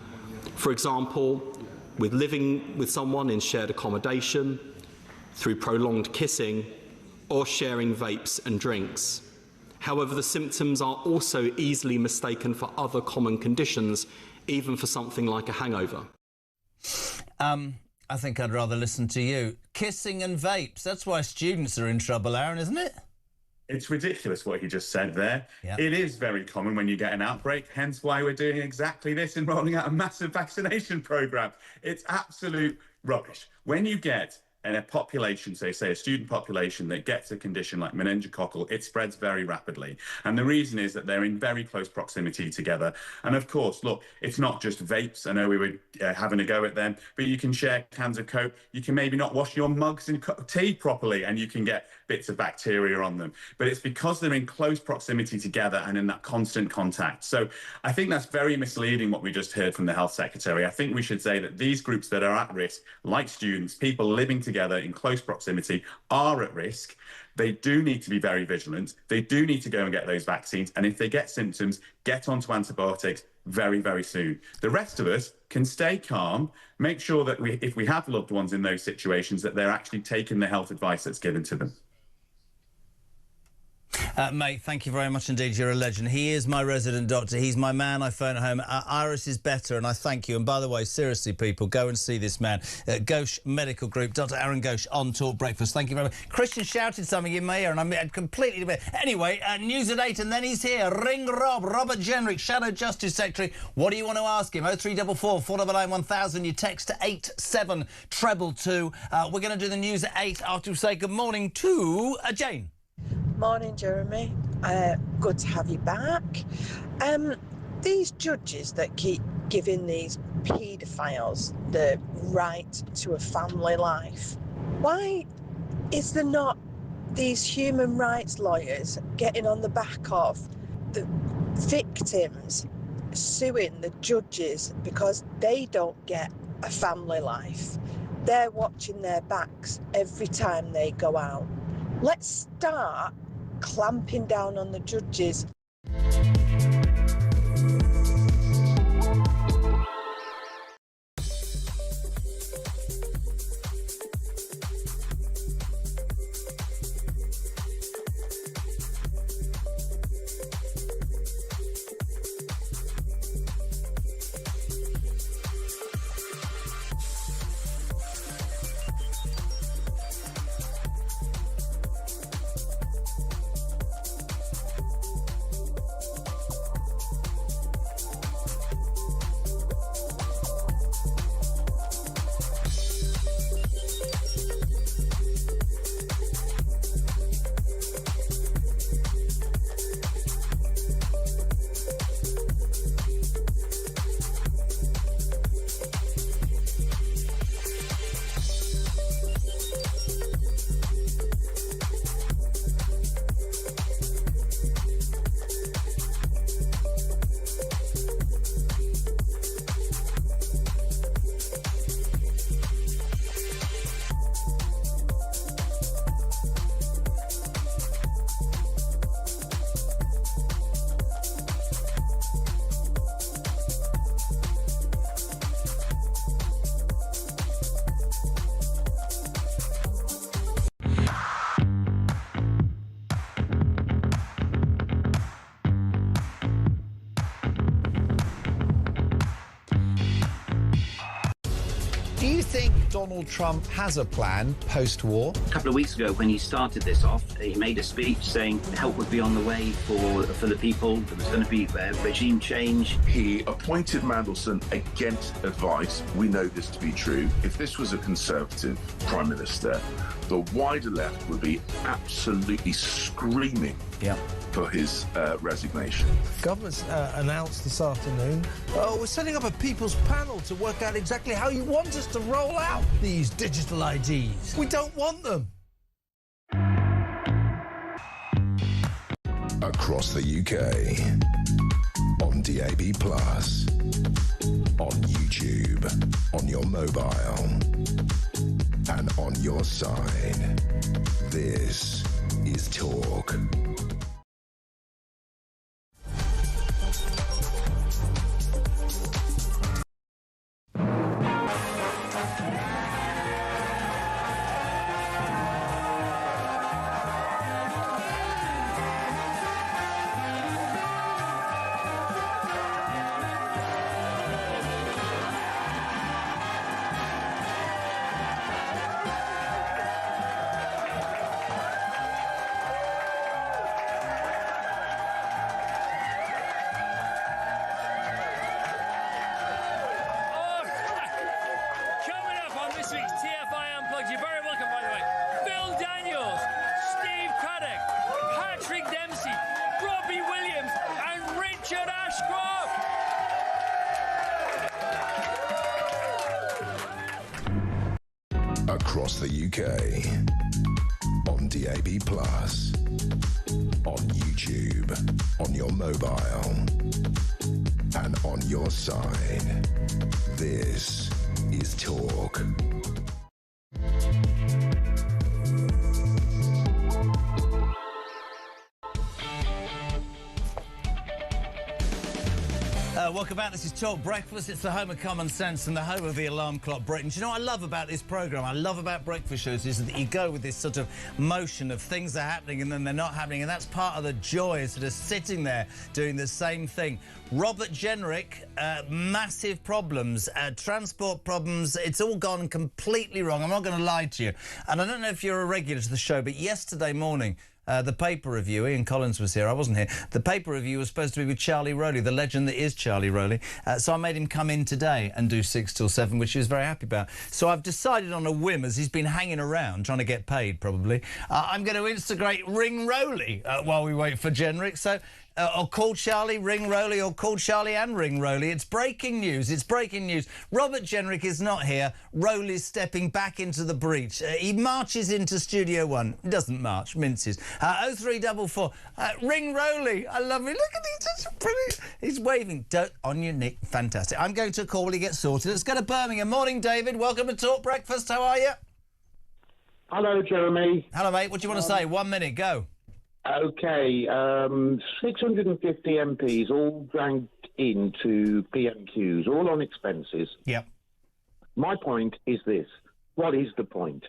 For example, with living with someone in shared accommodation, through prolonged kissing, or sharing vapes and drinks. However, the symptoms are also easily mistaken for other common conditions, even for something like a hangover. I think I'd rather listen to you. Kissing and vapes, that's why students are in trouble, Aaron, isn't it? It's ridiculous what he just said there. Yep. It is very common when you get an outbreak, hence why we're doing exactly this and rolling out a massive vaccination programme. It's absolute rubbish. When you get in a population, say a student population that gets a condition like meningococcal, it spreads very rapidly. And the reason is that they're in very close proximity together. And of course, look, it's not just vapes. I know we were having a go at them, but you can share cans of Coke. You can maybe not wash your mugs and tea properly, and you can get bits of bacteria on them. But it's because they're in close proximity together and in that constant contact. So I think that's very misleading what we just heard from the Health Secretary. I think we should say that these groups that are at risk, like students, people living together in close proximity, are at risk. They do need to be very vigilant. They do need to go and get those vaccines. And if they get symptoms, get onto antibiotics very, very soon. The rest of us can stay calm, make sure that if we have loved ones in those situations, that they're actually taking the health advice that's given to them. Mate, thank you very much indeed. You're a legend. He is my resident doctor. He's my man. I phone at home. Iris is better, and I thank you. And by the way, seriously, people, go and see this man. Ghosh Medical Group, Dr. Aaron Ghosh on Talk Breakfast. Thank you very much. Christian shouted something in my ear, and I'm completely... Anyway, news at 8, and then he's here. Ring Rob, Robert Jenrick, Shadow Justice Secretary. What do you want to ask him? 0344 499 1000. You text to 87222. We're going to do the news at 8 after we say good morning to Jane. Morning, Jeremy. Good to have you back. These judges that keep giving these paedophiles the right to a family life, why is there not these human rights lawyers getting on the back of the victims suing the judges because they don't get a family life? they're watching their backs every time they go out. Let's start clamping down on the judges. Do you think Donald Trump has a plan post-war? A couple of weeks ago, when he started this off, he made a speech saying help would be on the way for the people. There was going to be regime change. He appointed Mandelson against advice. We know this to be true. If this was a Conservative Prime Minister, the wider left would be absolutely screaming for his resignation. Government's announced this afternoon, we're setting up a people's panel to work out exactly how you want us to roll out these digital IDs. We don't want them. Across the UK, on DAB+, on YouTube, on your mobile, and on your side. This is Talk. Across the UK, on DAB+, on YouTube, on your mobile, and on your side. This is Talk. Welcome back. This is Talk Breakfast. It's the home of common sense and the home of the alarm clock Britain. Do you know what I love about this programme? I love about breakfast shows is that you go with this sort of motion of things are happening and then they're not happening, and that's part of the joy, sort of sitting there doing the same thing. Robert Jenrick, massive problems, transport problems. It's all gone completely wrong. I'm not going to lie to you. And I don't know if you're a regular to the show, but yesterday morning, the paper review, Ian Collins was here, I wasn't here. The paper review was supposed to be with Charlie Rowley, the legend that is Charlie Rowley. So I made him come in today and do 6 till 7, which he was very happy about. So I've decided on a whim, as he's been hanging around, trying to get paid probably, I'm going to instigate Ring Rowley while we wait for Jenrick. So or call Charlie, ring Rowley, or call Charlie and ring Rowley. It's breaking news. It's breaking news. Robert Jenrick is not here. Rowley's stepping back into the breach. He marches into Studio One. Doesn't march, minces. 0344. Ring Rowley. I love him. Look at him. Such brilliant. He's waving. Don't on your Nick. Fantastic. I'm going to call while he gets sorted. Let's go to Birmingham. Morning, David. Welcome to Talk Breakfast. How are you? Hello, Jeremy. Hello, mate. What do you want to say? 1 minute. Go. Okay, 650 MPs all dragged into PMQs, all on expenses. Yep. My point is this. What is the point?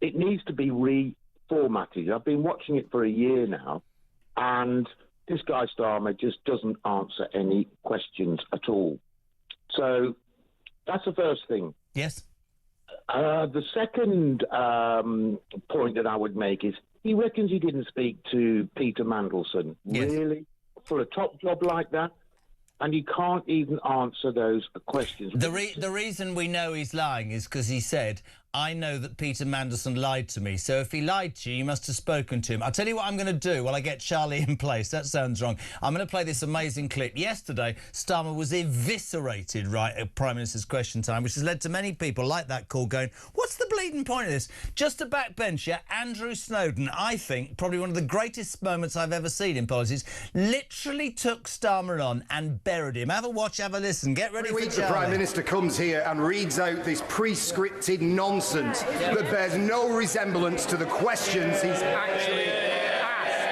It needs to be reformatted. I've been watching it for a year now, and this guy Starmer just doesn't answer any questions at all. So that's the first thing. Yes. The second point that I would make is he reckons he didn't speak to Peter Mandelson. Yes. Really? For a top job like that? And he can't even answer those questions. The reason we know he's lying is because he said, I know that Peter Mandelson lied to me. So if he lied to you, you must have spoken to him. I'll tell you what I'm going to do while I get Charlie in place. That sounds wrong. I'm going to play this amazing clip. Yesterday, Starmer was eviscerated right at Prime Minister's Question Time, which has led to many people like that call going, what's the bleeding point of this? Just a backbencher, Andrew Snowden, I think, probably one of the greatest moments I've ever seen in politics, literally took Starmer on and buried him. Have a watch, have a listen. Get ready for Charlie. The Prime Minister comes here and reads out this pre-scripted nonsense that bears no resemblance to the questions he's actually asked.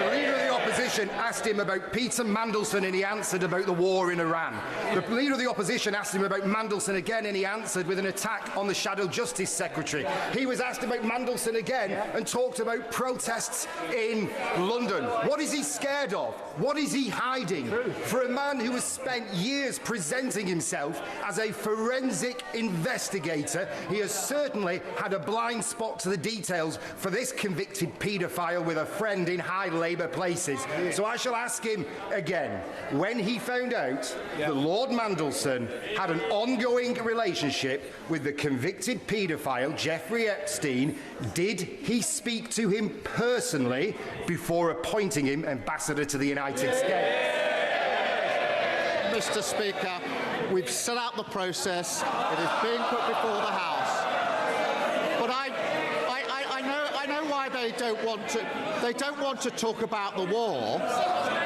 The Leader of the Opposition asked him about Peter Mandelson and he answered about the war in Iran. The Leader of the Opposition asked him about Mandelson again and he answered with an attack on the Shadow Justice Secretary. He was asked about Mandelson again and talked about protests in London. What is he scared of? What is he hiding? For a man who has spent years presenting himself as a forensic investigator, he has certainly had a blind spot to the details for this convicted paedophile with a friend in high Labour places. So I shall ask him again, when he found out that Lord Mandelson had an ongoing relationship with the convicted paedophile Jeffrey Epstein, did he speak to him personally before appointing him ambassador to the United States? Mr. Speaker, we've set out the process. It is being put before the House. But I know why they don't want to. They don't want to talk about the war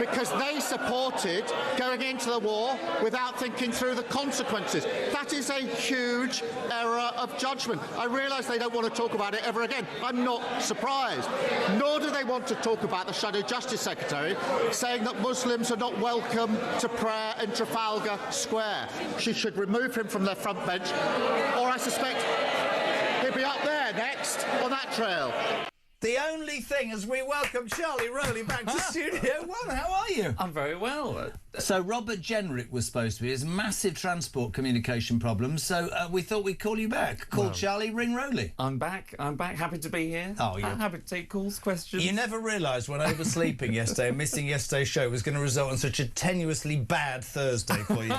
because they supported going into the war without thinking through the consequences. That is a huge error of judgment. I realise they don't want to talk about it ever again. I'm not surprised. Nor do they want to talk about the Shadow Justice Secretary saying that Muslims are not welcome to prayer in Trafalgar Square. She should remove him from their front bench, or I suspect he'll be up there next on that trail. The only thing as we welcome Charlie Rowley back to Studio One. How are you? I'm very well. So Robert Jenrick was supposed to be. There's massive transport communication problems, so we thought we'd call you back. Call Charlie, ring Rowley. I'm back. Happy to be here. Oh, yeah. Happy to take calls, questions. You never realised when oversleeping yesterday and missing yesterday's show was going to result in such a tenuously bad Thursday for you.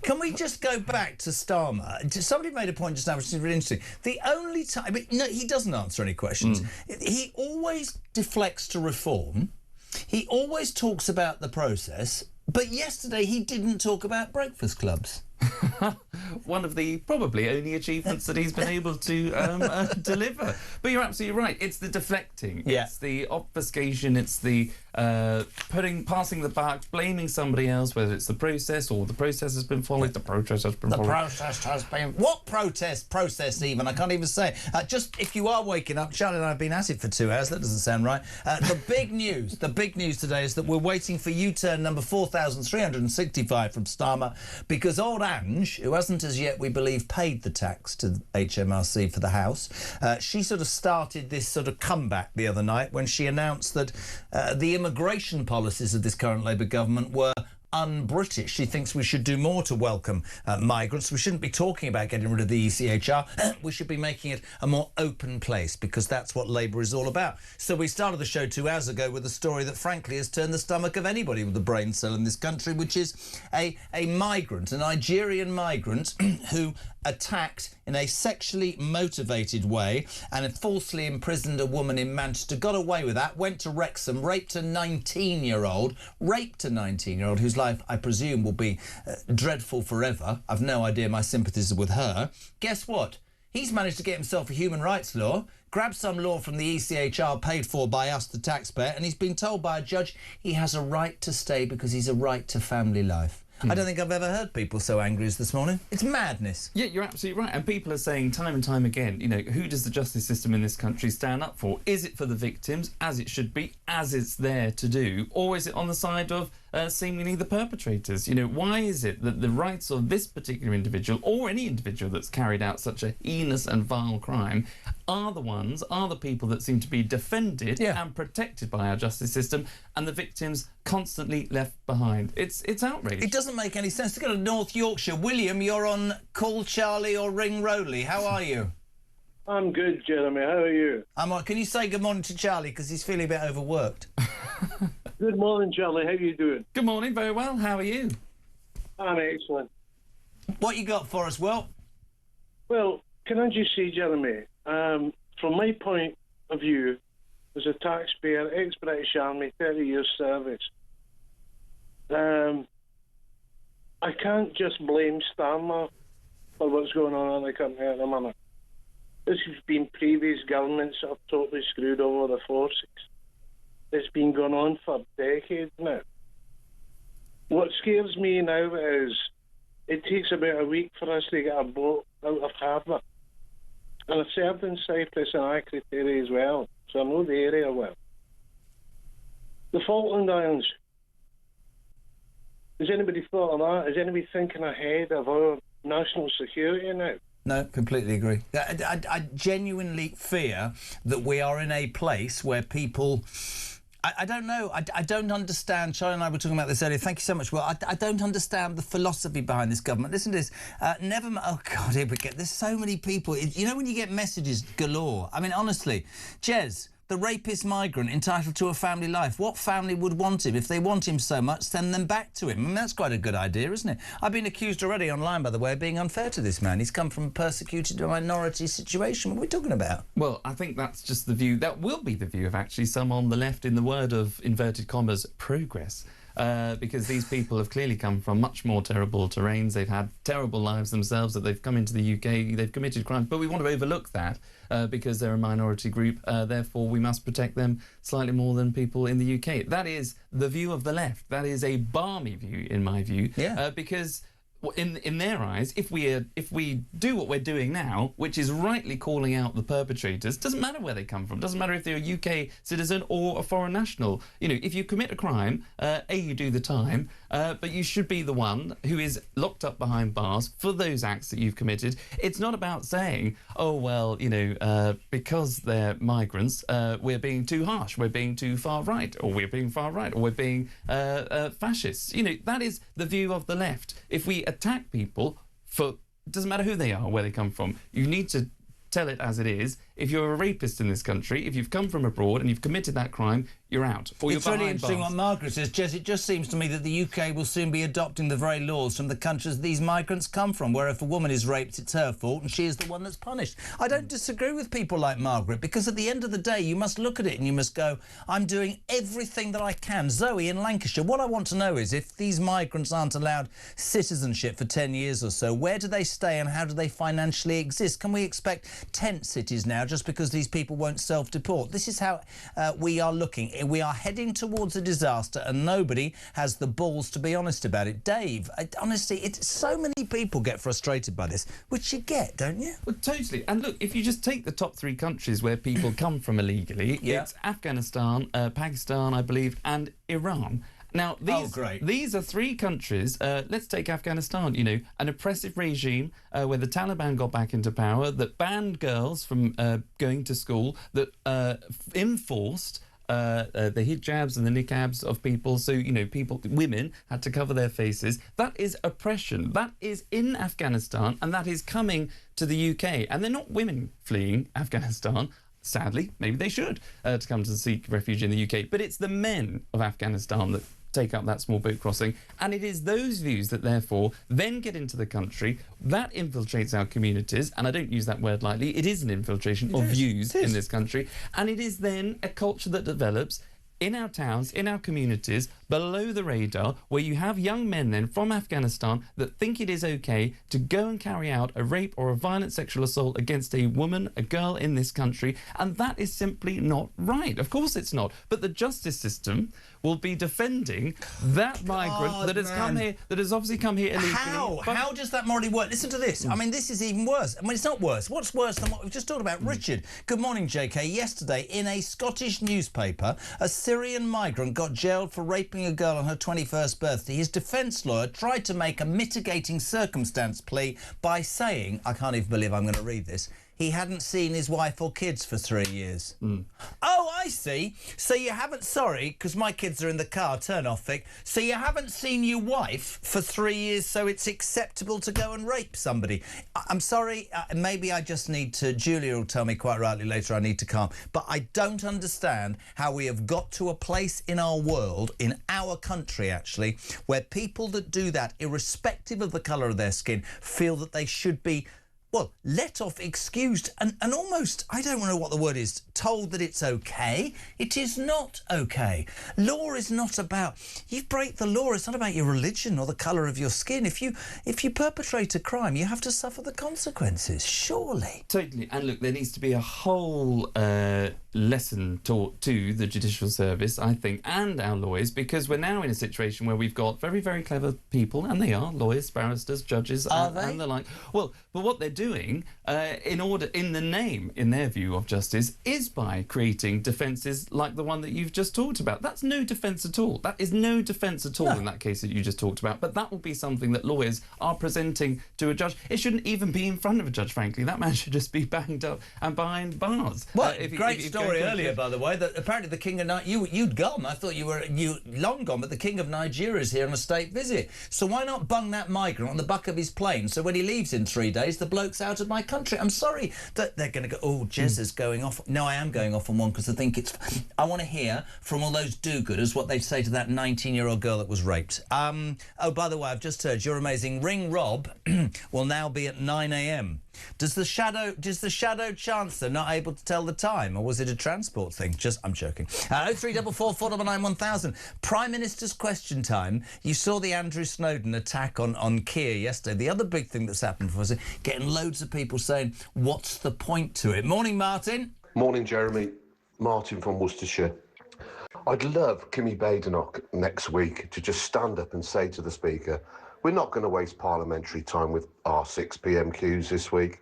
Can we just go back to Starmer? Somebody made a point just now, which is really interesting. The only time... I mean, no, he doesn't answer any questions. He always deflects to reform. He always talks about the process. But yesterday he didn't talk about breakfast clubs. One of the probably only achievements that he's been able to deliver. But you're absolutely right. It's the deflecting. Yeah. It's the obfuscation. It's the passing the buck, blaming somebody else, whether it's the process or the process has been followed. The process has been followed. The process has been... What protest? Process even? I can't even say it. Just if you are waking up, Charlie and I have been at it for 2 hours. That doesn't sound right. The big news today is that we're waiting for U-turn number 4,365 from Starmer because old Ange, who hasn't as yet, we believe, paid the tax to HMRC for the house, she sort of started this sort of comeback the other night when she announced that the immigration policies of this current Labour government were un-British. She thinks we should do more to welcome migrants. We shouldn't be talking about getting rid of the ECHR. We should be making it a more open place, because that's what Labour is all about. So we started the show 2 hours ago with a story that frankly has turned the stomach of anybody with a brain cell in this country, which is a migrant, a Nigerian migrant who attacked in a sexually motivated way and falsely imprisoned a woman in Manchester, got away with that, went to Wrexham, raped a 19-year-old whose life, I presume, will be dreadful forever. I've no idea, my sympathies are with her. Guess what? He's managed to get himself a human rights law, grabbed some law from the ECHR paid for by us, the taxpayer, and he's been told by a judge he has a right to stay because he's a right to family life. I don't think I've ever heard people so angry as this morning. It's madness. Yeah, you're absolutely right. And people are saying time and time again, you know, who does the justice system in this country stand up for? Is it for the victims, as it should be, as it's there to do, or is it on the side of seemingly the perpetrators? You know, why is it that the rights of this particular individual, or any individual that's carried out such a heinous and vile crime, are the people that seem to be defended and protected by our justice system, and the victims constantly left behind? It's outrageous. It doesn't make any sense. To go to North Yorkshire. William, you're on Call Charlie or Ring Rowley. How are you? I'm good, Jeremy. How are you? I'm all right. Can you say good morning to Charlie, because he's feeling a bit overworked? Good morning, Charlie. How are you doing? Good morning. Very well. How are you? I'm excellent. What you got for us, Will? Well, can I just say, Jeremy, from my point of view, as a taxpayer, ex-British Army, 30 years service, I can't just blame Starmer for what's going on in the country at the minute. This has been previous governments that have totally screwed over the forces. It's been going on for decades now. What scares me now is it takes about a week for us to get a boat out of harbour. And I've served in Cyprus and Akrotiri as well, so I know the area well. The Falkland Islands. Has anybody thought of that? Is anybody thinking ahead of our national security now? No, completely agree. I genuinely fear that we are in a place where people... I don't know. I don't understand. Charlie and I were talking about this earlier. Thank you so much, Will. I don't understand the philosophy behind this government. Listen to this. Oh, God, here we get... There's so many people. You know when you get messages galore? I mean, honestly. Jez, the rapist migrant entitled to a family life. What family would want him? If they want him so much, send them back to him. I mean, that's quite a good idea, isn't it? I've been accused already online, by the way, of being unfair to this man. He's come from a persecuted minority situation. What are we talking about? Well, I think that's just the view. That will be the view of actually some on the left, in the word of inverted commas, progress. Because these people have clearly come from much more terrible terrains. They've had terrible lives themselves, that they've come into the UK, they've committed crimes. But we want to overlook that because they're a minority group. Therefore, we must protect them slightly more than people in the UK. That is the view of the left. That is a balmy view, in my view. Because... in their eyes, if we do what we're doing now, which is rightly calling out the perpetrators, doesn't matter where they come from, doesn't matter if they're a UK citizen or a foreign national. You know, if you commit a crime, you do the time, but you should be the one who is locked up behind bars for those acts that you've committed. It's not about saying, oh, well, you know, because they're migrants, we're being too harsh, we're being too far right, or we're being far right, or we're being fascists. You know, that is the view of the left. If we attack people for... doesn't matter who they are, where they come from, you need to tell it as it is. If you're a rapist in this country, if you've come from abroad and you've committed that crime, you're out. Or it's really interesting what Margaret says. Jez, it just seems to me that the UK will soon be adopting the very laws from the countries these migrants come from, where if a woman is raped, it's her fault and she is the one that's punished. I don't disagree with people like Margaret, because at the end of the day, you must look at it and you must go, I'm doing everything that I can. Zoe in Lancashire, what I want to know is if these migrants aren't allowed citizenship for 10 years or so, where do they stay and how do they financially exist? Can we expect tent cities now just because these people won't self-deport? This is how we are looking. We are heading towards a disaster and nobody has the balls to be honest about it. Dave, honestly, so many people get frustrated by this, which you get, don't you? Well, totally. And look, if you just take the top 3 countries where people come from illegally, it's Afghanistan, Pakistan, I believe, and Iran. Now, these are 3 countries. Let's take Afghanistan, you know, an oppressive regime where the Taliban got back into power, that banned girls from going to school, that enforced the hijabs and the niqabs of people. So, you know, women had to cover their faces. That is oppression. That is in Afghanistan, and that is coming to the UK. And they're not women fleeing Afghanistan. Sadly, maybe they should, to come to seek refuge in the UK. But it's the men of Afghanistan that take up that small boat crossing, and it is those views that therefore then get into the country, that infiltrates our communities, and I don't use that word lightly, it is an infiltration of views in this country, and it is then a culture that develops in our towns, in our communities, below the radar, where you have young men then from Afghanistan that think it is okay to go and carry out a rape or a violent sexual assault against a woman, a girl in this country, and that is simply not right. Of course it's not. But the justice system will be defending that migrant that has come here, that has obviously come here illegally. How does that morally work? Listen to this. I mean, this is even worse. I mean, it's not worse. What's worse than what we've just talked about? Richard, good morning, JK. Yesterday, in a Scottish newspaper, a Syrian migrant got jailed for raping a girl on her 21st birthday. His defence lawyer tried to make a mitigating circumstance plea by saying, I can't even believe I'm going to read this, he hadn't seen his wife or kids for 3 years. Oh, I see. So you haven't, sorry, because my kids are in the car, turn off, Vic. So you haven't seen your wife for 3 years, so it's acceptable to go and rape somebody. I'm sorry, maybe I just need to, Julia will tell me quite rightly later I need to calm, but I don't understand how we have got to a place in our world, in our country actually, where people that do that, irrespective of the colour of their skin, feel that they should be, well, let off, excused, and almost, I don't know what the word is, told that it's okay. It is not okay. Law is not about, you break the law, it's not about your religion or the colour of your skin. If you perpetrate a crime, you have to suffer the consequences, surely. Totally. And look, there needs to be a whole lesson taught to the Judicial Service, I think, and our lawyers, because we're now in a situation where we've got very, very clever people, and they are lawyers, barristers, judges, and the like. Well, but what they're doing, in the name, in their view, of justice, is by creating defences like the one that you've just talked about. That's no defence at all. That is no defence at all in that case that you just talked about. But that will be something that lawyers are presenting to a judge. It shouldn't even be in front of a judge, frankly. That man should just be banged up and behind bars. Well, great story earlier, by the way, that apparently the King of Nigeria, you'd gone. I thought you long gone, but the King of Nigeria is here on a state visit. So why not bung that migrant on the back of his plane so when he leaves in 3 days, the bloke's out of my country? I'm sorry that they're going to go, oh, Jez is going off. No, I am going off on one because I think it's... I want to hear from all those do-gooders what they'd say to that 19-year-old girl that was raped. Oh, by the way, I've just heard you're amazing. Ring Rob will now be at 9 a.m. Does the Shadow Chancellor not able to tell the time, or was it a transport thing? I'm joking. 0344 499 1000. Prime Minister's question time. You saw the Andrew Snowden attack on Keir yesterday. The other big thing that's happened was getting loads of people saying, what's the point to it? Morning, Martin. Morning, Jeremy. Martin from Worcestershire. I'd love Kimmy Badenoch next week to just stand up and say to the Speaker, we're not going to waste parliamentary time with our 6 p.m. queues this week,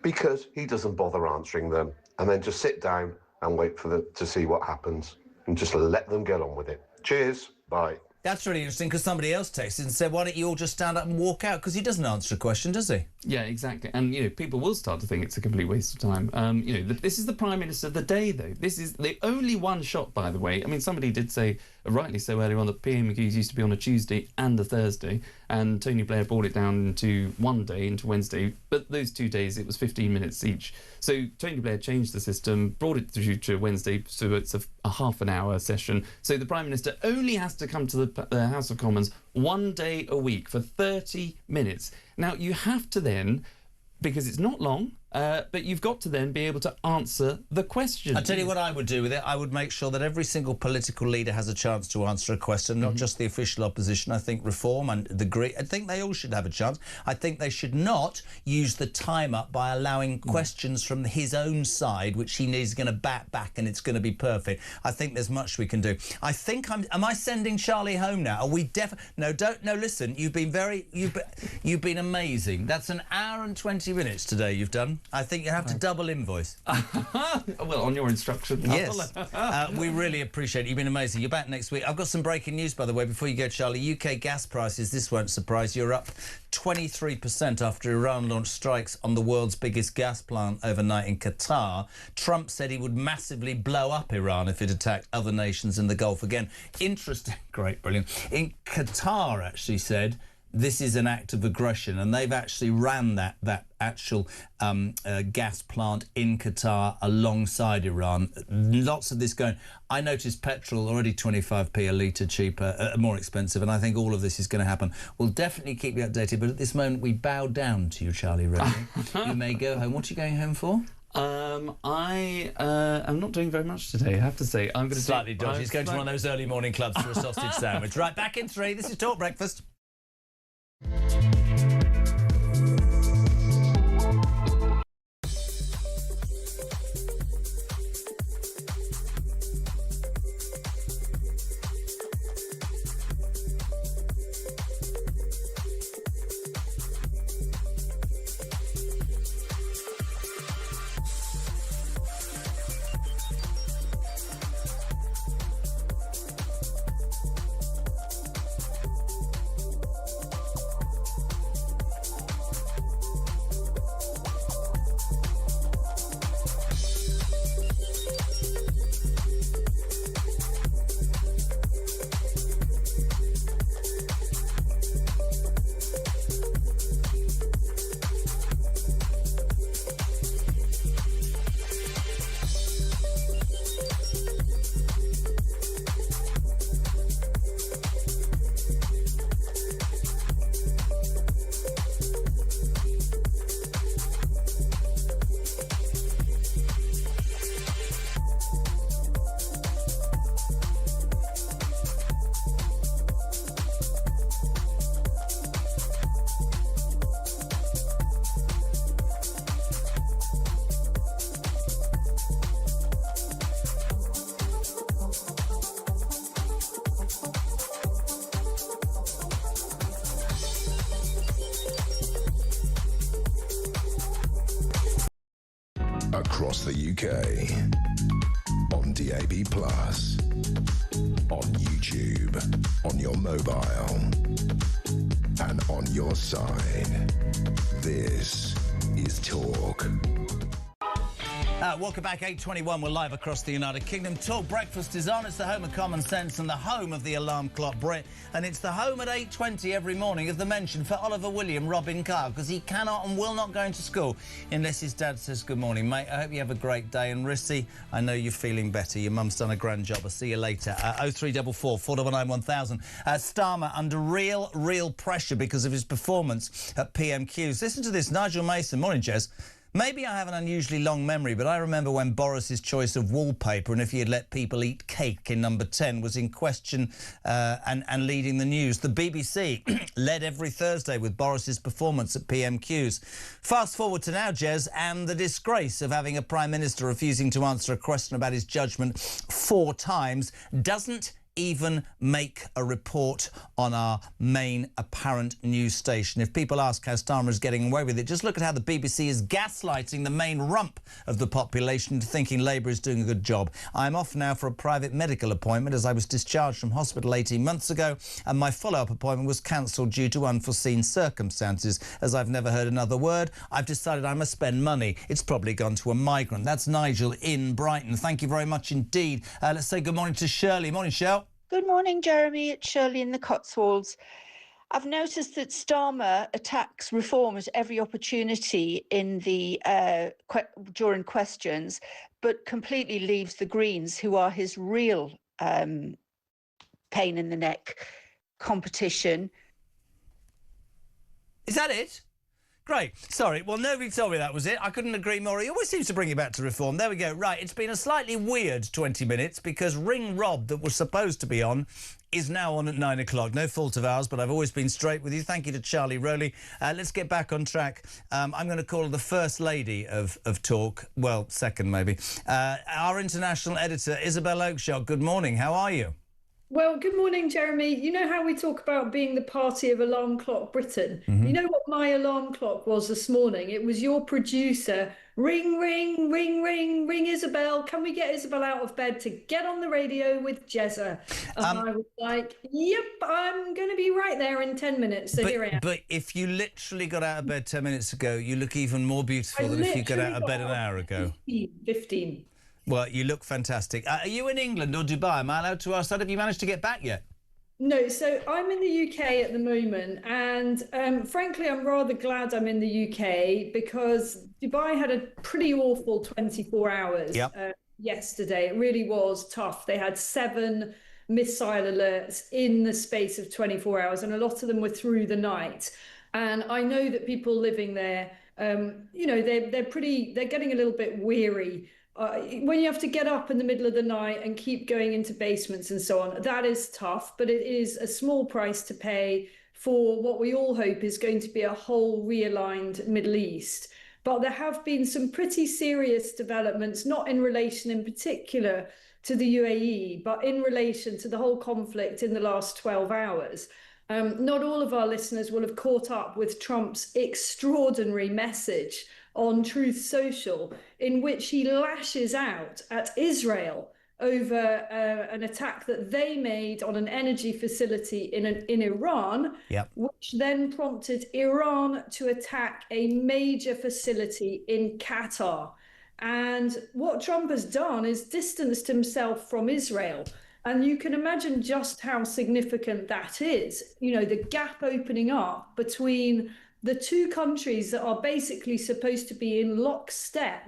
because he doesn't bother answering them, and then just sit down and wait to see what happens and just let them get on with it. Cheers. Bye. That's really interesting, because somebody else texted and said, why don't you all just stand up and walk out? Because he doesn't answer a question, does he? Yeah, exactly. And, you know, people will start to think it's a complete waste of time. You know, this is the Prime Minister of the day, though. This is the only one shot, by the way. I mean, somebody did say, rightly so earlier on, that PMQs used to be on a Tuesday and a Thursday, and Tony Blair brought it down into one day, into Wednesday. But those 2 days, it was 15 minutes each. So Tony Blair changed the system, brought it through to Wednesday, so it's a half an hour session. So the Prime Minister only has to come to the House of Commons 1 day a week for 30 minutes. Now, you have to then, because it's not long, but you've got to then be able to answer the question. I'll tell you what I would do with it. I would make sure that every single political leader has a chance to answer a question, not just the official opposition. I think Reform and the Green, I think they all should have a chance. I think they should not use the time up by allowing questions from his own side, which he is going to bat back and it's going to be perfect. I think there's much we can do. I think am I sending Charlie home now? Are we no, listen, you've been amazing. That's an hour and 20 minutes today you've done. I think you have to double invoice. Well, on your instruction. Yes. We really appreciate it. You've been amazing. You're back next week. I've got some breaking news, by the way, before you go, Charlie. UK gas prices, this won't surprise you, are up 23% after Iran launched strikes on the world's biggest gas plant overnight in Qatar. Trump said he would massively blow up Iran if it attacked other nations in the Gulf. Again, interesting. Great, brilliant. In Qatar actually said this is an act of aggression, and they've actually ran that actual gas plant in Qatar alongside Iran. Lots of this going. I noticed petrol already 25p a litre cheaper, more expensive, and I think all of this is going to happen. We'll definitely keep you updated, but at this moment we bow down to you, Charlie Ray. You may go home. What are you going home for? I am not doing very much today, I have to say. I'm going to slightly dodgy. He's going to one of those early morning clubs for a sausage sandwich. Right, back in 3. This is Talk Breakfast. Across the UK, on DAB+, on YouTube, on your mobile, and on your side. This is Talk. Welcome back, 8:21. We're live across the United Kingdom. Talk Breakfast is on. It's the home of common sense and the home of the alarm clock Brit. And it's the home at 8:20 every morning of the mention for Oliver William Robin Carr, because he cannot and will not go into school unless his dad says good morning, mate. I hope you have a great day. And Rissy, I know you're feeling better. Your mum's done a grand job. I'll see you later. 0344 499 1000. Starmer under real pressure because of his performance at PMQs. Listen to this. Nigel Mason. Morning, Jez. Maybe I have an unusually long memory, but I remember when Boris's choice of wallpaper and if he had let people eat cake in number 10 was in question and leading the news. The BBC led every Thursday with Boris's performance at PMQs. Fast forward to now, Jez, and the disgrace of having a Prime Minister refusing to answer a question about his judgment 4 times doesn't even make a report on our main apparent news station. If people ask how Starmer is getting away with it, just look at how the BBC is gaslighting the main rump of the population into thinking Labour is doing a good job. I'm off now for a private medical appointment as I was discharged from hospital 18 months ago and my follow-up appointment was cancelled due to unforeseen circumstances. As I've never heard another word, I've decided I must spend money. It's probably gone to a migrant. That's Nigel in Brighton. Thank you very much indeed. Let's say good morning to Shirley. Morning, Shirley. Good morning, Jeremy. It's Shirley in the Cotswolds. I've noticed that Starmer attacks reform at every opportunity in the during questions, but completely leaves the Greens, who are his real pain in the neck competition. Is that it? Great. Sorry. Well, nobody told me that was it. I couldn't agree more. He always seems to bring you back to reform. There we go. Right. It's been a slightly weird 20 minutes because Ring Rob, that was supposed to be on, is now on at 9 o'clock. No fault of ours, but I've always been straight with you. Thank you to Charlie Rowley. Let's get back on track. I'm going to call her the First Lady of Talk. Well, second maybe. Our international editor, Isabel Oakeshott. Good morning. How are you? Well, good morning, Jeremy. You know how we talk about being the party of alarm clock Britain? You know what my alarm clock was this morning? It was your producer. Ring, ring, ring, ring, ring, Isabel. Can we get Isabel out of bed to get on the radio with Jezza? And I was like, yep, I'm going to be right there in 10 minutes. So here I am. But if you literally got out of bed 10 minutes ago, you look even more beautiful than if you got out of bed an hour ago. 15. Well, you look fantastic. Are you in England or Dubai? Am I allowed to ask that? Have you managed to get back yet? No, so I'm in the UK at the moment, and frankly, I'm rather glad I'm in the UK because Dubai had a pretty awful 24 hours yesterday. It really was tough. They had 7 missile alerts in the space of 24 hours, and a lot of them were through the night. And I know that people living there, you know, they're getting a little bit weary. When you have to get up in the middle of the night and keep going into basements and so on, that is tough, but it is a small price to pay for what we all hope is going to be a whole realigned Middle East. But there have been some pretty serious developments, not in relation in particular to the UAE, but in relation to the whole conflict in the last 12 hours. Not all of our listeners will have caught up with Trump's extraordinary message on Truth Social, in which he lashes out at Israel over an attack that they made on an energy facility in Iran, which then prompted Iran to attack a major facility in Qatar. And what Trump has done is distanced himself from Israel. And you can imagine just how significant that is. You know, the gap opening up between the two countries that are basically supposed to be in lockstep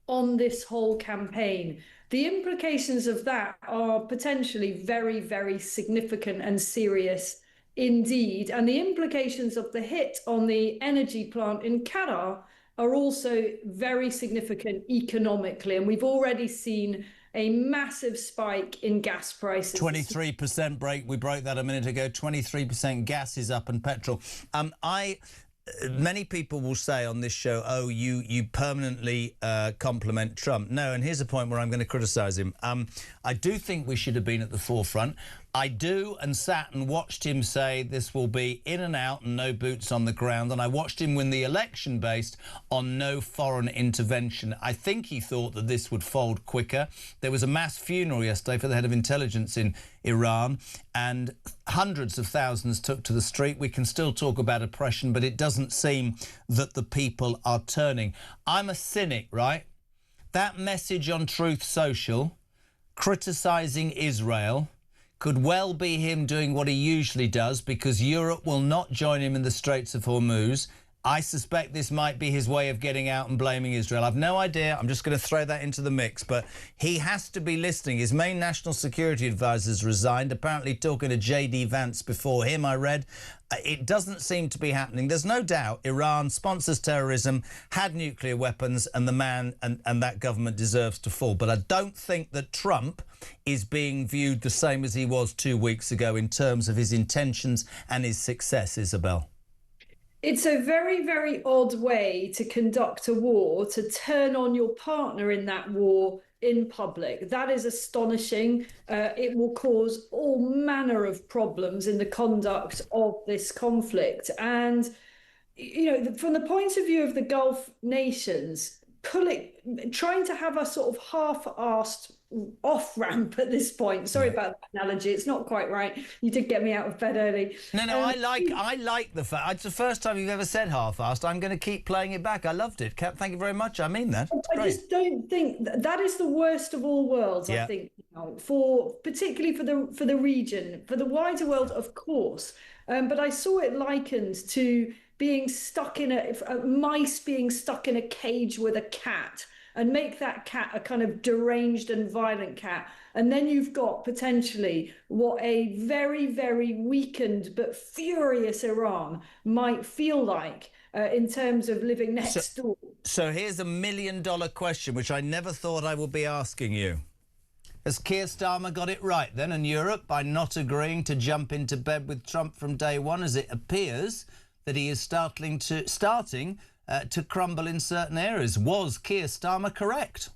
on this whole campaign. The implications of that are potentially very, very significant and serious indeed. And the implications of the hit on the energy plant in Qatar are also very significant economically. And we've already seen a massive spike in gas prices. 23% break. We broke that a minute ago. 23% gas is up and petrol. Many people will say on this show, oh, you permanently compliment Trump. No, and here's a point where I'm going to criticise him. I do think we should have been at the forefront. I do, and sat and watched him say this will be in and out and no boots on the ground. And I watched him win the election based on no foreign intervention. I think he thought that this would fold quicker. There was a mass funeral yesterday for the head of intelligence in Iran, and hundreds of thousands took to the street. We can still talk about oppression, but it doesn't seem that the people are turning. I'm a cynic, right? That message on Truth Social, criticising Israel, could well be him doing what he usually does, because Europe will not join him in the Straits of Hormuz. I suspect this might be his way of getting out and blaming Israel. I've no idea. I'm just going to throw that into the mix. But he has to be listening. His main national security advisor's resigned, apparently talking to J.D. Vance before him, I read. It doesn't seem to be happening. There's no doubt Iran sponsors terrorism, had nuclear weapons, and the man and that government deserves to fall. But I don't think that Trump is being viewed the same as he was 2 weeks ago in terms of his intentions and his success, Isabel. It's a very, very odd way to conduct a war, to turn on your partner in that war in public. That is astonishing. It will cause all manner of problems in the conduct of this conflict. And, you know, from the point of view of the Gulf nations, trying to have a sort of half-assed off-ramp at this point. Sorry about that analogy. It's not quite right. You did get me out of bed early. No, I like the fact. It's the first time you've ever said half-assed. I'm going to keep playing it back. I loved it. Thank you very much. I mean that. I just don't think that is the worst of all worlds. I think, particularly for the region, for the wider world, of course. But I saw it likened to being stuck in mice being stuck in a cage with a cat, and make that cat a kind of deranged and violent cat. And then you've got potentially what a very, very weakened but furious Iran might feel like in terms of living next door. So here's $1 million question, which I never thought I would be asking you. Has Keir Starmer got it right then, and Europe, by not agreeing to jump into bed with Trump from day one, as it appears that he is starting to crumble in certain areas? Was Keir Starmer correct?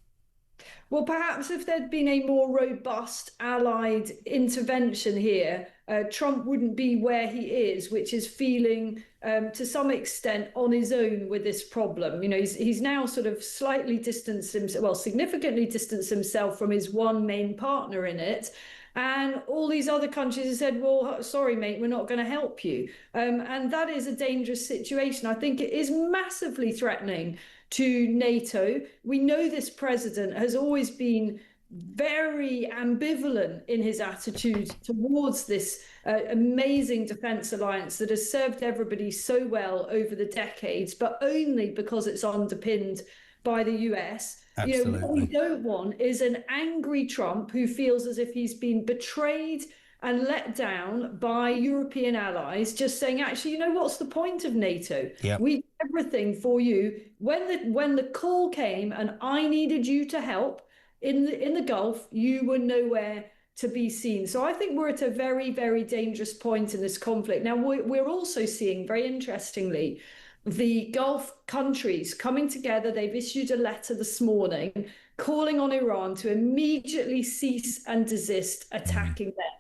Well, perhaps if there'd been a more robust allied intervention here, Trump wouldn't be where he is, which is feeling to some extent on his own with this problem. You know, he's now sort of slightly distanced himself, well, significantly distanced himself from his one main partner in it. And all these other countries have said, well, sorry, mate, we're not going to help you. And that is a dangerous situation. I think it is massively threatening to NATO. We know this president has always been very ambivalent in his attitude towards this amazing defence alliance that has served everybody so well over the decades, but only because it's underpinned by the US. Absolutely. You know, what we don't want is an angry Trump who feels as if he's been betrayed and let down by European allies, just saying, actually, you know, what's the point of NATO? Yep. We did everything for you. When the call came and I needed you to help in the Gulf, you were nowhere to be seen. So I think we're at a very, very dangerous point in this conflict. Now, we're also seeing, very interestingly, the Gulf countries coming together. They've issued a letter this morning calling on Iran to immediately cease and desist attacking them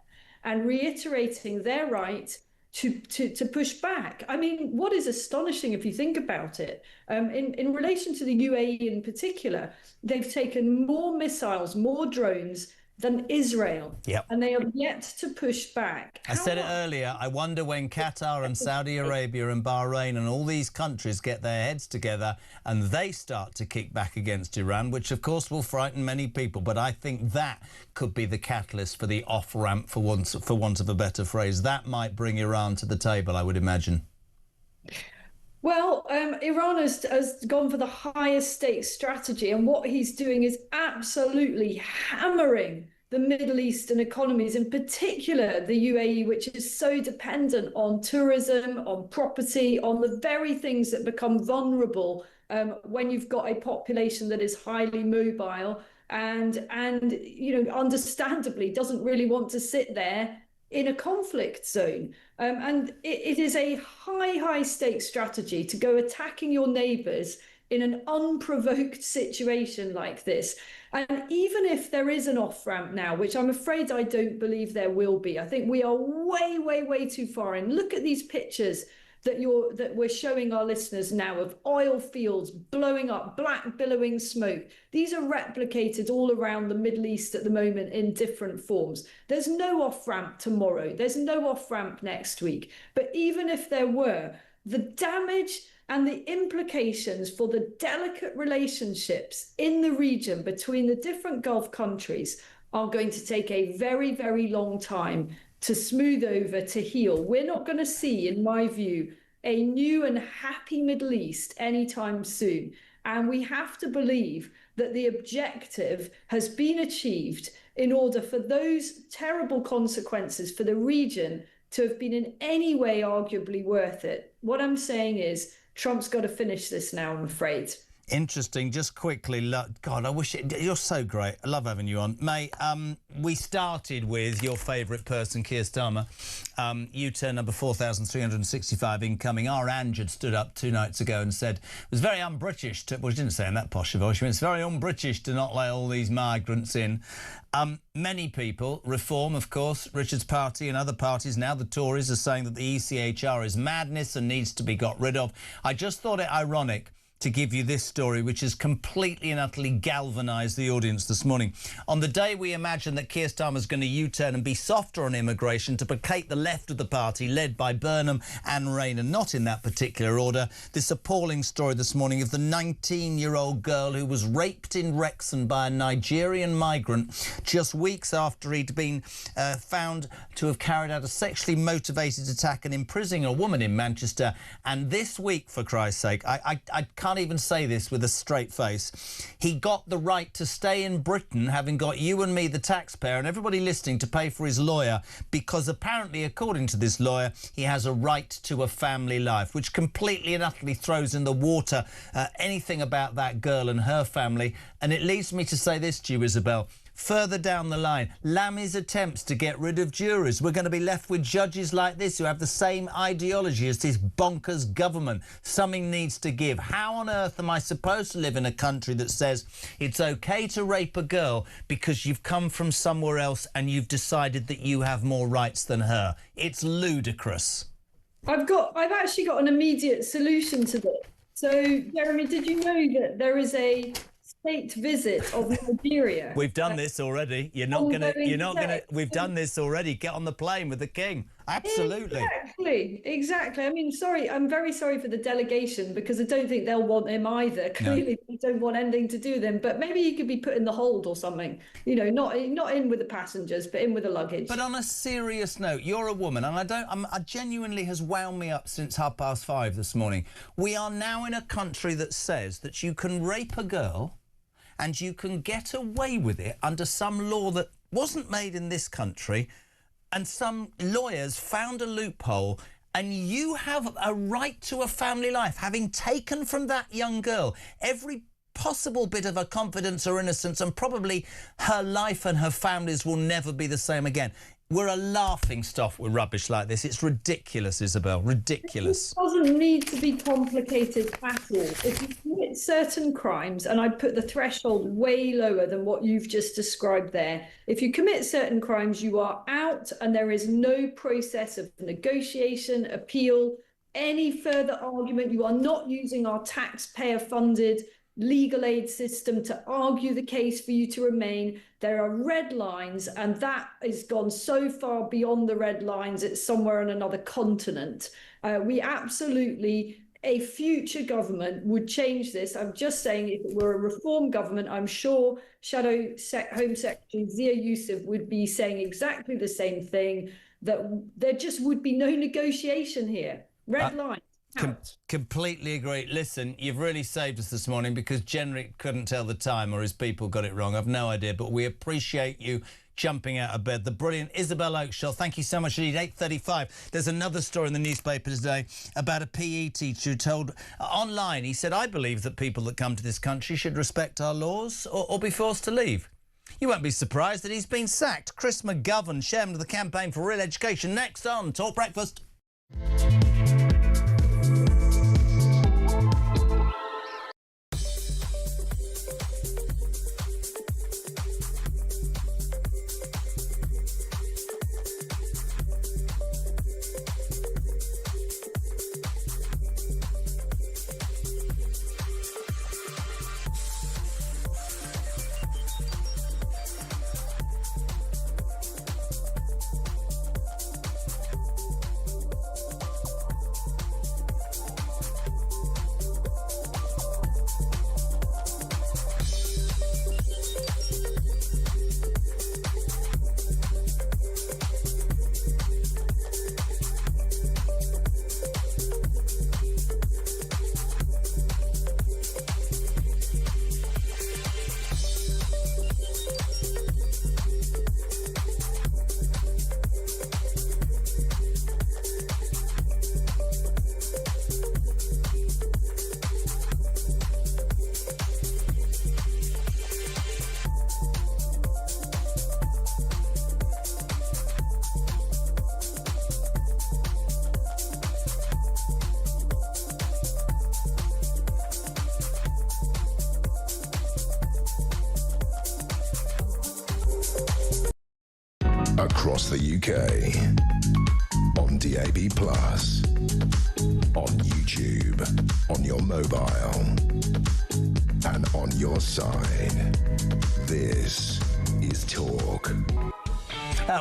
and reiterating their right to push back. I mean, what is astonishing if you think about it, in relation to the UAE in particular, they've taken more missiles, more drones than Israel. Yep. And they have yet to push back. I said it earlier, I wonder when Qatar and Saudi Arabia and Bahrain and all these countries get their heads together and they start to kick back against Iran, which of course will frighten many people. But I think that could be the catalyst for the off-ramp, for want of a better phrase. That might bring Iran to the table, I would imagine. Well, Iran has gone for the highest stakes strategy, and what he's doing is absolutely hammering the Middle Eastern economies, in particular the UAE, which is so dependent on tourism, on property, on the very things that become vulnerable when you've got a population that is highly mobile and you know, understandably doesn't really want to sit there in a conflict zone. And it is a high stakes strategy to go attacking your neighbours in an unprovoked situation like this. And even if there is an off-ramp now, which I'm afraid I don't believe there will be, I think we are way too far in. Look at these pictures that we're showing our listeners now of oil fields blowing up, black billowing smoke. These are replicated all around the Middle East at the moment in different forms. There's no off-ramp tomorrow. There's no off-ramp next week. But even if there were, the damage and the implications for the delicate relationships in the region between the different Gulf countries are going to take a very long time to smooth over, to heal. We're not going to see, in my view, a new and happy Middle East anytime soon. And we have to believe that the objective has been achieved in order for those terrible consequences for the region to have been in any way arguably worth it. What I'm saying is Trump's got to finish this now, I'm afraid. Interesting. Just quickly, God, I wish you're so great. I love having you on, mate. We started with your favourite person, Keir Starmer. U-turn number 4,365 incoming. Our Ange had stood up 2 nights ago and said it was very un-British to, well, she didn't say in that posh voice. She went, it's very un-British to not let all these migrants in. Many people, Reform, of course, Richard's party and other parties, now the Tories, are saying that the ECHR is madness and needs to be got rid of. I just thought it ironic to give you this story, which has completely and utterly galvanised the audience this morning. On the day we imagine that Keir Starmer's going to U-turn and be softer on immigration to placate the left of the party, led by Burnham and Rayner, not in that particular order, this appalling story this morning of the 19-year-old girl who was raped in Wrexham by a Nigerian migrant just weeks after he'd been found to have carried out a sexually motivated attack and imprisoning a woman in Manchester. And this week, for Christ's sake, I can't even say this with a straight face, he got the right to stay in Britain, having got you and me, the taxpayer, and everybody listening to pay for his lawyer, because apparently, according to this lawyer, he has a right to a family life, which completely and utterly throws in the water anything about that girl and her family. And it leads me to say this to you, Isabel. Further down the line, Lammy's attempts to get rid of jurors. We're going to be left with judges like this who have the same ideology as this bonkers government. Something needs to give. How on earth am I supposed to live in a country that says it's OK to rape a girl because you've come from somewhere else and you've decided that you have more rights than her? It's ludicrous. I've actually got an immediate solution to this. So, Jeremy, did you know that there is a state visit of Nigeria? We've done this already. You're not gonna. We've done this already. Get on the plane with the king. Absolutely. Exactly. I mean, I'm very sorry for the delegation because I don't think they'll want him either. Clearly, they don't want anything to do with him. But maybe he could be put in the hold or something. You know, not in with the passengers, but in with the luggage. But on a serious note, you're a woman, and I genuinely has wound me up since 5:30 this morning. We are now in a country that says that you can rape a girl, and you can get away with it under some law that wasn't made in this country. And some lawyers found a loophole, and you have a right to a family life, having taken from that young girl every possible bit of her confidence or innocence, and probably her life and her family's will never be the same again. We're a laughing stock with rubbish like this. It's ridiculous, Isabel, ridiculous. It doesn't need to be complicated at all. If you commit certain crimes, and I'd put the threshold way lower than what you've just described there, if you commit certain crimes, you are out and there is no process of negotiation, appeal, any further argument. You are not using our taxpayer-funded legal aid system to argue the case for you to remain. There are red lines, and that has gone so far beyond the red lines, it's somewhere on another continent. We absolutely, a future government would change this. I'm just saying, if it were a reform government, I'm sure Shadow Home Secretary Zia Yusuf would be saying exactly the same thing, that there just would be no negotiation here. Red line. Completely agree. Listen, you've really saved us this morning because Jenrick couldn't tell the time or his people got it wrong. I've no idea, but we appreciate you jumping out of bed. The brilliant Isabel Oakeshott, thank you so much indeed. 8:35. There's another story in the newspaper today about a PE teacher who told online, he said, I believe that people that come to this country should respect our laws or be forced to leave. You won't be surprised that he's been sacked. Chris McGovern, chairman of the Campaign for Real Education, next on Talk Breakfast. Across the UK, on DAB+, on YouTube, on your mobile, and on your side. This is Talk.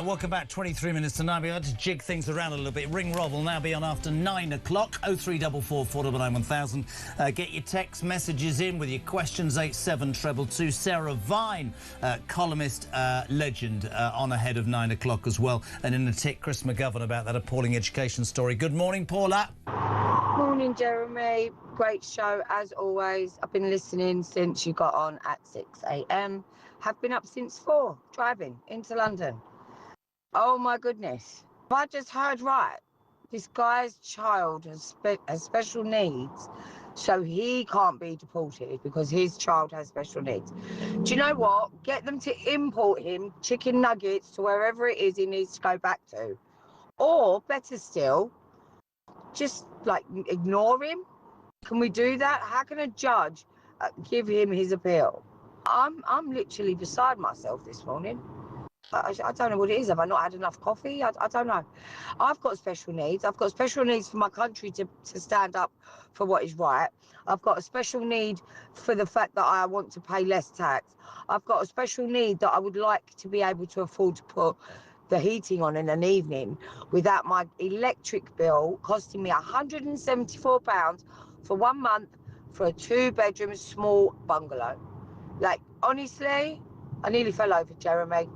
Welcome back. 23 minutes to 9. We had to jig things around a little bit. Ring Rob will now be on after 9 o'clock. 0344 499 1000. Get your text messages in with your questions. 87222. Sarah Vine, columnist, legend, on ahead of 9 o'clock as well. And in a tick, Chris McGovern about that appalling education story. Good morning, Paula. Morning, Jeremy. Great show as always. I've been listening since you got on at 6 a.m. Have been up since 4, driving into London. Oh my goodness. I just heard right. This guy's child has special needs So he can't be deported because his child has special needs. Do you know what? Get them to import him chicken nuggets to wherever it is he needs to go back to. Or, better still, just, like, ignore him. Can we do that? How can a judge give him his appeal? I'm literally beside myself this morning. I don't know what it is. Have I not had enough coffee? I don't know. I've got special needs. I've got special needs for my country to stand up for what is right. I've got a special need for the fact that I want to pay less tax. I've got a special need that I would like to be able to afford to put the heating on in an evening without my electric bill costing me £174 for 1 month for a 2-bedroom small bungalow. Like, honestly, I nearly fell over, Jeremy.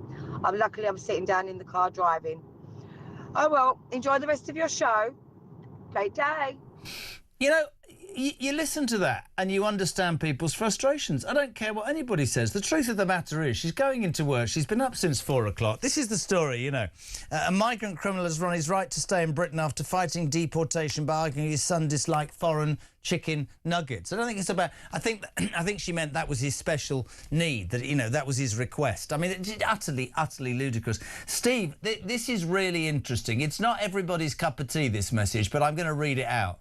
Luckily, I'm sitting down in the car driving. Oh, well, enjoy the rest of your show. Great day. You know, you listen to that and you understand people's frustrations. I don't care what anybody says. The truth of the matter is she's going into work. She's been up since 4 o'clock. This is the story, you know. A migrant criminal has run his right to stay in Britain after fighting deportation by arguing his son disliked foreign chicken nuggets. I don't think it's about... I think she meant that was his special need, that, you know, that was his request. I mean, it's utterly, utterly ludicrous. Steve, this is really interesting. It's not everybody's cup of tea, this message, but I'm going to read it out.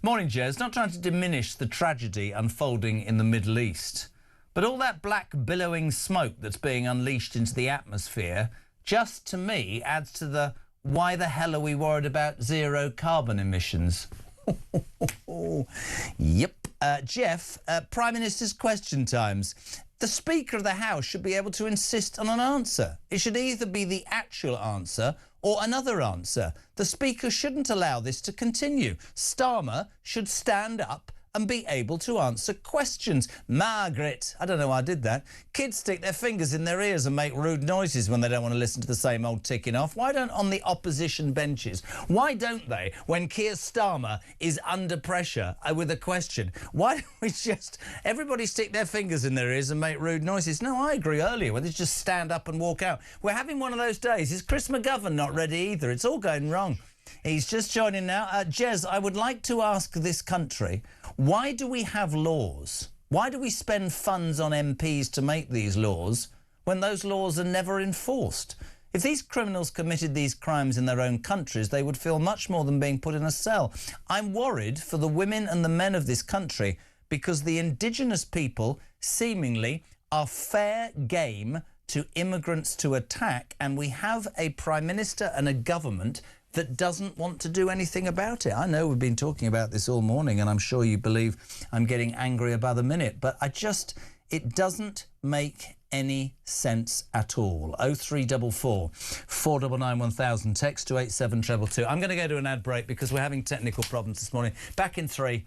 Morning, Jez. Not trying to diminish the tragedy unfolding in the Middle East, but all that black billowing smoke that's being unleashed into the atmosphere just, to me, adds to the why the hell are we worried about zero carbon emissions? Yep. Jeff, Prime Minister's question times. The Speaker of the House should be able to insist on an answer. It should either be the actual answer or another answer. The Speaker shouldn't allow this to continue. Starmer should stand up and be able to answer questions. Margaret, I don't know why I did that. Kids stick their fingers in their ears and make rude noises when they don't want to listen to the same old ticking off. Why don't on the opposition benches? Why don't they, when Keir Starmer is under pressure with a question? Why don't we just... everybody stick their fingers in their ears and make rude noises? No, I agree earlier, where they just stand up and walk out. We're having one of those days. Is Chris McGovern not ready either? It's all going wrong. He's just joining now. Jez, I would like to ask this country, why do we have laws? Why do we spend funds on MPs to make these laws when those laws are never enforced? If these criminals committed these crimes in their own countries, they would feel much more than being put in a cell. I'm worried for the women and the men of this country because the indigenous people seemingly are fair game to immigrants to attack, and we have a Prime Minister and a government that doesn't want to do anything about it. I know we've been talking about this all morning, and I'm sure you believe I'm getting angrier by the minute, but it doesn't make any sense at all. 0344 499 1000, text to 87222. I'm going to go to an ad break because we're having technical problems this morning. Back in 3.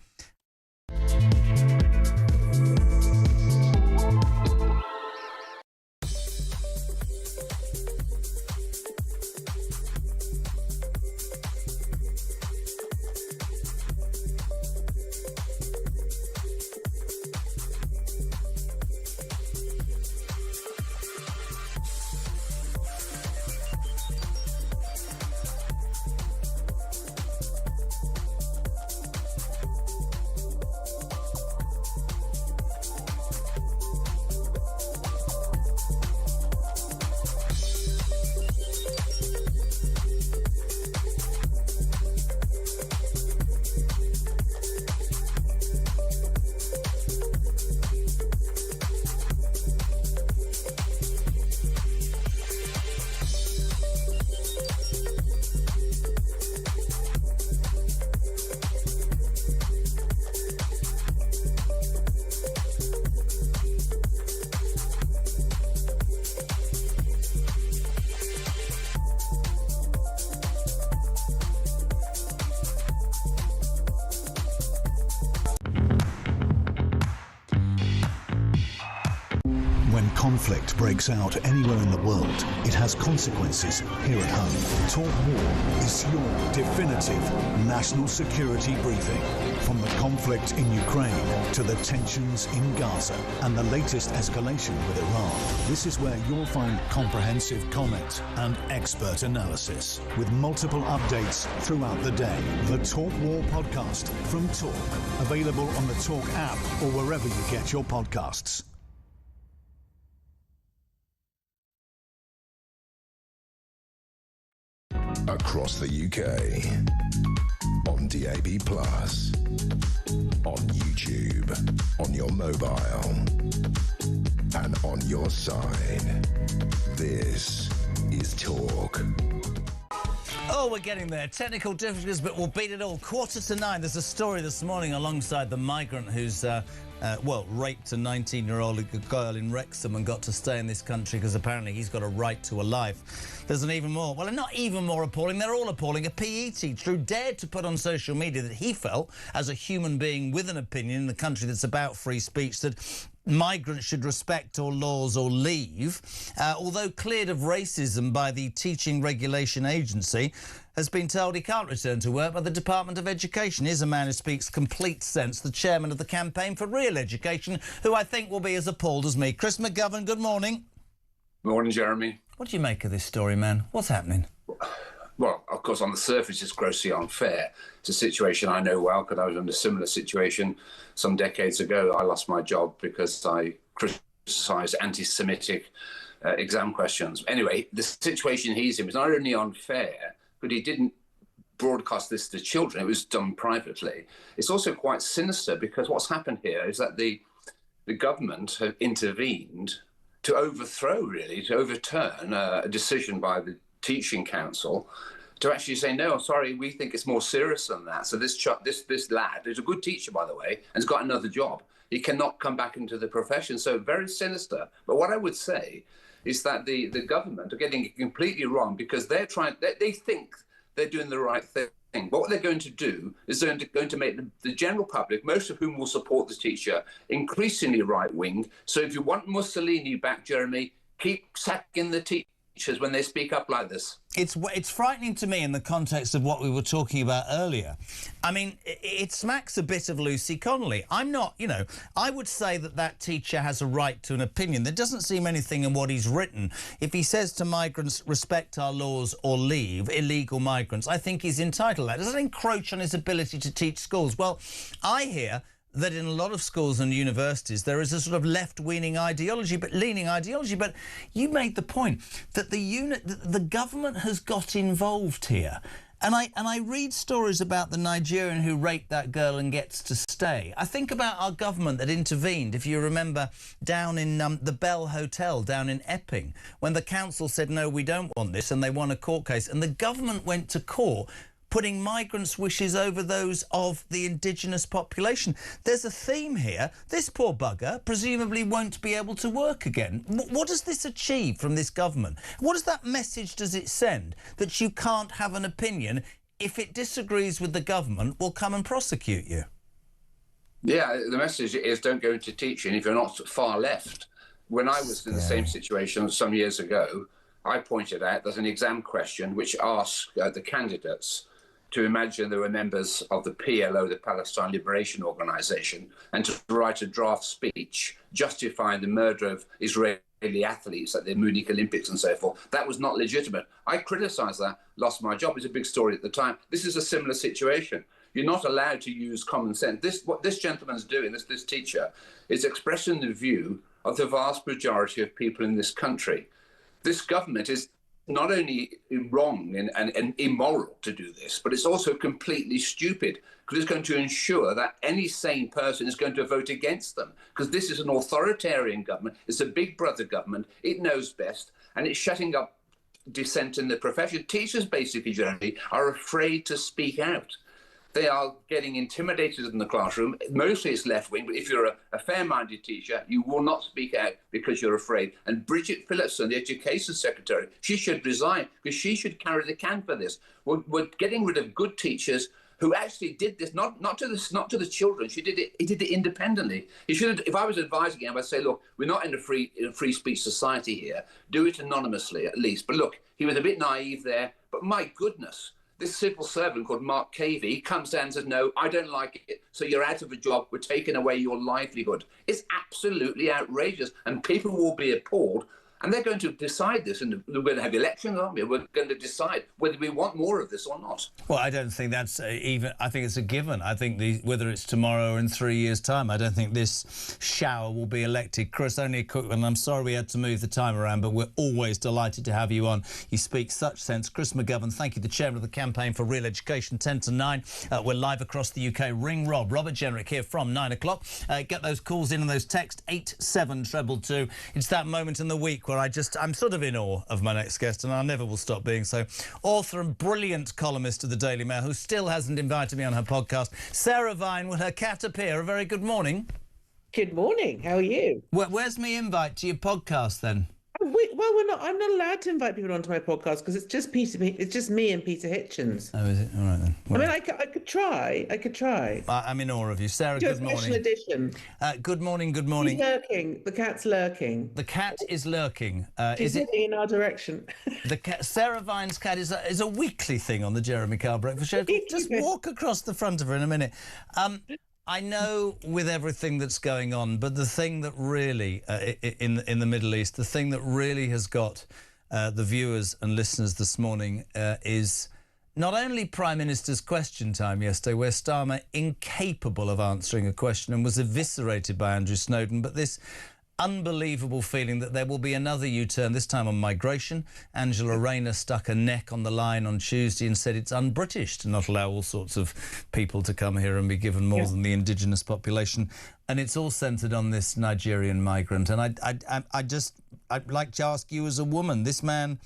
conflict breaks out anywhere in the world, it has consequences here at home. Talk War is your definitive national security briefing. From the conflict in Ukraine to the tensions in Gaza and the latest escalation with Iran, this is where you'll find comprehensive comment and expert analysis with multiple updates throughout the day. The Talk War podcast from Talk, available on the Talk app or wherever you get your podcasts. Across the UK, on DAB+, on YouTube, on your mobile, and on your side. This is Talk. Oh, we're getting there. Technical difficulties, but we'll beat it all. 9:15. There's a story this morning alongside the migrant who's, raped a 19-year-old girl in Wrexham and got to stay in this country because apparently he's got a right to a life. There's an even more, well, not even more appalling, they're all appalling. A PE teacher who dared to put on social media that he felt, as a human being with an opinion in a country that's about free speech, that migrants should respect all laws or leave, although cleared of racism by the Teaching Regulation Agency, has been told he can't return to work by the Department of Education. Here's a man who speaks complete sense, the chairman of the Campaign for Real Education, who I think will be as appalled as me. Chris McGovern, good morning. Morning, Jeremy. What do you make of this story, man? What's happening? Well, of course, on the surface, it's grossly unfair. It's a situation I know well because I was in a similar situation some decades ago. I lost my job because I criticised anti-Semitic exam questions. Anyway, the situation he's in was not only unfair, but he didn't broadcast this to children. It was done privately. It's also quite sinister because what's happened here is that the government have intervened to overturn a decision by the Teaching Council to actually say, no, sorry, we think it's more serious than that. So this lad, who's a good teacher, by the way, and has got another job, he cannot come back into the profession. So very sinister. But what I would say is that the government are getting it completely wrong because they think they're doing the right thing. But what they're going to do is they're going to make the general public, most of whom will support the teacher, increasingly right-wing. So if you want Mussolini back, Jeremy, keep sacking the teachers when they speak up like this. It's frightening to me in the context of what we were talking about earlier. I mean, it smacks a bit of Lucy Connolly. I'm not, I would say that teacher has a right to an opinion. There doesn't seem anything in what he's written. If he says to migrants, respect our laws or leave, illegal migrants, I think he's entitled to that. Does that encroach on his ability to teach schools? Well, I hear that in a lot of schools and universities there is a sort of left-leaning ideology, but you made the point that the government has got involved here. And I read stories about the Nigerian who raped that girl and gets to stay. I think about our government that intervened, if you remember, down in the Bell Hotel down in Epping, when the council said, no, we don't want this, and they won a court case, and the government went to court putting migrants' wishes over those of the indigenous population. There's a theme here. This poor bugger presumably won't be able to work again. What does this achieve from this government? What message does it send? That you can't have an opinion. If it disagrees with the government, we'll come and prosecute you. Yeah, the message is don't go into teaching if you're not far left. When I was in the same situation some years ago, I pointed out there's an exam question which asks the candidates to imagine they were members of the PLO, the Palestine Liberation Organization, and to write a draft speech justifying the murder of Israeli athletes at the Munich Olympics and so forth. That was not legitimate. I criticised that, lost my job. It was a big story at the time. This is a similar situation. You're not allowed to use common sense. What this gentleman's doing, this teacher, is expressing the view of the vast majority of people in this country. This government is not only wrong and immoral to do this, but it's also completely stupid because it's going to ensure that any sane person is going to vote against them because this is an authoritarian government. It's a big brother government. It knows best, and it's shutting up dissent in the profession. Teachers, basically, generally, are afraid to speak out. They are getting intimidated in the classroom. Mostly it's left-wing, but if you're a fair-minded teacher, you will not speak out because you're afraid. And Bridget Phillipson, the Education Secretary, she should resign because she should carry the can for this. We're getting rid of good teachers who actually did this not to the children. He did it independently. He should have, if I was advising him, I'd say, look, we're not in a free speech society here. Do it anonymously at least. But look, he was a bit naive there. But my goodness, this civil servant called Mark Cavey comes down and says, no, I don't like it. So you're out of a job. We're taking away your livelihood. It's absolutely outrageous. And people will be appalled. And they're going to decide this, and we're going to have elections, aren't we? We're going to decide whether we want more of this or not. Well, I don't think that's even... I think it's a given. I think whether it's tomorrow or in 3 years' time, I don't think this shower will be elected. Chris, only a quick one. I'm sorry we had to move the time around, but we're always delighted to have you on. You speak such sense. Chris McGovern, thank you, the chairman of the Campaign for Real Education, 10 to 9. We're live across the UK. Ring Rob. Robert Jenrick here from 9 o'clock. Get those calls in and those texts, 87222. It's that moment in the week where I'm sort of in awe of my next guest, and I never will stop being so. Author and brilliant columnist of the Daily Mail, who still hasn't invited me on her podcast, Sarah Vine. Will her cat appear? A very good morning. Good morning. How are you? Where's my invite to your podcast then? We're not. I'm not allowed to invite people onto my podcast because it's just It's just me and Peter Hitchens. Oh, is it? All right then. Well, I mean, I could try. I'm in awe of you, Sarah. Do good a special morning. edition. Good morning. Good morning. He's lurking. The cat's lurking. The cat is lurking. She's looking in our direction. The cat, Sarah Vine's cat is a weekly thing on the Jeremy Kyle Breakfast Show. Just walk across the front of her in a minute. I know with everything that's going on, but the thing that really, in the Middle East, the thing that really has got the viewers and listeners this morning is not only Prime Minister's question time yesterday, where Starmer, incapable of answering a question and was eviscerated by Andrew Snowden, but this unbelievable feeling that there will be another U-turn, this time on migration. Angela Rayner stuck her neck on the line on Tuesday and said it's un-British to not allow all sorts of people to come here and be given more than the indigenous population. And it's all centred on this Nigerian migrant. And I'd like to ask you as a woman, this man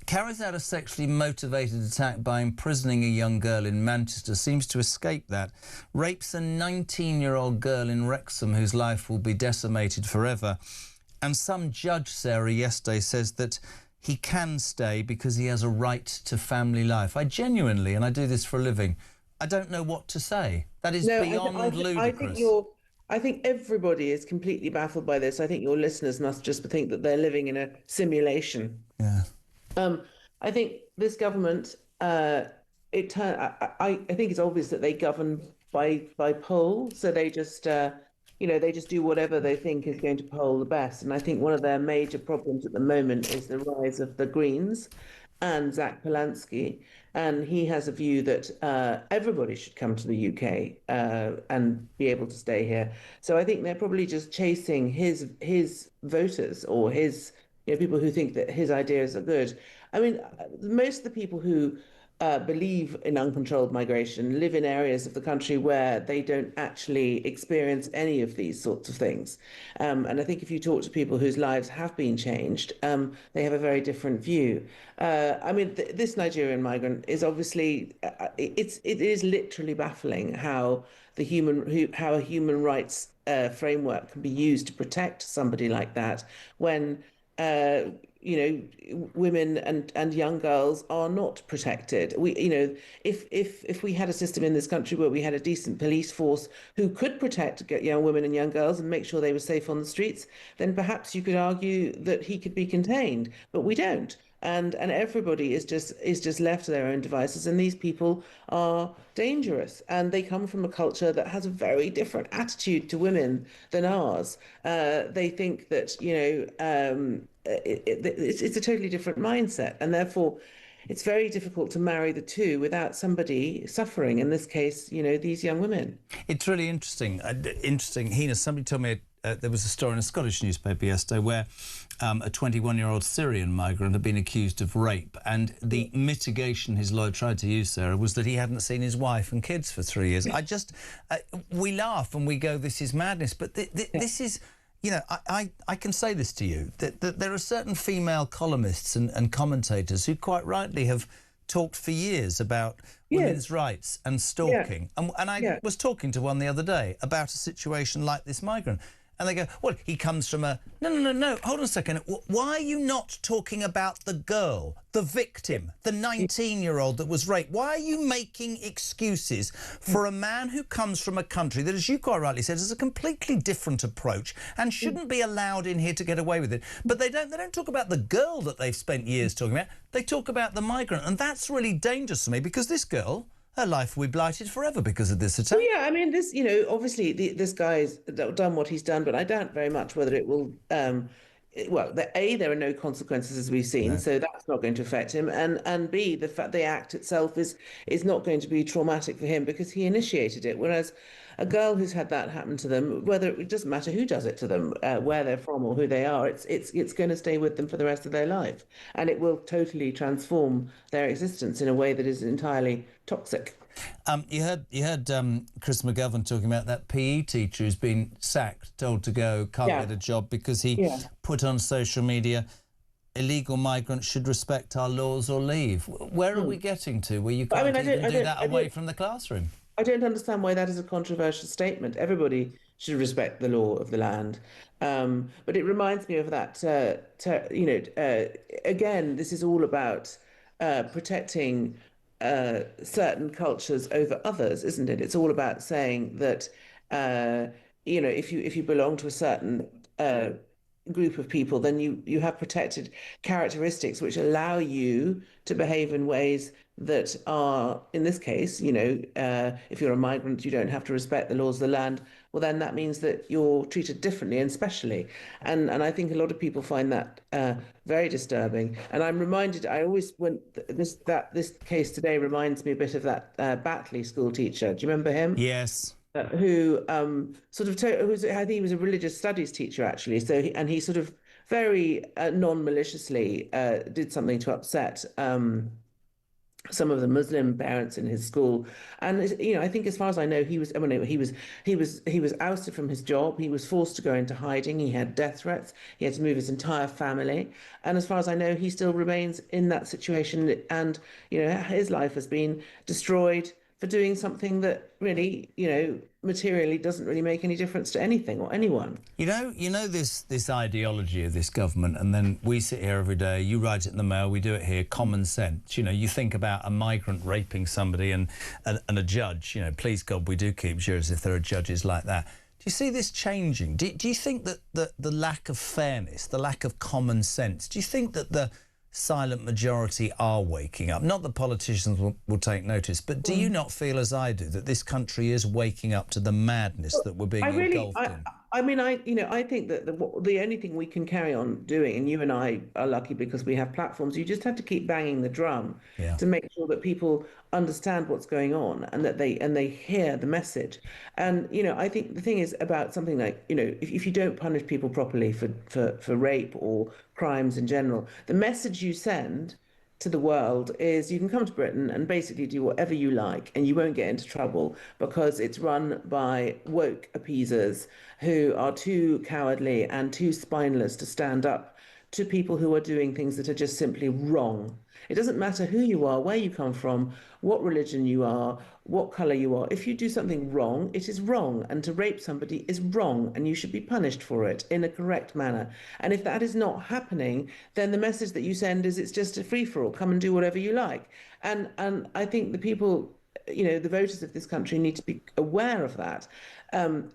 carries out a sexually motivated attack by imprisoning a young girl in Manchester, seems to escape that, rapes a 19-year-old girl in Wrexham whose life will be decimated forever. And some judge, Sarah, yesterday says that he can stay because he has a right to family life. I genuinely, and I do this for a living, I don't know what to say. That is beyond ludicrous. I think everybody is completely baffled by this. I think your listeners must just think that they're living in a simulation. Yeah. I think this government, I think it's obvious that they govern by poll. So they just, they just do whatever they think is going to poll the best. And I think one of their major problems at the moment is the rise of the Greens and Zach Polanski. And he has a view that everybody should come to the UK and be able to stay here. So I think they're probably just chasing his voters or his people who think that his ideas are good. I mean, most of the people who believe in uncontrolled migration live in areas of the country where they don't actually experience any of these sorts of things. And I think if you talk to people whose lives have been changed, they have a very different view. I mean, this Nigerian migrant is obviously, it is literally baffling how a human rights framework can be used to protect somebody like that when women and young girls are not protected. If we had a system in this country where we had a decent police force who could protect young women and young girls and make sure they were safe on the streets, then perhaps you could argue that he could be contained. But we don't. And everybody is just left to their own devices, and these people are dangerous, and they come from a culture that has a very different attitude to women than ours. They think that it's a totally different mindset, and therefore it's very difficult to marry the two without somebody suffering. In this case, these young women. It's really interesting. Hina, somebody told me there was a story in a Scottish newspaper yesterday where a 21-year-old Syrian migrant had been accused of rape, and the mitigation his lawyer tried to use, Sarah, was that he hadn't seen his wife and kids for 3 years. We laugh and we go, this is madness, but this is... I can say this to you, that there are certain female columnists and commentators who quite rightly have talked for years about women's rights and stalking. And I was talking to one the other day about a situation like this migrant. And they go, well, he comes from a... No, hold on a second. Why are you not talking about the girl, the victim, the 19-year-old that was raped? Why are you making excuses for a man who comes from a country that, as you quite rightly said, has a completely different approach and shouldn't be allowed in here to get away with it? But they don't talk about the girl that they've spent years talking about. They talk about the migrant. And that's really dangerous to me, because this girl... her life will be blighted forever because of this attack. Well, yeah, I mean, this, obviously this guy's done what he's done, but I doubt very much whether it will. There are no consequences, as we've seen, so that's not going to affect him, and B, the fact the act itself is not going to be traumatic for him because he initiated it. Whereas a girl who's had that happen to them, whether it doesn't matter who does it to them, where they're from or who they are, it's going to stay with them for the rest of their life, and it will totally transform their existence in a way that is entirely toxic. You heard Chris McGovern talking about that PE teacher who's been sacked, told to go, can't get a job because he put on social media, illegal migrants should respect our laws or leave. Where are we getting to where you can't even do that away from the classroom? I don't understand why that is a controversial statement. Everybody should respect the law of the land. But it reminds me of that, again, this is all about protecting certain cultures over others, isn't it? It's all about saying that, if you belong to a certain group of people, then you have protected characteristics which allow you to behave in ways that are, in this case, if you're a migrant, you don't have to respect the laws of the land. Well, then that means that you're treated differently and specially. And I think a lot of people find that very disturbing. And I'm reminded, this case today reminds me a bit of that Batley school teacher. Do you remember him? Yes. Who I think he was a religious studies teacher, actually. And he sort of very non-maliciously did something to upset some of the Muslim parents in his school, and I think, as far as I know, he was ousted from his job. He was forced to go into hiding. He had death threats. He had to move his entire family, and as far as I know, he still remains in that situation. And his life has been destroyed for doing something that really, materially doesn't really make any difference to anything or anyone. This ideology of this government, and then we sit here every day, you write it in the Mail, we do it here, common sense. You think about a migrant raping somebody and a judge, please God, we do keep jurors if there are judges like that. Do you see this changing? Do you think that the lack of fairness, the lack of common sense, do you think that the silent majority are waking up? Not that politicians will take notice, but do you not feel, as I do, that this country is waking up to the madness that we're being engulfed in? I think that the only thing we can carry on doing, and you and I are lucky because we have platforms, you just have to keep banging the drum to make sure that people understand what's going on and that they hear the message. And I think the thing is about something like, if you don't punish people properly for rape or crimes in general, the message you send to the world is you can come to Britain and basically do whatever you like and you won't get into trouble because it's run by woke appeasers who are too cowardly and too spineless to stand up to people who are doing things that are just simply wrong. It doesn't matter who you are, where you come from, what religion you are, what colour you are. If you do something wrong, it is wrong. And to rape somebody is wrong, and you should be punished for it in a correct manner. And if that is not happening, then the message that you send is it's just a free-for-all. Come and do whatever you like. And I think the people, the voters of this country need to be aware of that. And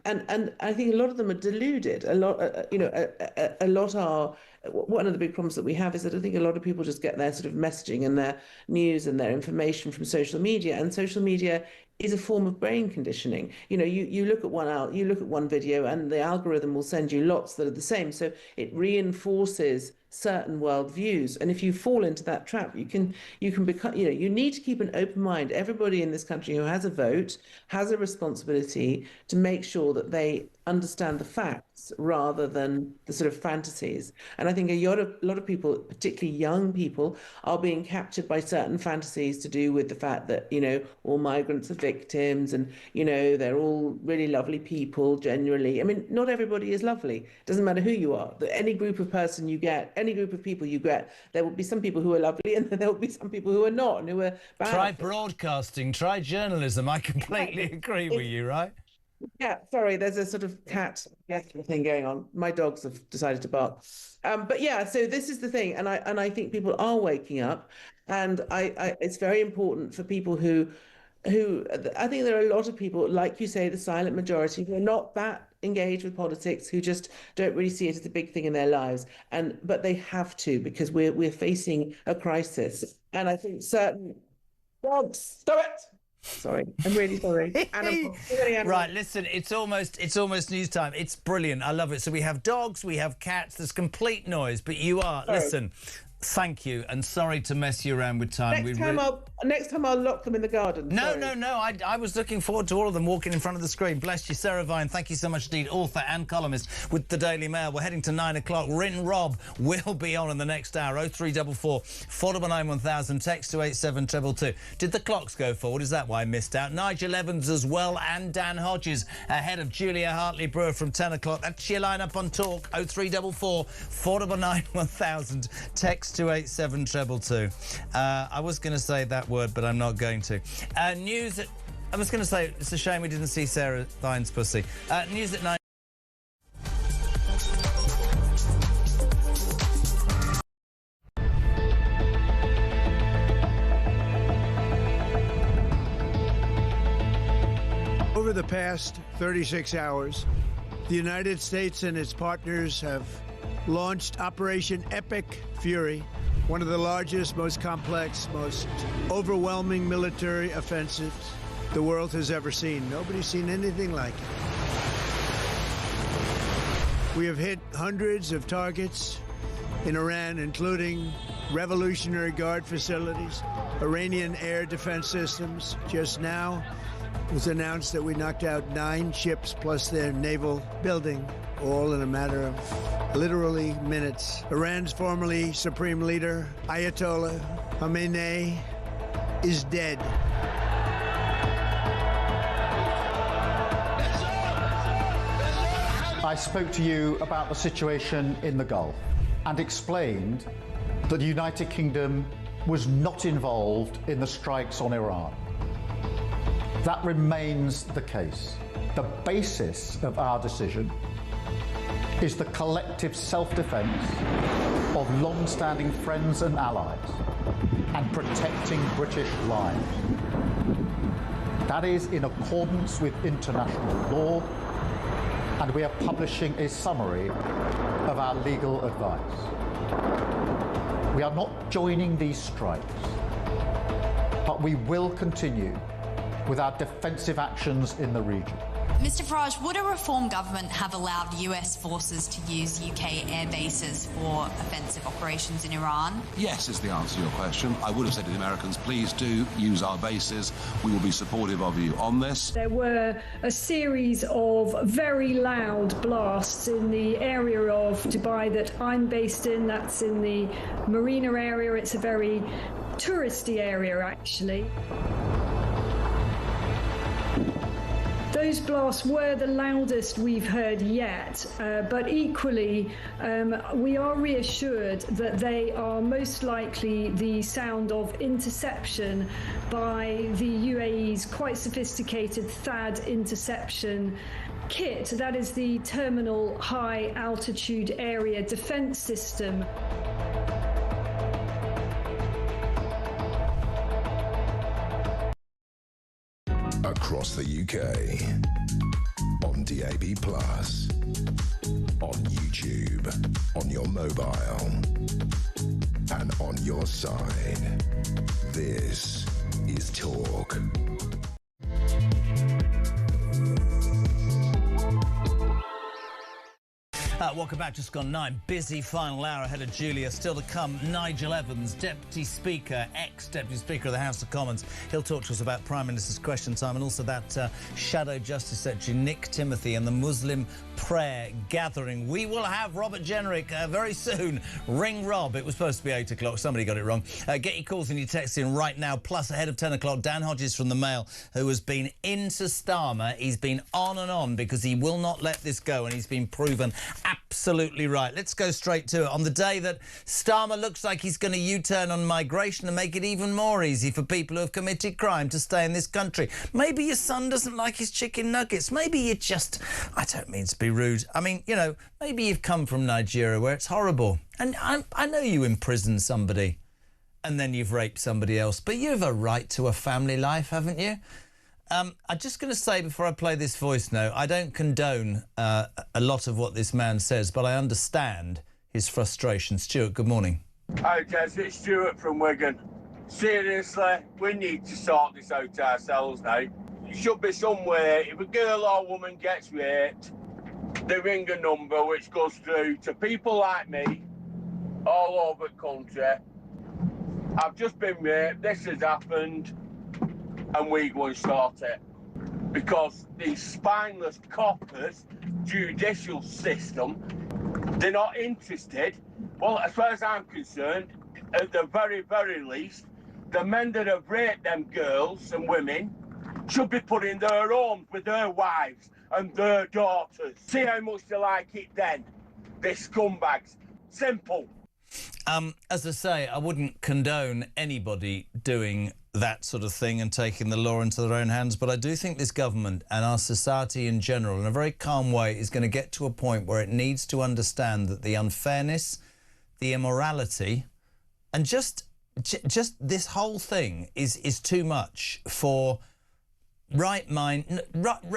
I think a lot of them are deluded. A lot are. One of the big problems that we have is that I think a lot of people just get their sort of messaging and their news and their information from social media, and social media is a form of brain conditioning. You look at one video and the algorithm will send you lots that are the same, so it reinforces certain worldviews, and if you fall into that trap, you can become. You need to keep an open mind. Everybody in this country who has a vote has a responsibility to make sure that they understand the facts rather than the sort of fantasies. And I think a lot of people, particularly young people, are being captured by certain fantasies to do with the fact that all migrants are victims and they're all really lovely people generally. I mean, not everybody is lovely. It doesn't matter who you are. Any group of person you get, any group of people you get, there will be some people who are lovely and there will be some people who are not and who are bad. Try broadcasting, try journalism. I completely agree with you, right? Yeah, sorry, there's a sort of cat thing going on. My dogs have decided to bark. But yeah, so this is the thing, and I think people are waking up, and it's very important for people who I think there are a lot of people, like you say, the silent majority, who are not that engaged with politics, who just don't really see it as a big thing in their lives, but they have to, because we're facing a crisis, and I think certain dogs, stop it. Sorry, I'm really sorry. Right, listen, it's almost news time. It's brilliant. I love it. So we have dogs, we have cats. There's complete noise, but you are. Sorry. Listen, thank you, and sorry to mess you around with time. Next time I'll lock them in the garden. No. I was looking forward to all of them walking in front of the screen. Bless you, Sarah Vine. Thank you so much indeed, author and columnist with the Daily Mail. We're heading to 9 o'clock. Rin Rob will be on in the next hour. 0344 499 1000. Text to 87222. Did the clocks go forward? Is that why I missed out? Nigel Evans as well, and Dan Hodges ahead of Julia Hartley-Brewer from 10 o'clock. That's your line up on Talk. 0344 499 1000. Text to 87222. I was going to say that word, but I'm not going to. News at... I was going to say, it's a shame we didn't see Sarah Vine's pussy. News at 9. Over the past 36 hours, the United States and its partners have launched Operation Epic Fury, one of the largest, most complex, most overwhelming military offensives the world has ever seen. Nobody's seen anything like it. We have hit hundreds of targets in Iran, including Revolutionary Guard facilities, Iranian air defense systems. Just now, it was announced that we knocked out 9 ships plus their naval building, all in a matter of literally minutes. Iran's formerly supreme leader, Ayatollah Khamenei, is dead. I spoke to you about the situation in the Gulf and explained that the United Kingdom was not involved in the strikes on Iran. That remains the case. The basis of our decision is the collective self-defence of long-standing friends and allies and protecting British lives. That is in accordance with international law, and we are publishing a summary of our legal advice. We are not joining these strikes, but we will continue with our defensive actions in the region. Mr Farage, would a reform government have allowed US forces to use UK air bases for offensive operations in Iran? Yes, is the answer to your question. I would have said to the Americans, please do use our bases. We will be supportive of you on this. There were a series of very loud blasts in the area of Dubai that I'm based in. That's in the marina area. It's a very touristy area, actually. Those blasts were the loudest we've heard yet, but equally we are reassured that they are most likely the sound of interception by the UAE's quite sophisticated THAAD interception kit. That is the Terminal High Altitude Area Defence System. Across the UK, on DAB+, on YouTube, on your mobile, and on your side. This is Talk. Welcome back. Just gone 9. Busy final hour ahead of Julia. Still to come, Nigel Evans, Deputy Speaker, ex-Deputy Speaker of the House of Commons. He'll talk to us about Prime Minister's Question Time, and also that Shadow Justice Secretary Nick Timothy and the Muslim prayer gathering. We will have Robert Jenrick very soon. Ring Rob. It was supposed to be 8 o'clock. Somebody got it wrong. Get your calls and your texts in right now. Plus, ahead of 10 o'clock, Dan Hodges from the Mail, who has been into Starmer. He's been on and on because he will not let this go, and he's been proven absolutely right. Let's go straight to it. On the day that Starmer looks like he's going to U-turn on migration and make it even more easy for people who have committed crime to stay in this country. Maybe your son doesn't like his chicken nuggets. Maybe you just... I don't mean to be rude. I mean, you know, maybe you've come from Nigeria where it's horrible. And I know you imprisoned somebody and then you've raped somebody else, but you have a right to a family life, haven't you? I'm just going to say before I play this voice note, I don't condone a lot of what this man says, but I understand his frustration. Stuart, good morning. Hi, Jess, it's Stuart from Wigan. Seriously, we need to sort this out ourselves now. It should be somewhere, if a girl or woman gets raped, they ring a number which goes through to people like me all over the country. I've just been raped, this has happened, and we go and sort it. Because these spineless coppers, judicial system, they're not interested. Well, as far as I'm concerned, at the very, very least, the men that have raped them girls and women should be put in their homes with their wives and their daughters. See how much they like it then. They're scumbags. Simple. As I say, I wouldn't condone anybody doing that sort of thing and taking the law into their own hands, but I do think this government and our society in general, in a very calm way, is going to get to a point where it needs to understand that the unfairness, the immorality, and just this whole thing is too much for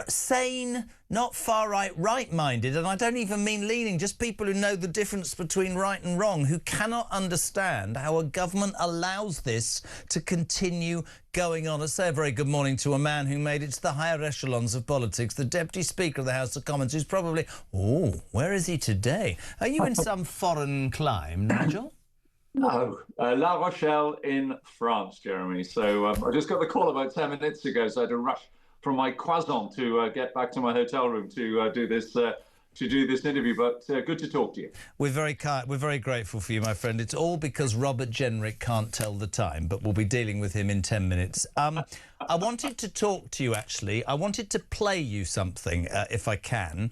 sane, not far-right, right-minded, and I don't even mean leaning, just people who know the difference between right and wrong, who cannot understand how a government allows this to continue going on. I say a very good morning to a man who made it to the higher echelons of politics, the Deputy Speaker of the House of Commons, who's probably... Oh, where is he today? Are you in some foreign clime, Nigel? No, La Rochelle in France, Jeremy. So I just got the call about 10 minutes ago, so I had to rush from my croissant to get back to my hotel room to do this interview. But good to talk to you. We're very grateful for you, my friend. It's all because Robert Jenrick can't tell the time, but we'll be dealing with him in 10 minutes. I wanted to talk to you, actually. I wanted to play you something, if I can.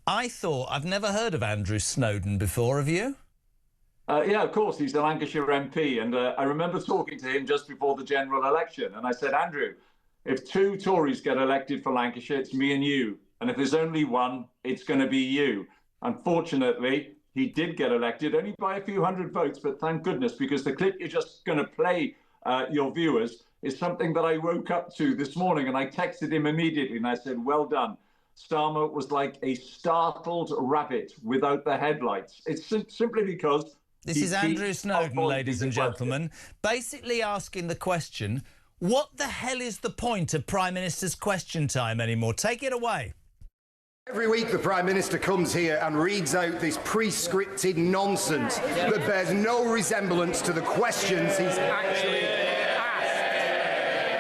I've never heard of Andrew Snowden before, have you? Yeah, of course. He's the Lancashire MP. And I remember talking to him just before the general election. And I said, Andrew, if 2 Tories get elected for Lancashire, it's me and you. And if there's only one, it's going to be you. Unfortunately, he did get elected, only by a few hundred votes. But thank goodness, because the clip you're just going to play your viewers is something that I woke up to this morning. And I texted him immediately and I said, well done. Starmer was like a startled rabbit without the headlights. It's simply because... This is Andrew Snowden, ladies and gentlemen, basically asking the question, what the hell is the point of Prime Minister's Question Time anymore? Take it away. Every week the Prime Minister comes here and reads out this pre-scripted nonsense that bears no resemblance to the questions he's actually asked.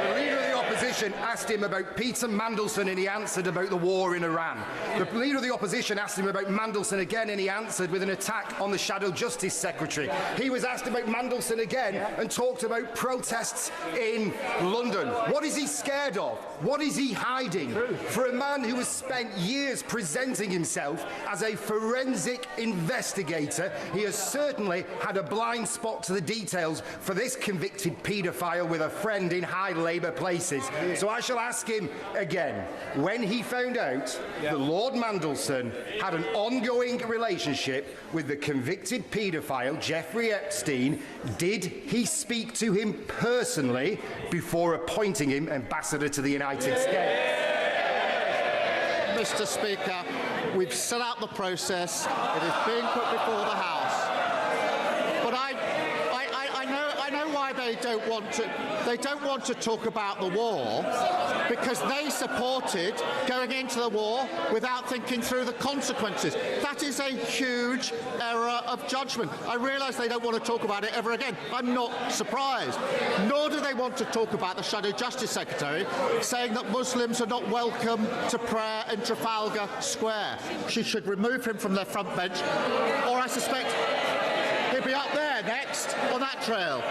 The Leader of the Opposition asked him about Peter Mandelson and he answered about the war in Iran. The Leader of the Opposition asked him about Mandelson again and he answered with an attack on the Shadow Justice Secretary. He was asked about Mandelson again and talked about protests in London. What is he scared of? What is he hiding? For a man who has spent years presenting himself as a forensic investigator, he has certainly had a blind spot to the details for this convicted paedophile with a friend in high Labour places. So I shall ask him again, when he found out that Lord Mandelson had an ongoing relationship with the convicted paedophile Jeffrey Epstein, did he speak to him personally before appointing him ambassador to the United States? Mr. Speaker, we've set out the process. It is being put before the House. But I know why they don't want to. They don't want to talk about the war because they supported going into the war without thinking through the consequences. That is a huge error of judgment. I realise they don't want to talk about it ever again. I'm not surprised. Nor do they want to talk about the Shadow Justice Secretary saying that Muslims are not welcome to prayer in Trafalgar Square. She should remove him from their front bench, or I suspect he'll be up there next on that trail.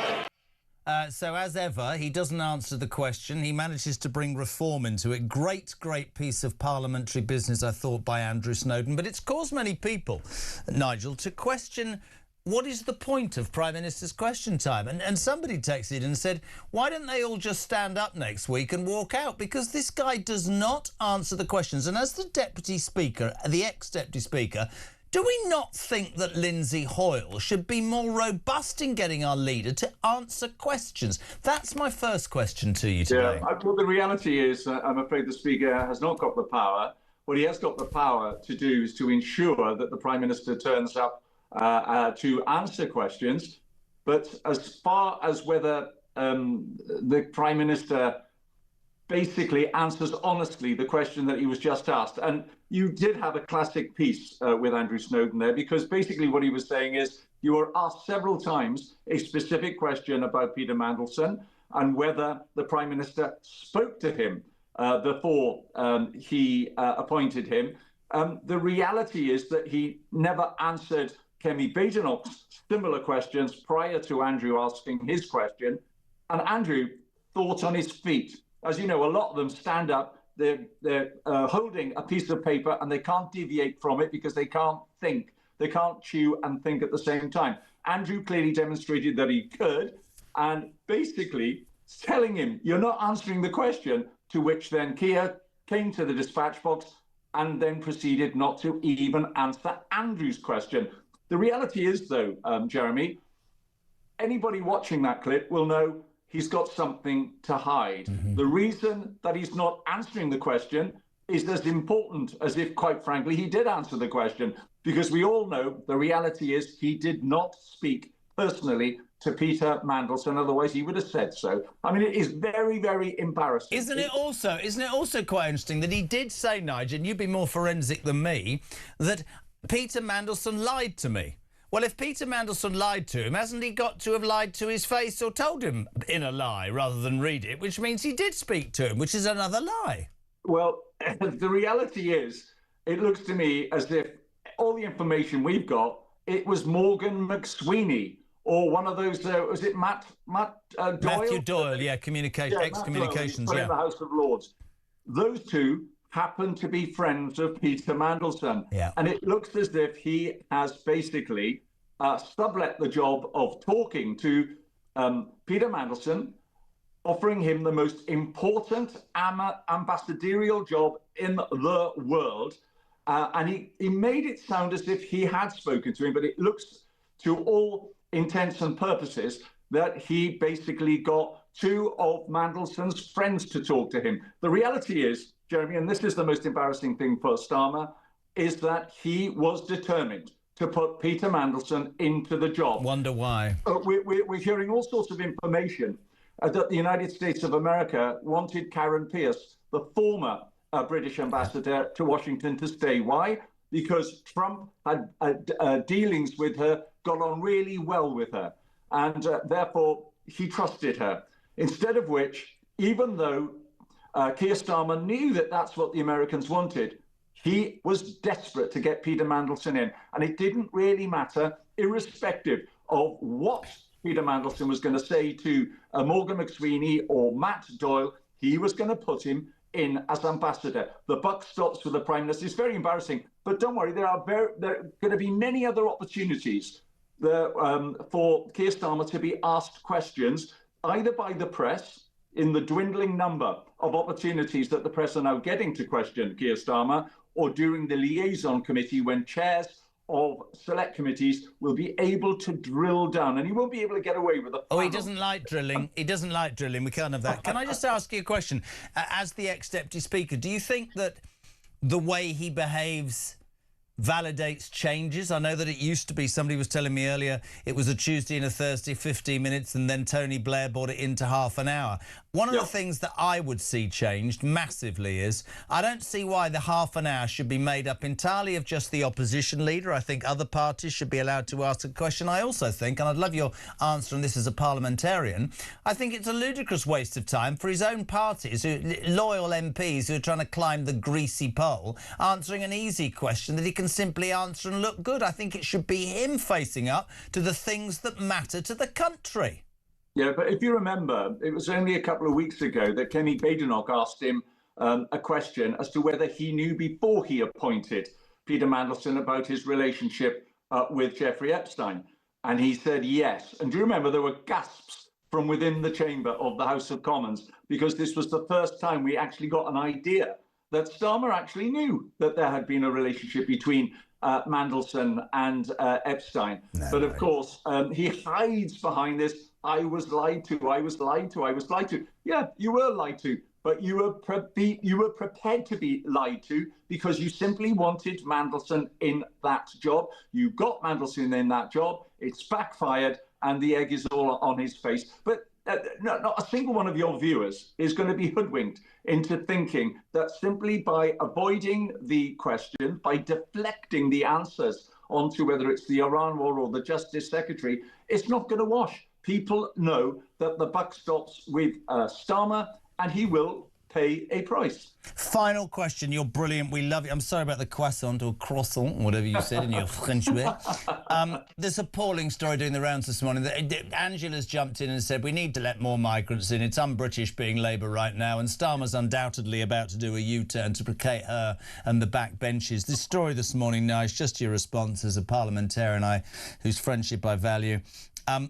So, as ever, he doesn't answer the question. He manages to bring reform into it. Great piece of parliamentary business, I thought, by Andrew Snowden. But it's caused many people, Nigel, to question what is the point of Prime Minister's question time? And somebody texted and said, why don't they all just stand up next week and walk out? Because this guy does not answer the questions. And as the Deputy Speaker, the ex-Deputy Speaker, do we not think that Lindsay Hoyle should be more robust in getting our leader to answer questions? That's my first question to you today. Yeah, well, the reality is, I'm afraid the Speaker has not got the power. What he has got the power to do is to ensure that the Prime Minister turns up to answer questions. But as far as whether the Prime Minister basically answers honestly the question that he was just asked, and you did have a classic piece with Andrew Snowden there, because basically what he was saying is you were asked several times a specific question about Peter Mandelson and whether the Prime Minister spoke to him before he appointed him. The reality is that he never answered Kemi Badenoch's similar questions prior to Andrew asking his question, and Andrew thought on his feet. As you know, a lot of them stand up, they're holding a piece of paper and they can't deviate from it because they can't think. They can't chew and think at the same time. Andrew clearly demonstrated that he could, and basically telling him, you're not answering the question, to which then Keir came to the dispatch box and then proceeded not to even answer Andrew's question. The reality is, though, Jeremy, anybody watching that clip will know he's got something to hide. Mm-hmm. The reason that he's not answering the question is as important as if, quite frankly, he did answer the question, because we all know the reality is he did not speak personally to Peter Mandelson, otherwise he would have said so. I mean, it is very, very embarrassing. Isn't it also quite interesting that he did say, Nigel, and you'd be more forensic than me, that Peter Mandelson lied to me? Well, if Peter Mandelson lied to him, hasn't he got to have lied to his face or told him in a lie rather than read it, which means he did speak to him, which is another lie? Well, the reality is, it looks to me as if all the information we've got, it was Morgan McSweeney, or one of those, was it Matt Doyle? Matthew Doyle, yeah, ex-communications, in the House of Lords. Those two happen to be friends of Peter Mandelson. Yeah. And it looks as if he has basically sublet the job of talking to Peter Mandelson, offering him the most important ambassadorial job in the world. And he made it sound as if he had spoken to him, but it looks to all intents and purposes that he basically got two of Mandelson's friends to talk to him. The reality is, Jeremy, and this is the most embarrassing thing for Starmer, is that he was determined to put Peter Mandelson into the job. Wonder why. We're hearing all sorts of information that the United States of America wanted Karen Pierce, the former British ambassador to Washington, to stay. Why? Because Trump had dealings with her, got on really well with her, and therefore he trusted her. Instead of which, even though Keir Starmer knew that that's what the Americans wanted, he was desperate to get Peter Mandelson in. And it didn't really matter, irrespective of what Peter Mandelson was going to say to Morgan McSweeney or Matt Doyle, he was going to put him in as ambassador. The buck stops with the Prime Minister. It's very embarrassing, but don't worry, there are going to be many other opportunities for Keir Starmer to be asked questions, either by the press, in the dwindling number of opportunities that the press are now getting to question Keir Starmer, or during the liaison committee when chairs of select committees will be able to drill down, and he won't be able to get away with it. Oh, he doesn't like drilling. He doesn't like drilling. We can't have that. Can I just ask you a question? As the ex-Deputy Speaker, do you think that the way he behaves validates changes? I know that it used to be, somebody was telling me earlier, it was a Tuesday and a Thursday, 15 minutes, and then Tony Blair brought it into half an hour. One of the things that I would see changed massively is I don't see why the half an hour should be made up entirely of just the opposition leader. I think other parties should be allowed to ask a question. I also think, and I'd love your answer on this as a parliamentarian, I think it's a ludicrous waste of time for his own parties, loyal MPs who are trying to climb the greasy pole, answering an easy question that he can simply answer and look good. I think it should be him facing up to the things that matter to the country. Yeah, but if you remember, it was only a couple of weeks ago that Kemi Badenoch asked him a question as to whether he knew before he appointed Peter Mandelson about his relationship with Jeffrey Epstein. And he said yes. And do you remember there were gasps from within the chamber of the House of Commons, because this was the first time we actually got an idea that Starmer actually knew that there had been a relationship between Mandelson and Epstein. But of course, he hides behind this, I was lied to, I was lied to, I was lied to. Yeah, you were lied to, but you were prepared to be lied to because you simply wanted Mandelson in that job. You got Mandelson in that job, it's backfired, and the egg is all on his face. But not a single one of your viewers is going to be hoodwinked into thinking that simply by avoiding the question, by deflecting the answers onto whether it's the Iran war or the Justice Secretary, it's not going to wash. People know that the buck stops with Starmer, and he will pay a price. Final question. You're brilliant. We love you. I'm sorry about the croissant or croissant, whatever you said in your French way. There's a appalling story doing the rounds this morning. Angela's jumped in and said, we need to let more migrants in. It's un-British being Labour right now. And Starmer's undoubtedly about to do a U-turn to placate her and the backbenches. This story this morning, Nige, just your response as a parliamentarian whose friendship I value. A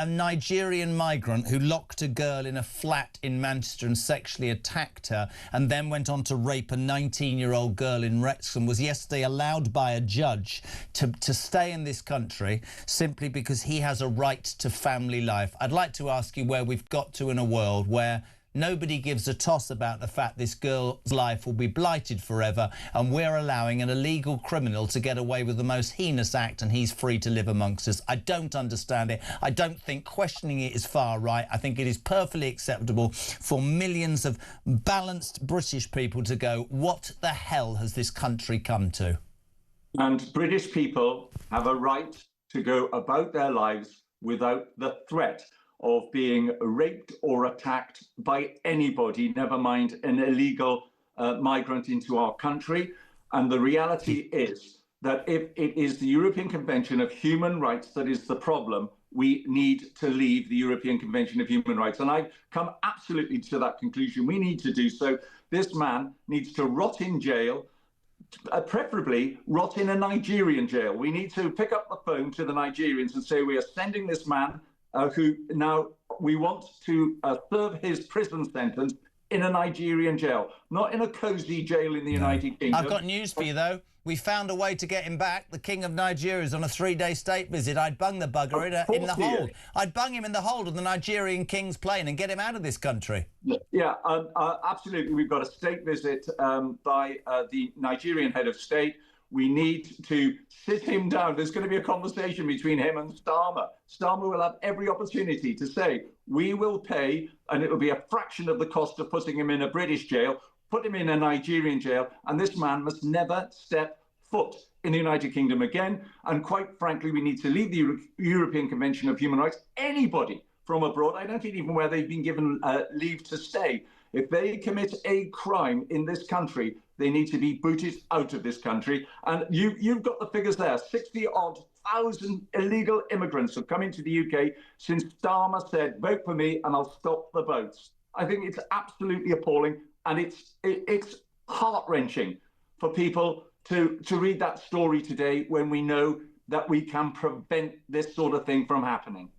Nigerian migrant who locked a girl in a flat in Manchester and sexually attacked her and then went on to rape a 19-year-old girl in Wrexham was yesterday allowed by a judge to stay in this country simply because he has a right to family life. I'd like to ask you where we've got to in a world where nobody gives a toss about the fact this girl's life will be blighted forever, and we're allowing an illegal criminal to get away with the most heinous act, and he's free to live amongst us. I don't understand it. I don't think questioning it is far right. I think it is perfectly acceptable for millions of balanced British people to go, what the hell has this country come to? And British people have a right to go about their lives without the threat of being raped or attacked by anybody, never mind an illegal migrant into our country. And the reality is that if it is the European Convention of Human Rights that is the problem, we need to leave the European Convention of Human Rights. And I've come absolutely to that conclusion. We need to do so. This man needs to rot in jail, preferably rot in a Nigerian jail. We need to pick up the phone to the Nigerians and say we are sending this man who now we want to serve his prison sentence in a Nigerian jail, not in a cosy jail in the United Kingdom. I've got news for you, though. We found a way to get him back. The King of Nigeria is on a 3-day state visit. I'd bung the bugger in the hold. I'd bung him in the hold of the Nigerian King's plane and get him out of this country. Yeah, absolutely. We've got a state visit by the Nigerian head of state. We need to sit him down. There's going to be a conversation between him and Starmer. Starmer will have every opportunity to say, we will pay, and it'll be a fraction of the cost of putting him in a British jail, put him in a Nigerian jail, and this man must never step foot in the United Kingdom again. And quite frankly, we need to leave the European Convention of Human Rights. Anybody from abroad, I don't think even where they've been given leave to stay, if they commit a crime in this country, they need to be booted out of this country. And you've got the figures there. 60-odd thousand illegal immigrants have come into the UK since Starmer said, vote for me and I'll stop the boats. I think it's absolutely appalling, and it's heart-wrenching for people to read that story today when we know that we can prevent this sort of thing from happening.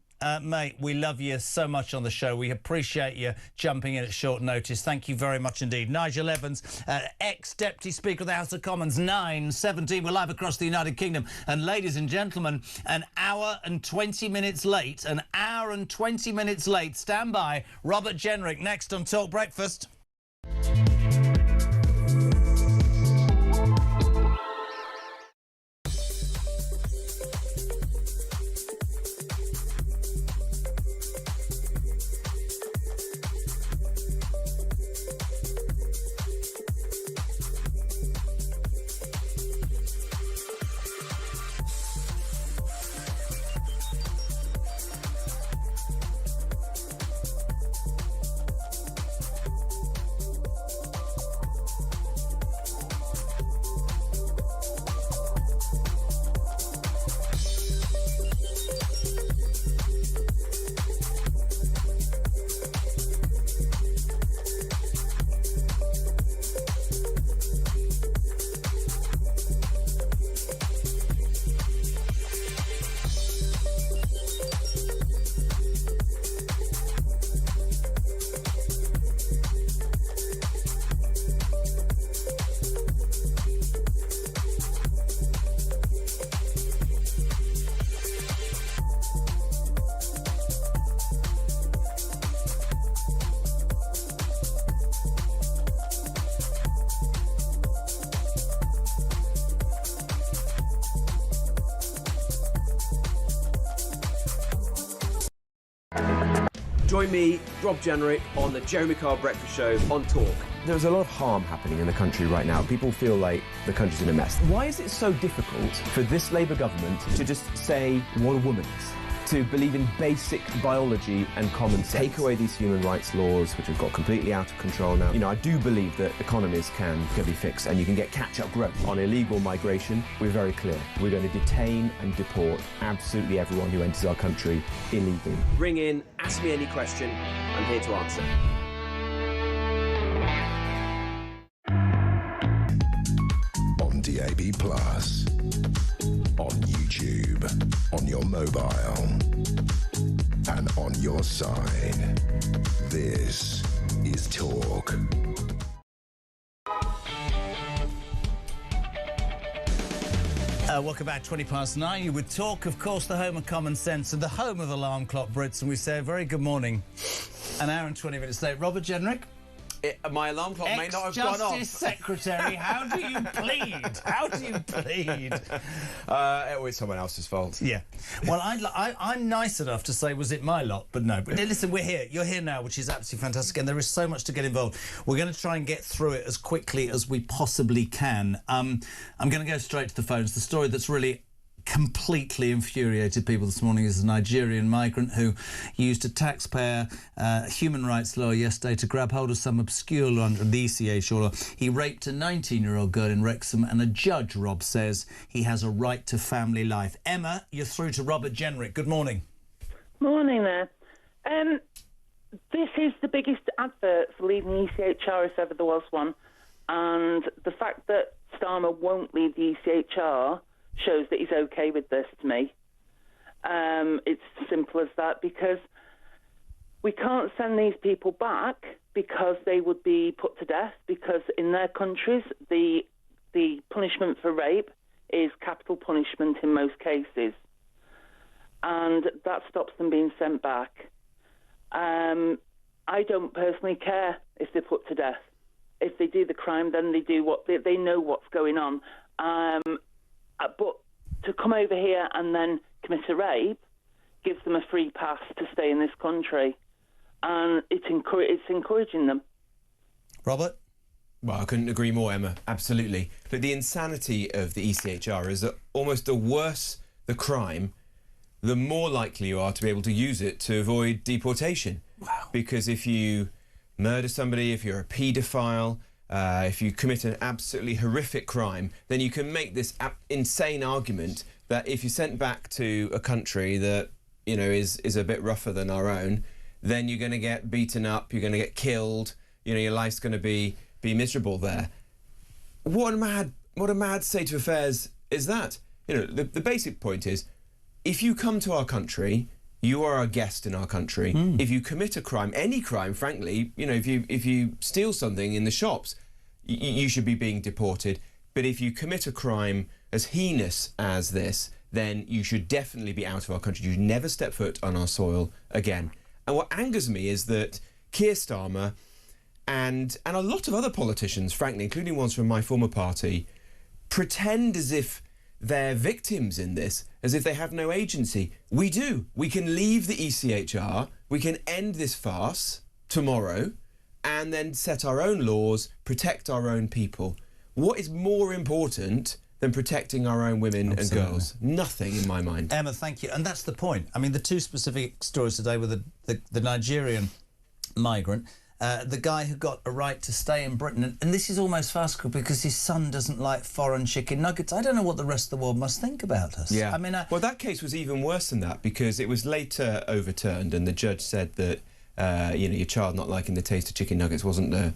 Mate, we love you so much on the show. We appreciate you jumping in at short notice. Thank you very much indeed. Nigel Evans, ex-Deputy Speaker of the House of Commons, 9:17. We're live across the United Kingdom. And ladies and gentlemen, an hour and 20 minutes late. An hour and 20 minutes late. Stand by. Robert Jenrick next on Talk Breakfast. Join me, Rob Jenrick, on the Jeremy Kyle Breakfast Show on Talk. There's a lot of harm happening in the country right now. People feel like the country's in a mess. Why is it so difficult for this Labour government to just say what a woman is? To believe in basic biology and common sense? Take away these human rights laws, which have got completely out of control now. You know, I do believe that economies can be fixed and you can get catch-up growth. On illegal migration, we're very clear. We're going to detain and deport absolutely everyone who enters our country illegally. Ring in, ask me any question. I'm here to answer. On DAB+, on YouTube, on your mobile, and on your side. This is Talk. Welcome back, 9:20. You would Talk, of course, the home of common sense and the home of alarm clock Brits, and we say a very good morning. An hour and 20 minutes late. Robert Jenrick? My alarm clock may not have gone off. Ex-Justice Secretary, how do you plead? How do you plead? It's someone else's fault. Yeah. Well, I'm nice enough to say, was it my lot? But no. But listen, we're here. You're here now, which is absolutely fantastic. And there is so much to get involved. We're going to try and get through it as quickly as we possibly can. I'm going to go straight to the phones. The story that's really completely infuriated people this morning is a Nigerian migrant who used a taxpayer human rights law yesterday to grab hold of some obscure law under the ECH law. He raped a 19-year-old girl in Wrexham, and a judge, Rob, says he has a right to family life. Emma, you're through to Robert Jenrick. Good morning. Morning there. This is the biggest advert for leaving the ECHR if ever there was one, and the fact that Starmer won't leave the ECHR shows that he's okay with this to me. It's simple as that, because we can't send these people back because they would be put to death, because in their countries the punishment for rape is capital punishment in most cases, and that stops them being sent back. I don't personally care if they're put to death. If they do the crime, then they do what they know what's going on. But to come over here and then commit a rape gives them a free pass to stay in this country, and it's encouraging them. Robert? Well, I couldn't agree more, Emma. Absolutely. But the insanity of the ECHR is that almost the worse the crime, the more likely you are to be able to use it to avoid deportation. Wow. Because if you murder somebody, if you're a paedophile, if you commit an absolutely horrific crime, then you can make this insane argument that if you're sent back to a country that, you know, is a bit rougher than our own, then you're going to get beaten up, you're going to get killed, you know, your life's going to be miserable there. What a mad state of affairs is that? You know, the basic point is, if you come to our country, you are a guest in our country. If you commit a crime, any crime, frankly, you know, if you steal something in the shops, you should be being deported. But if you commit a crime as heinous as this, then you should definitely be out of our country. You should never step foot on our soil again. And what angers me is that Keir Starmer and a lot of other politicians, frankly, including ones from my former party, pretend as if they're victims in this, as if they have no agency. We do. We can leave the ECHR, we can end this farce tomorrow, and then set our own laws, protect our own people. What is more important than protecting our own women and girls? Nothing, in my mind. Emma, thank you. And that's the point. I mean, the two specific stories today were the Nigerian migrant, the guy who got a right to stay in Britain. And this is almost farcical because his son doesn't like foreign chicken nuggets. I don't know what the rest of the world must think about us. Yeah. I mean, well, that case was even worse than that because it was later overturned and the judge said that, you know, your child not liking the taste of chicken nuggets wasn't a...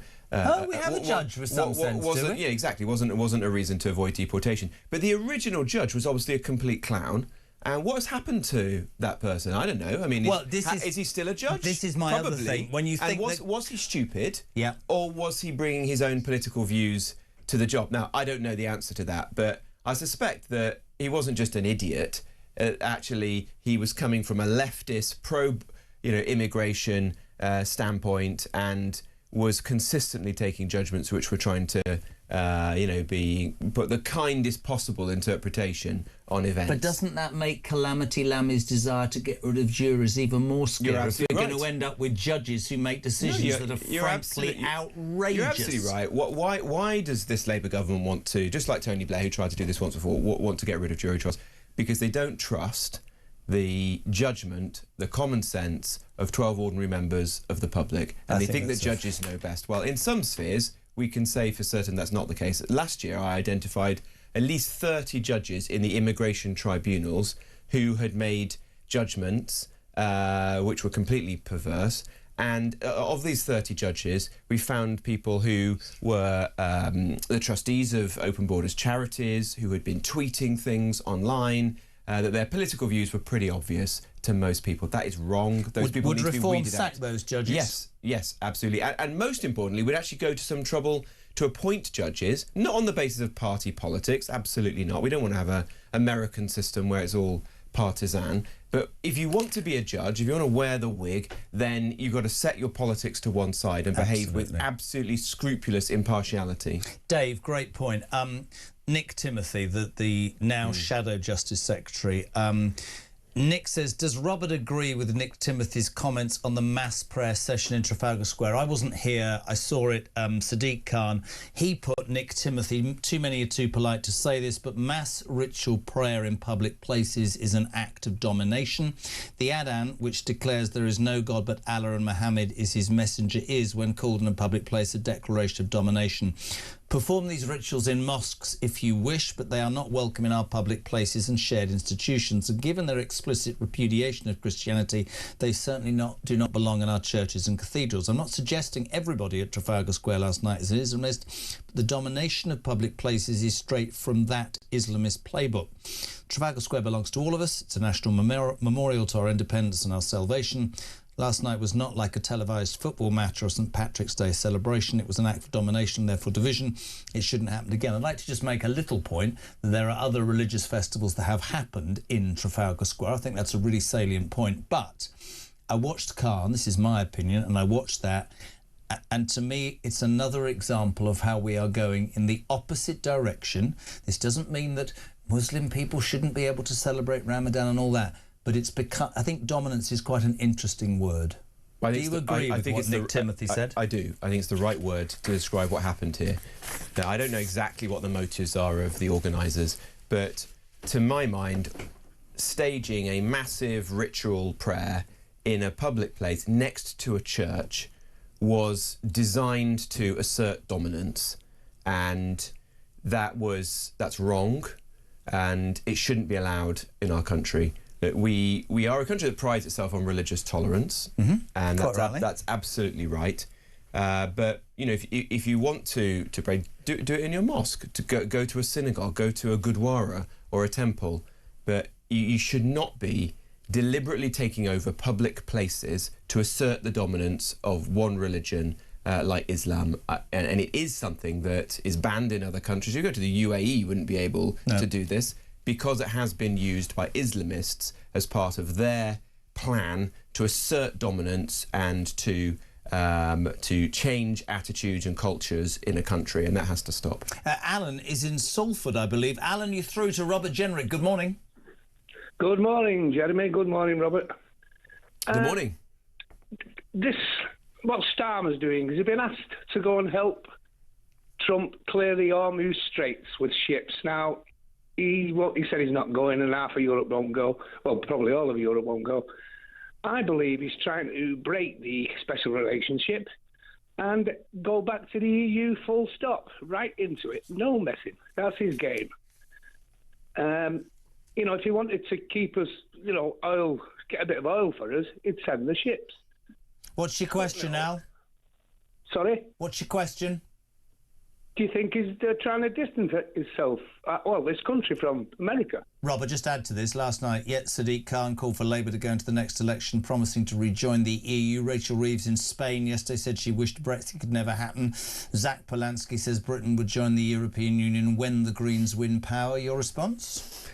we have a judge with some sense to it. Yeah, exactly. Wasn't a reason to avoid deportation. But the original judge was obviously a complete clown. And what has happened to that person? I don't know. I mean, well, is he still a judge? This is my other thing. When you think was he stupid? Yeah. Or was he bringing his own political views to the job? Now, I don't know the answer to that, but I suspect that he wasn't just an idiot. Actually, he was coming from a leftist, pro, you know, immigration standpoint and was consistently taking judgments which were trying to, put the kindest possible interpretation on events. But doesn't that make Calamity Lammy's desire to get rid of jurors even more scary? If you're going to end up with judges who make decisions that are frankly outrageous. You're absolutely right. Why does this Labour government want to, just like Tony Blair, who tried to do this once before, want to get rid of jury trials? Because they don't trust the judgment, the common sense of 12 ordinary members of the public, and they think that judges know best. Well, in some spheres, we can say for certain that's not the case. Last year, I identified at least 30 judges in the immigration tribunals who had made judgments which were completely perverse. And of these 30 judges, we found people who were the trustees of Open Borders charities, who had been tweeting things online, that their political views were pretty obvious to most people. That is wrong. Those people need to be weeded out. Would reform sack those judges? Yes, absolutely. And most importantly, we'd actually go to some trouble to appoint judges, not on the basis of party politics, absolutely not. We don't want to have an American system where it's all partisan. But if you want to be a judge, if you want to wear the wig, then you've got to set your politics to one side and behave with absolutely scrupulous impartiality. Dave, great point. Nick Timothy, the now Shadow Justice Secretary, Nick says, does Robert agree with Nick Timothy's comments on the mass prayer session in Trafalgar Square? I wasn't here. I saw it. Sadiq Khan, he put Nick Timothy, too many are too polite to say this, but mass ritual prayer in public places is an act of domination. The Adhan, which declares there is no God but Allah and Muhammad is his messenger, is, when called in a public place, a declaration of domination. Perform these rituals in mosques if you wish, but they are not welcome in our public places and shared institutions. And given their explicit repudiation of Christianity, they certainly do not belong in our churches and cathedrals. I'm not suggesting everybody at Trafalgar Square last night is an Islamist, but the domination of public places is straight from that Islamist playbook. Trafalgar Square belongs to all of us. It's a national memorial to our independence and our salvation. Last night was not like a televised football match or a St Patrick's Day celebration. It was an act of domination, therefore division. It shouldn't happen again. I'd like to just make a little point that there are other religious festivals that have happened in Trafalgar Square. I think that's a really salient point. But I watched Khan, this is my opinion, and I watched that, and to me, it's another example of how we are going in the opposite direction. This doesn't mean that Muslim people shouldn't be able to celebrate Ramadan and all that. But it's become, I think dominance is quite an interesting word. Do you agree with what Nick Timothy said? I do. I think it's the right word to describe what happened here. Now, I don't know exactly what the motives are of the organisers, but to my mind, staging a massive ritual prayer in a public place next to a church was designed to assert dominance, and that's wrong, and it shouldn't be allowed in our country. We are a country that prides itself on religious tolerance, and that's absolutely right. But you know, if you want to pray, do it in your mosque. To go to a synagogue, go to a gurdwara or a temple. But you should not be deliberately taking over public places to assert the dominance of one religion like Islam, and it is something that is banned in other countries. You go to the UAE, you wouldn't be able to do this, because it has been used by Islamists as part of their plan to assert dominance and to change attitudes and cultures in a country, and that has to stop. Alan is in Salford, I believe. Alan, you're through to Robert Jenrick. Good morning. Good morning, Jeremy. Good morning, Robert. Good morning. What Starmer's doing, has he been asked to go and help Trump clear the Hormuz Straits with ships? Now, he said he's not going, and half of Europe won't go. Well, probably all of Europe won't go. I believe he's trying to break the special relationship and go back to the EU full stop, right into it. No messing. That's his game. If he wanted to keep us, oil, get a bit of oil for us, he'd send the ships. What's your question, Al? Sorry? What's your question? Do you think he's trying to distance himself, this country from America? Robert, just add to this. Last night, Sadiq Khan called for Labour to go into the next election, promising to rejoin the EU. Rachel Reeves in Spain yesterday said she wished Brexit could never happen. Zach Polanski says Britain would join the European Union when the Greens win power. Your response?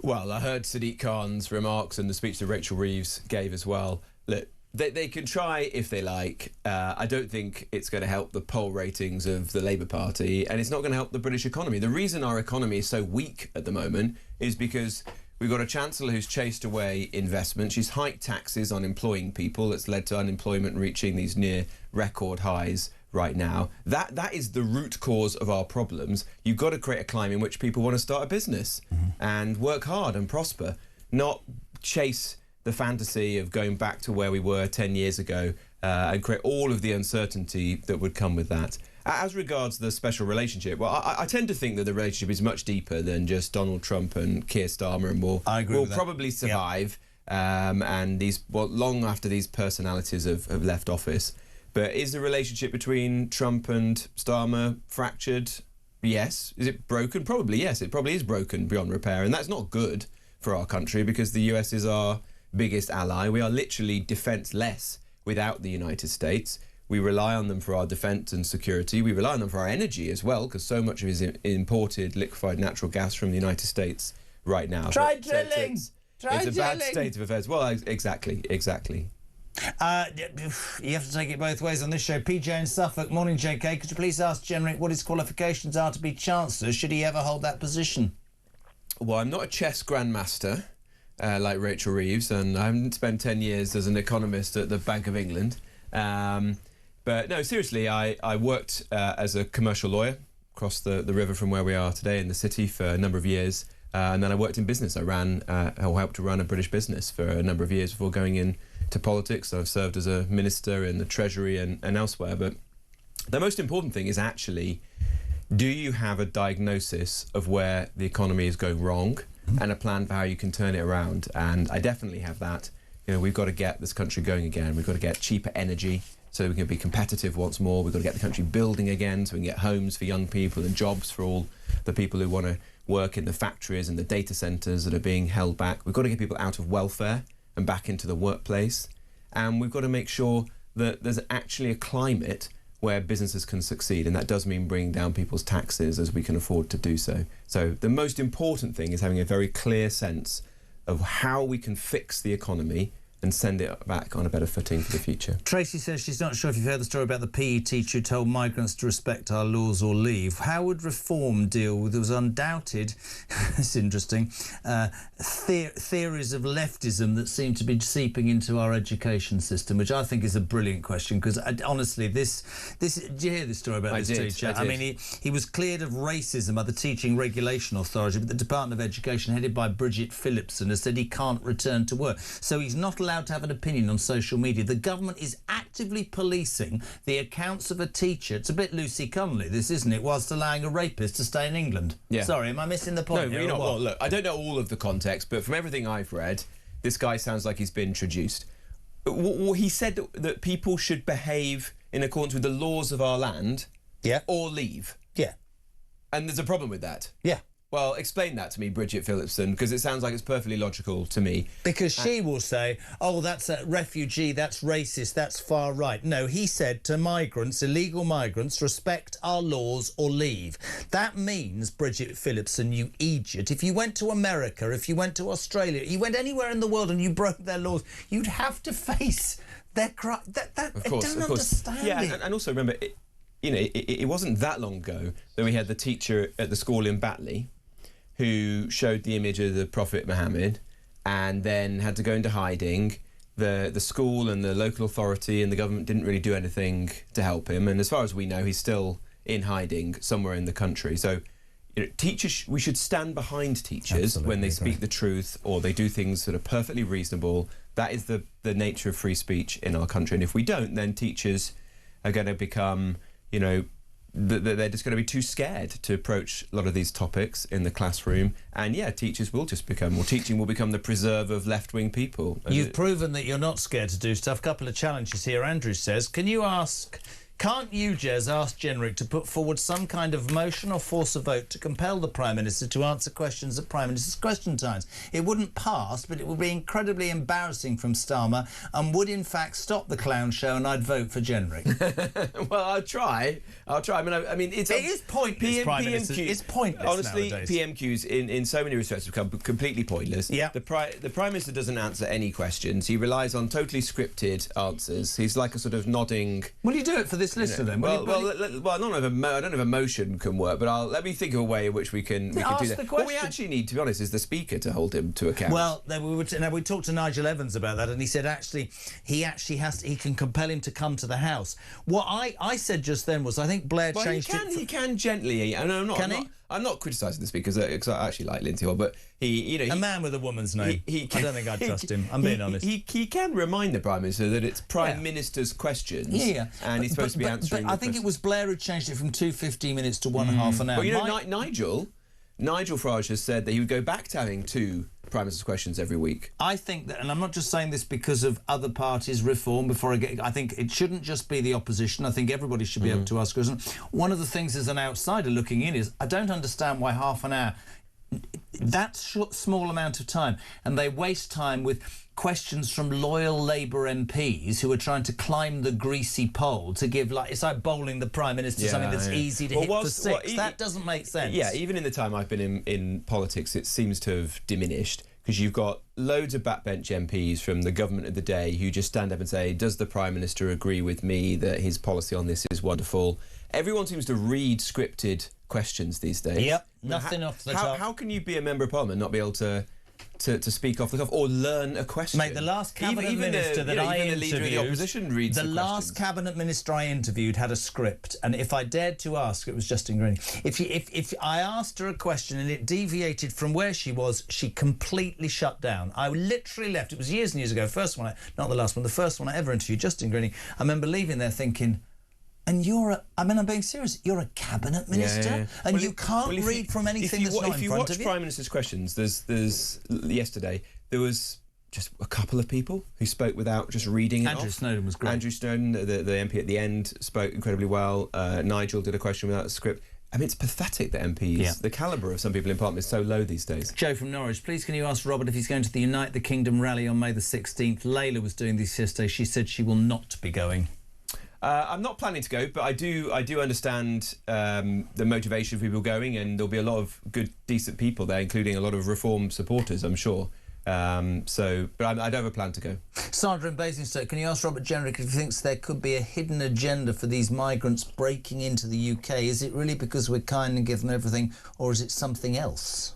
Well, I heard Sadiq Khan's remarks and the speech that Rachel Reeves gave as well. Look, They can try if they like. I don't think it's going to help the poll ratings of the Labour Party, and it's not going to help the British economy. The reason our economy is so weak at the moment is because we've got a Chancellor who's chased away investment. She's hiked taxes on employing people. That's led to unemployment reaching these near record highs right now. That is the root cause of our problems. You've got to create a climate in which people want to start a business and work hard and prosper, not chase the fantasy of going back to where we were 10 years ago and create all of the uncertainty that would come with that. As regards the special relationship, well, I tend to think that the relationship is much deeper than just Donald Trump and Keir Starmer, and will probably survive and long after these personalities have left office. But is the relationship between Trump and Starmer fractured? Yes. Is it broken? Probably yes. It probably is broken beyond repair, and that's not good for our country because the US is our biggest ally. We are literally defenceless without the United States. We rely on them for our defence and security. We rely on them for our energy as well, because so much of it is imported liquefied natural gas from the United States right now. Try drilling! It's a bad state of affairs. Well, exactly. You have to take it both ways on this show. PJ in Suffolk. Morning, JK. Could you please ask Jenrick what his qualifications are to be Chancellor? Should he ever hold that position? Well, I'm not a chess grandmaster like Rachel Reeves, and I haven't spent 10 years as an economist at the Bank of England. But no, seriously, I worked as a commercial lawyer across the river from where we are today in the city for a number of years. And then I worked in business. I helped to run a British business for a number of years before going into politics. I've served as a minister in the Treasury and elsewhere. But the most important thing is actually, do you have a diagnosis of where the economy is going wrong and a plan for how you can turn it around? And I definitely have that. We've got to get this country going again. We've got to get cheaper energy so we can be competitive once more. We've got to get the country building again so we can get homes for young people and jobs for all the people who want to work in the factories and the data centres that are being held back. We've got to get people out of welfare and back into the workplace. And we've got to make sure that there's actually a climate where businesses can succeed, and that does mean bringing down people's taxes as we can afford to do so. So the most important thing is having a very clear sense of how we can fix the economy and send it back on a better footing for the future. Tracy says she's not sure if you've heard the story about the PE teacher who told migrants to respect our laws or leave. How would reform deal with those undoubted, it's interesting, theories of leftism that seem to be seeping into our education system, which I think is a brilliant question, because honestly, this did you hear this story about this teacher? I mean, he was cleared of racism by the Teaching Regulation Authority, but the Department of Education, headed by Bridget Phillipson, has said he can't return to work. So he's not allowed to have an opinion on social media. The government is actively policing the accounts of a teacher. It's a bit Lucy Connolly, this, isn't it? Whilst allowing a rapist to stay in England. Yeah. Sorry, am I missing the point? No, you're not. Well, look, I don't know all of the context, but from everything I've read, this guy sounds like he's been traduced. He said that people should behave in accordance with the laws of our land, or leave. Yeah. And there's a problem with that. Yeah. Well, explain that to me, Bridget Phillipson, because it sounds like it's perfectly logical to me. Because she will say, oh, that's a refugee, that's racist, that's far right. No, he said to migrants, illegal migrants, respect our laws or leave. That means, Bridget Phillipson, you idiot, if you went to America, if you went to Australia, you went anywhere in the world and you broke their laws, you'd have to face their crime. Of course, I don't understand it. And also remember, it wasn't that long ago that we had the teacher at the school in Batley who showed the image of the Prophet Muhammad and then had to go into hiding. The school and the local authority and the government didn't really do anything to help him, and as far as we know, he's still in hiding somewhere in the country. So, teachers, we should stand behind teachers when they speak the truth or they do things that are perfectly reasonable. That is the nature of free speech in our country, and if we don't, then teachers are going to become, they're just going to be too scared to approach a lot of these topics in the classroom. And teachers will just become, or teaching will become the preserve of left-wing people. You've proven that you're not scared to do stuff. A couple of challenges here. Andrew says, can you ask Can't you, Jez, ask Jenrick to put forward some kind of motion or force a vote to compel the Prime Minister to answer questions at Prime Minister's question times? It wouldn't pass, but it would be incredibly embarrassing from Starmer and would, in fact, stop the clown show, and I'd vote for Jenrick. Well, I'll try. I mean, it is pointless, Prime Minister. It's pointless honestly, nowadays. PMQs, in so many respects, have become completely pointless. Yeah. The Prime Minister doesn't answer any questions. He relies on totally scripted answers. He's like a sort of nodding... Will you do it for this listener, then? I don't know if a motion can work, but let me think of a way in which we can do that. What we actually need, to be honest, is the Speaker to hold him to account. Well, then we talked to Nigel Evans about that, and he said he can compel him to come to the House. What I said just then was I think Blair changed it. He can gently. And I'm not criticising the Speaker because I actually like Lindsay Hall, but a man with a woman's name. I don't think I'd trust him. I'm being honest. He can remind the Prime Minister that it's Prime Minister's questions. Yeah, and he's supposed to be answering. But I think it was Blair who changed it from 2 15 minutes to 1.5 an hour. Well, Nigel Farage has said that he would go back to having 2 Prime Minister's questions every week. I think that, and I'm not just saying this because of other parties' reform. I think it shouldn't just be the opposition. I think everybody should be able to ask questions. One of the things as an outsider looking in is I don't understand why half an hour, that small amount of time, and they waste time with questions from loyal Labour MPs who are trying to climb the greasy pole to give, it's like bowling the Prime Minister something that's easy to hit for 6. That doesn't make sense. Yeah, even in the time I've been in politics, it seems to have diminished, because you've got loads of backbench MPs from the government of the day who just stand up and say, does the Prime Minister agree with me that his policy on this is wonderful? Everyone seems to read scripted questions these days. Yep, nothing off the top. How can you be a member of Parliament and not be able to speak off the cuff or learn a question? Mate, the last cabinet minister that I interviewed, the leader of the opposition reads the last cabinet minister I interviewed had a script, and if I dared to ask, it was Justin Green. If I asked her a question and it deviated from where she was, she completely shut down. I literally left. It was years and years ago. Not the last one. The first one I ever interviewed, Justin Green. I remember leaving there thinking, and I'm being serious, you're a cabinet minister, and you can't read from anything that's not in front of you. If you watch Prime Minister's questions, yesterday there was just a couple of people who spoke without just reading it Andrew Snowden was great. Andrew Snowden, the MP at the end, spoke incredibly well. Nigel did a question without a script. I mean, it's pathetic that MPs, the calibre of some people in Parliament is so low these days. Joe from Norwich, please can you ask Robert if he's going to the Unite the Kingdom rally on May the 16th? Layla was doing this yesterday. She said she will not be going. I'm not planning to go, but I do understand the motivation for people going, and there'll be a lot of good, decent people there, including a lot of Reform supporters, I'm sure. But I don't have a plan to go. Sandra in Basingstoke, can you ask Robert Jenrick if he thinks there could be a hidden agenda for these migrants breaking into the UK? Is it really because we're kind and give them everything, or is it something else?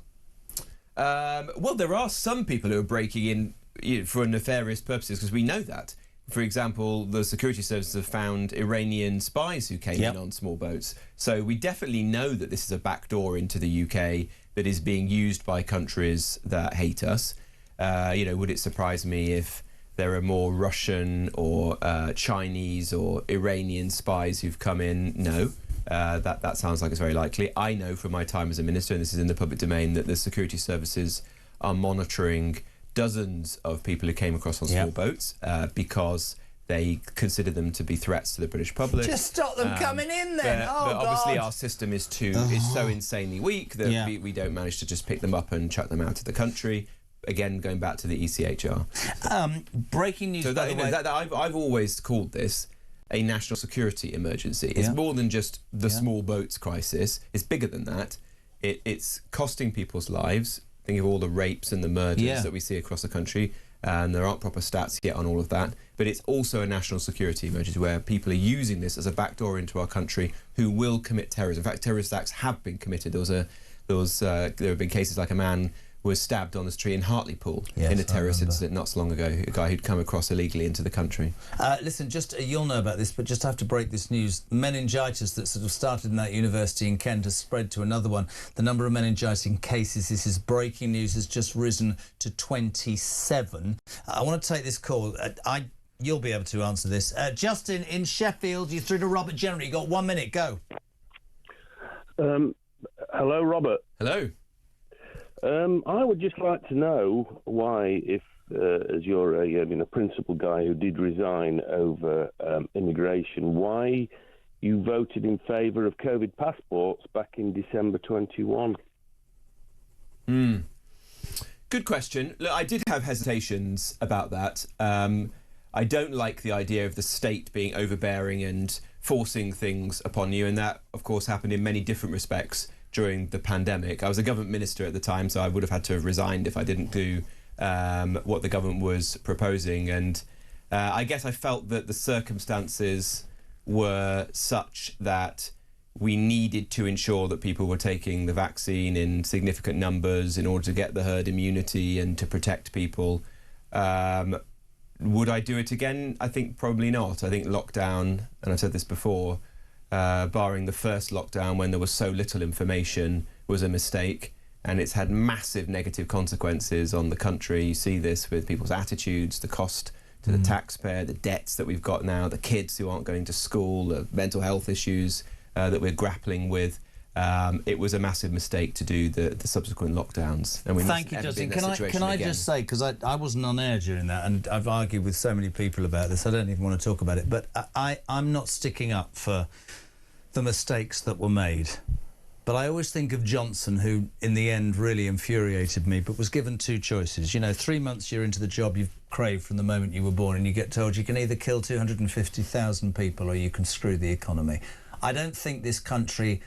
Well, there are some people who are breaking in for nefarious purposes, because we know that. For example, the security services have found Iranian spies who came in on small boats. So we definitely know that this is a backdoor into the UK that is being used by countries that hate us. Would it surprise me if there are more Russian or Chinese or Iranian spies who've come in? No. That sounds like it's very likely. I know from my time as a minister, and this is in the public domain, that the security services are monitoring dozens of people who came across on small boats because they consider them to be threats to the British public. Just stop them coming in then. But obviously our system is so insanely weak that we don't manage to just pick them up and chuck them out of the country. Again, going back to the ECHR. Breaking news. So I've always called this a national security emergency. It's more than just the small boats crisis. It's bigger than that. It's costing people's lives. Think of all the rapes and the murders that we see across the country, and there aren't proper stats yet on all of that. But it's also a national security emergency where people are using this as a backdoor into our country who will commit terrorism. In fact, terrorist acts have been committed. There have been cases like a man was stabbed on the street in Hartlepool in a terrorist incident not so long ago, a guy who'd come across illegally into the country. Listen, you'll know about this, but just have to break this news. Meningitis that sort of started in that university in Kent has spread to another one. The number of meningitis cases, this is breaking news, has just risen to 27. I want to take this call. You'll be able to answer this. Justin in Sheffield, you're through to Robert Jenrick. You've got 1 minute, go. Hello, Robert. Hello. I would just like to know why, if as you're a principal guy who did resign over immigration, why you voted in favour of COVID passports back in December 21? Good question. Look, I did have hesitations about that. I don't like the idea of the state being overbearing and forcing things upon you, and that, of course, happened in many different respects during the pandemic. I was a government minister at the time, so I would have had to have resigned if I didn't do what the government was proposing. And I guess I felt that the circumstances were such that we needed to ensure that people were taking the vaccine in significant numbers in order to get the herd immunity and to protect people. Would I do it again? I think probably not. I think lockdown, and I've said this before, barring the first lockdown when there was so little information, was a mistake, and it's had massive negative consequences on the country. You see this with people's attitudes, the cost to the taxpayer, the debts that we've got now, the kids who aren't going to school, the mental health issues that we're grappling with. It was a massive mistake to do the subsequent lockdowns. And we Thank you, Justin. Can I just say, because I wasn't on air during that, and I've argued with so many people about this, I don't even want to talk about it, but I'm not sticking up for the mistakes that were made. But I always think of Johnson, who in the end really infuriated me, but was given two choices. You know, 3 months you're into the job you've craved from the moment you were born, and you get told you can either kill 250,000 people or you can screw the economy. I don't think this country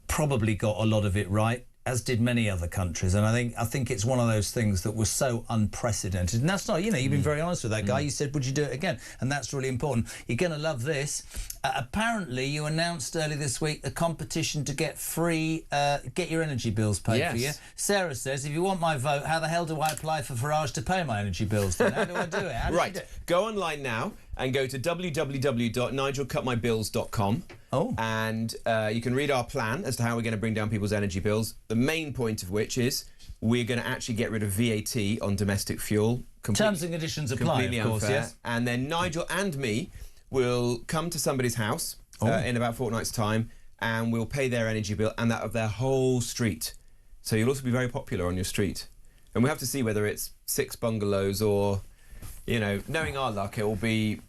probably got a lot of it right, as did many other countries, and I think it's one of those things that was so unprecedented. And that's not, you know, you've been very honest with that guy. You said, would you do it again? And that's really important. You're going to love this. Apparently, you announced earlier this week a competition to get free, get your energy bills paid for you. Sarah says, if you want my vote, how the hell do I apply for Farage to pay my energy bills then? How do I do it? Right, go online now and go to www.nigelcutmybills.com. And you can read our plan as to how we're going to bring down people's energy bills. The main point of which is we're going to actually get rid of VAT on domestic fuel. Terms and conditions apply, completely of course, unfair. yes. And then Nigel and me will come to somebody's house in about a fortnight's time, and we'll pay their energy bill and that of their whole street. So you'll also be very popular on your street. And we'll have to see whether it's 6 bungalows or, you know, knowing our luck, it will be...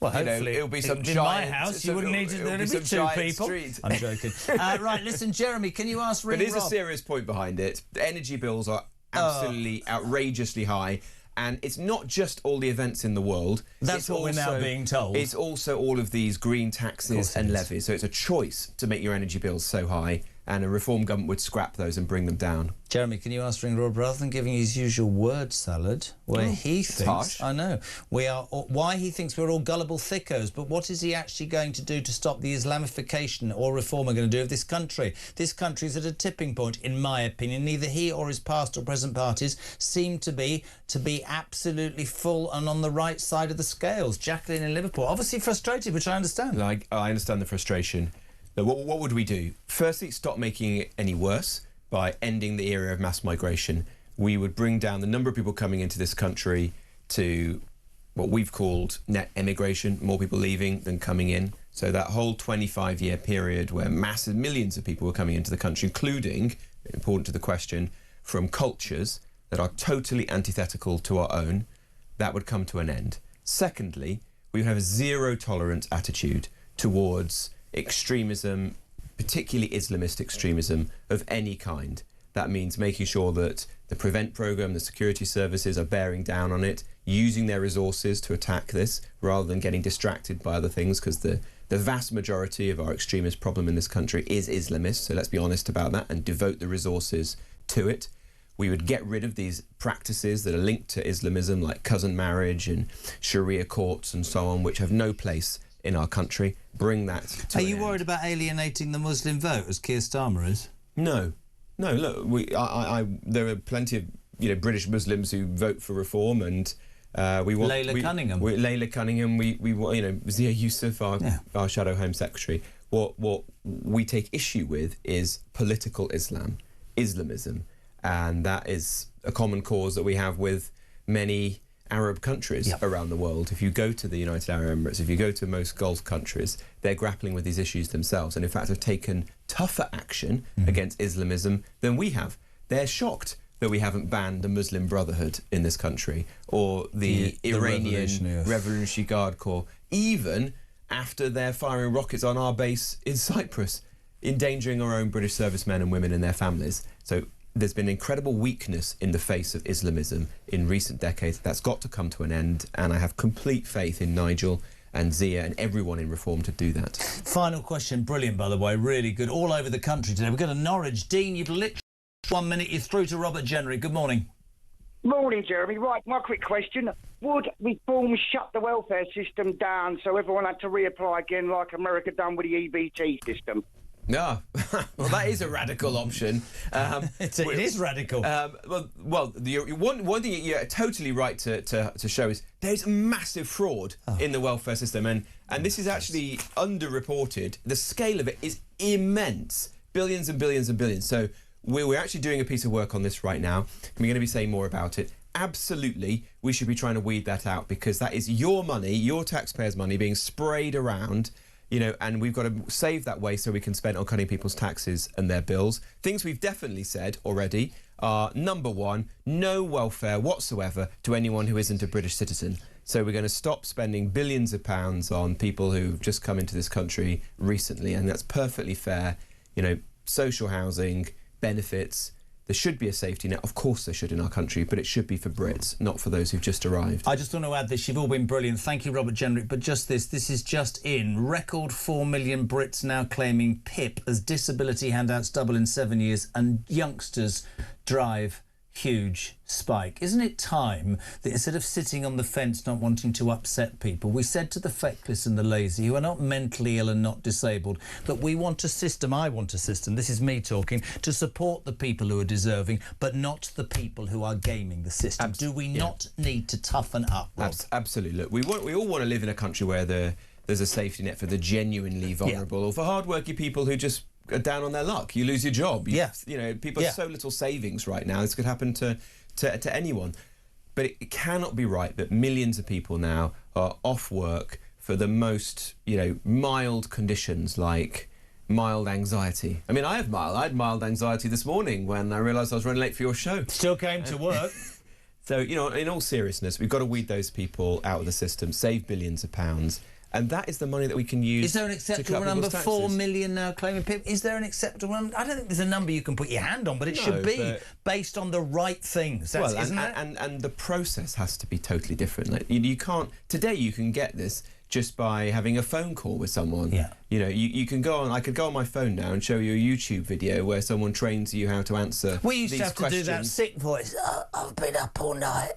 Well, you know, hopefully, it'll be some in giant... my house, you wouldn't need to... There'd be 2 people. Street. I'm joking. Right, listen, Jeremy, can you ask Ring But there's Rob? a serious point behind it. The energy bills are absolutely outrageously high, and it's not just all the events in the world. That's what we're now being told. It's also all of these green taxes and levies. So it's a choice to make your energy bills so high, and a reform government would scrap those and bring them down. Jeremy, can you ask Ring Rob, rather than giving his usual word salad, where he thinks, harsh. I know, why he thinks we're all gullible thickos, but what is he actually going to do to stop the Islamification or reform we're going to do of this country? This country is at a tipping point, in my opinion. Neither he or his past or present parties seem to be absolutely full and on the right side of the scales. Jacqueline in Liverpool, obviously frustrated, which I understand. I understand the frustration. What would we do? Firstly, stop making it any worse by ending the era of mass migration. We would bring down the number of people coming into this country to what we've called net emigration, more people leaving than coming in. So that whole 25-year period where massive millions of people were coming into the country, including, important to the question, from cultures that are totally antithetical to our own, that would come to an end. Secondly, we would have a zero-tolerance attitude towards extremism, particularly Islamist extremism of any kind. That means making sure that the Prevent programme, the security services are bearing down on it, using their resources to attack this rather than getting distracted by other things, because the vast majority of our extremist problem in this country is Islamist, so let's be honest about that and devote the resources to it. We would get rid of these practices that are linked to Islamism, like cousin marriage and Sharia courts and so on, which have no place in our country. Bring that to Are you worried about alienating the Muslim vote, as Keir Starmer is? No. Look, there are plenty of British Muslims who vote for reform, and we want Layla Cunningham. Layla Cunningham. We want Zia Yusuf, our Shadow Home Secretary. What we take issue with is political Islam, Islamism, and that is a common cause that we have with many Arab countries around the world. If you go to the United Arab Emirates, if you go to most Gulf countries, they're grappling with these issues themselves, and in fact have taken tougher action against Islamism than we have. They're shocked that we haven't banned the Muslim Brotherhood in this country, or the Iranian Revolutionary Guard Corps. Even after they're firing rockets on our base in Cyprus, endangering our own British servicemen and women and their families. So there's been incredible weakness in the face of Islamism in recent decades. That's got to come to an end, and I have complete faith in Nigel and Zia and everyone in Reform to do that. Final question, brilliant by the way, really good, all over the country today. We've got a Norwich. Dean, you've literally 1 minute, you're through to Robert Jenrick. Good morning. Morning, Jeremy. Right, my quick question. Would Reform shut the welfare system down so everyone had to reapply again like America done with the EBT system? No, well, that is a radical option. It is radical. One thing you're totally right to show is there's massive fraud in the welfare system, and this is actually underreported. The scale of it is immense, billions and billions and billions. So we're actually doing a piece of work on this right now, and we're going to be saying more about it. Absolutely, we should be trying to weed that out, because that is your money, your taxpayers' money being sprayed around. You know, and we've got to save that way so we can spend on cutting people's taxes and their bills. Things we've definitely said already are, number one, no welfare whatsoever to anyone who isn't a British citizen. So we're going to stop spending billions of pounds on people who've just come into this country recently, and that's perfectly fair. You know, social housing, benefits. There should be a safety net. Of course there should in our country, but it should be for Brits, not for those who've just arrived. I just want to add this. You've all been brilliant. Thank you, Robert Jenrick. But just this is just in. Record 4 million Brits now claiming PIP as disability handouts double in 7 years, and youngsters drive huge spike. Isn't it time that instead of sitting on the fence not wanting to upset people, we said to the feckless and the lazy who are not mentally ill and not disabled that we want a system, I want a system, this is me talking, to support the people who are deserving but not the people who are gaming the system. Do we not need to toughen up, Rob? Absolutely. Look, we all want to live in a country where there's a safety net for the genuinely vulnerable or for hard-working people who just are down on their luck. You lose your job. You know, people have so little savings right now. This could happen to anyone. But it cannot be right that millions of people now are off work for the most, mild conditions like mild anxiety. I mean, I had mild anxiety this morning when I realised I was running late for your show. Still came to work. So, in all seriousness, we've got to weed those people out of the system, save billions of pounds. And that is the money that we can use. Is there an acceptable number? 4 million now claiming PIP. Is there an acceptable number? I don't think there's a number you can put your hand on, but it should be based on the right things. Isn't it? And the process has to be totally different. Like, you can't. Today you can get this just by having a phone call with someone. Yeah. You can go on. I could go on my phone now and show you a YouTube video where someone trains you how to answer. We used these to have questions. to do that sick voice. I've been up all night.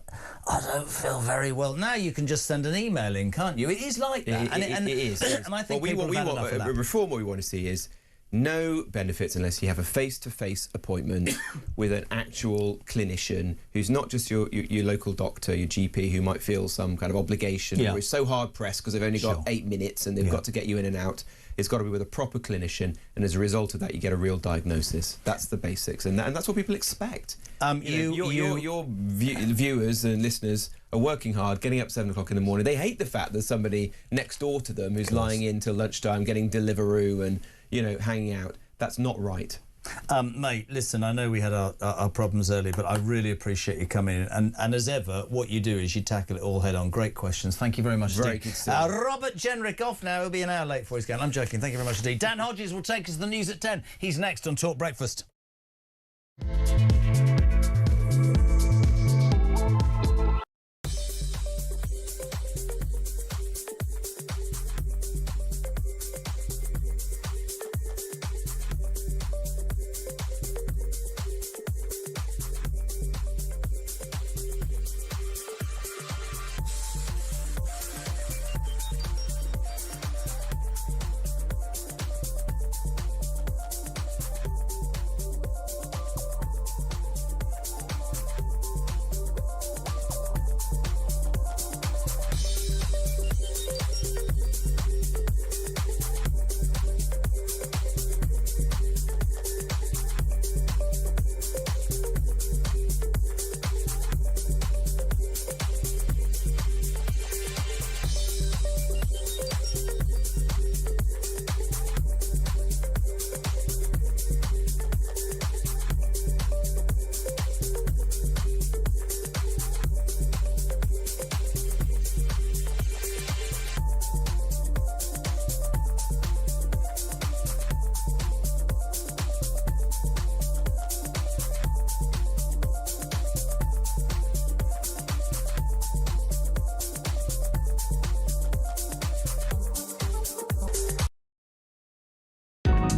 I don't feel very well. Now you can just send an email in, can't you? It is like that. It is. And I think people have had enough of that. Reform, what we want to see is no benefits unless you have a face-to-face appointment with an actual clinician who's not just your local doctor, your GP, who might feel some kind of obligation or is so hard-pressed because they've only got 8 minutes and they've got to get you in and out. It's got to be with a proper clinician, and as a result of that, you get a real diagnosis. That's the basics, and that's what people expect. Your viewers and listeners are working hard, getting up at 7 o'clock in the morning. They hate the fact there's somebody next door to them who's lying in till lunchtime, getting Deliveroo and hanging out. That's not right. Mate, listen, I know we had our problems earlier, but I really appreciate you coming in. And as ever, what you do is you tackle it all head on. Great questions. Thank you very much indeed. Robert Jenrick off now. He'll be an hour late for his game. I'm joking. Thank you very much indeed. Dan Hodges will take us to the news at 10. He's next on Talk Breakfast.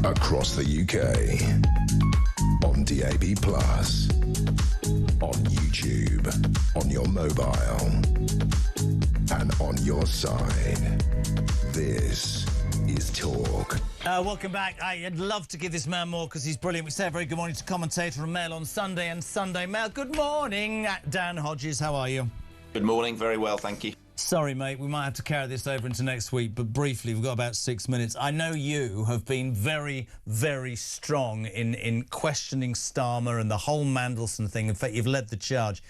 across the UK, on DAB+, on YouTube, on your mobile, and on your side. This is Talk. Welcome back. I'd love to give this man more because he's brilliant. We say a very good morning to commentator and Mail on Sunday and Sunday Mail. Good morning, Dan Hodges. How are you? Good morning. Very well, thank you. Sorry, mate, we might have to carry this over into next week, but briefly, we've got about 6 minutes. I know you have been very, very strong in questioning Starmer and the whole Mandelson thing. In fact, you've led the charge.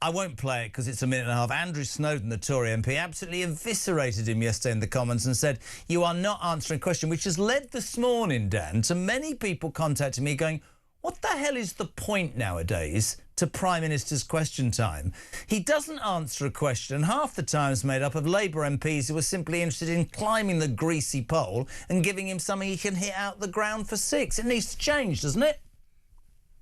I won't play it because it's a minute and a half. Andrew Snowden, the Tory MP, absolutely eviscerated him yesterday in the Commons and said, you are not answering a question, which has led this morning, Dan, to many people contacting me going, what the hell is the point nowadays to Prime Minister's question time? He doesn't answer a question, and half the time is made up of Labour MPs who are simply interested in climbing the greasy pole and giving him something he can hit out the ground for six. It needs to change, doesn't it?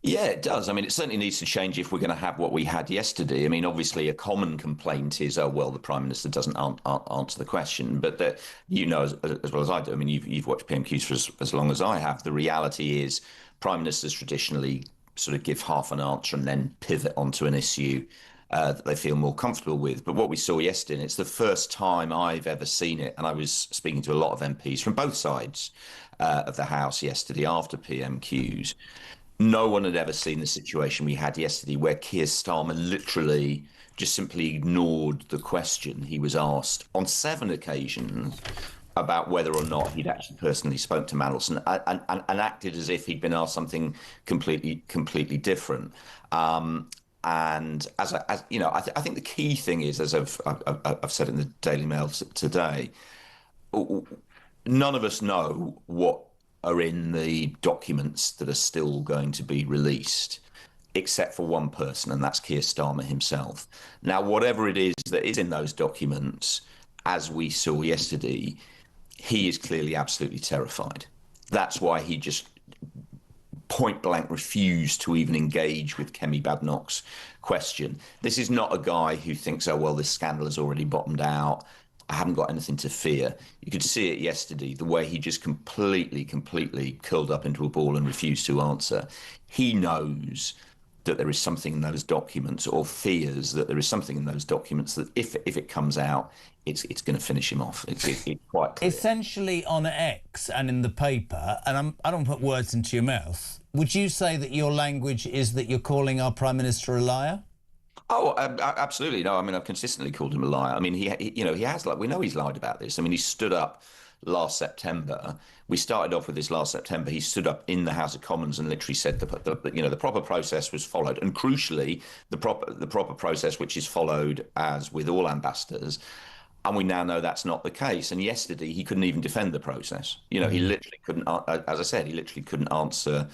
Yeah, it does. I mean, it certainly needs to change if we're going to have what we had yesterday. I mean, obviously, a common complaint is, oh, well, the Prime Minister doesn't answer the question. But, you know, as well as I do, I mean, you've watched PMQs for as long as I have. The reality is Prime Ministers traditionally sort of give half an answer and then pivot onto an issue that they feel more comfortable with. But what we saw yesterday, and it's the first time I've ever seen it, and I was speaking to a lot of MPs from both sides of the House yesterday after PMQs, no one had ever seen the situation we had yesterday where Keir Starmer literally just simply ignored the question he was asked on 7 occasions about whether or not he'd actually personally spoke to Mandelson and acted as if he'd been asked something completely different. And as you know, I think the key thing is, as I've said in the Daily Mail today, none of us know what are in the documents that are still going to be released, except for one person, and that's Keir Starmer himself. Now, whatever it is that is in those documents, as we saw yesterday, he is clearly absolutely terrified. That's why he just point blank refused to even engage with Kemi Badenoch's question. This is not a guy who thinks, oh, well, this scandal has already bottomed out, I haven't got anything to fear. You could see it yesterday, the way he just completely curled up into a ball and refused to answer. He knows that there is something in those documents, or fears that there is something in those documents that if it comes out, it's going to finish him off. It's quite clear. Essentially on X and in the paper, and I don't put words into your mouth, would you say that your language is that you're calling our Prime Minister a liar? Oh, absolutely. No, I mean, I've consistently called him a liar. I mean, he has, like, we know he's lied about this. I mean, he stood up last September. We started off with this last September. He stood up in the House of Commons and literally said the proper process was followed. And crucially, the proper process, which is followed as with all ambassadors. And we now know that's not the case. And yesterday, he couldn't even defend the process. You know, he literally couldn't, as I said, he literally couldn't answer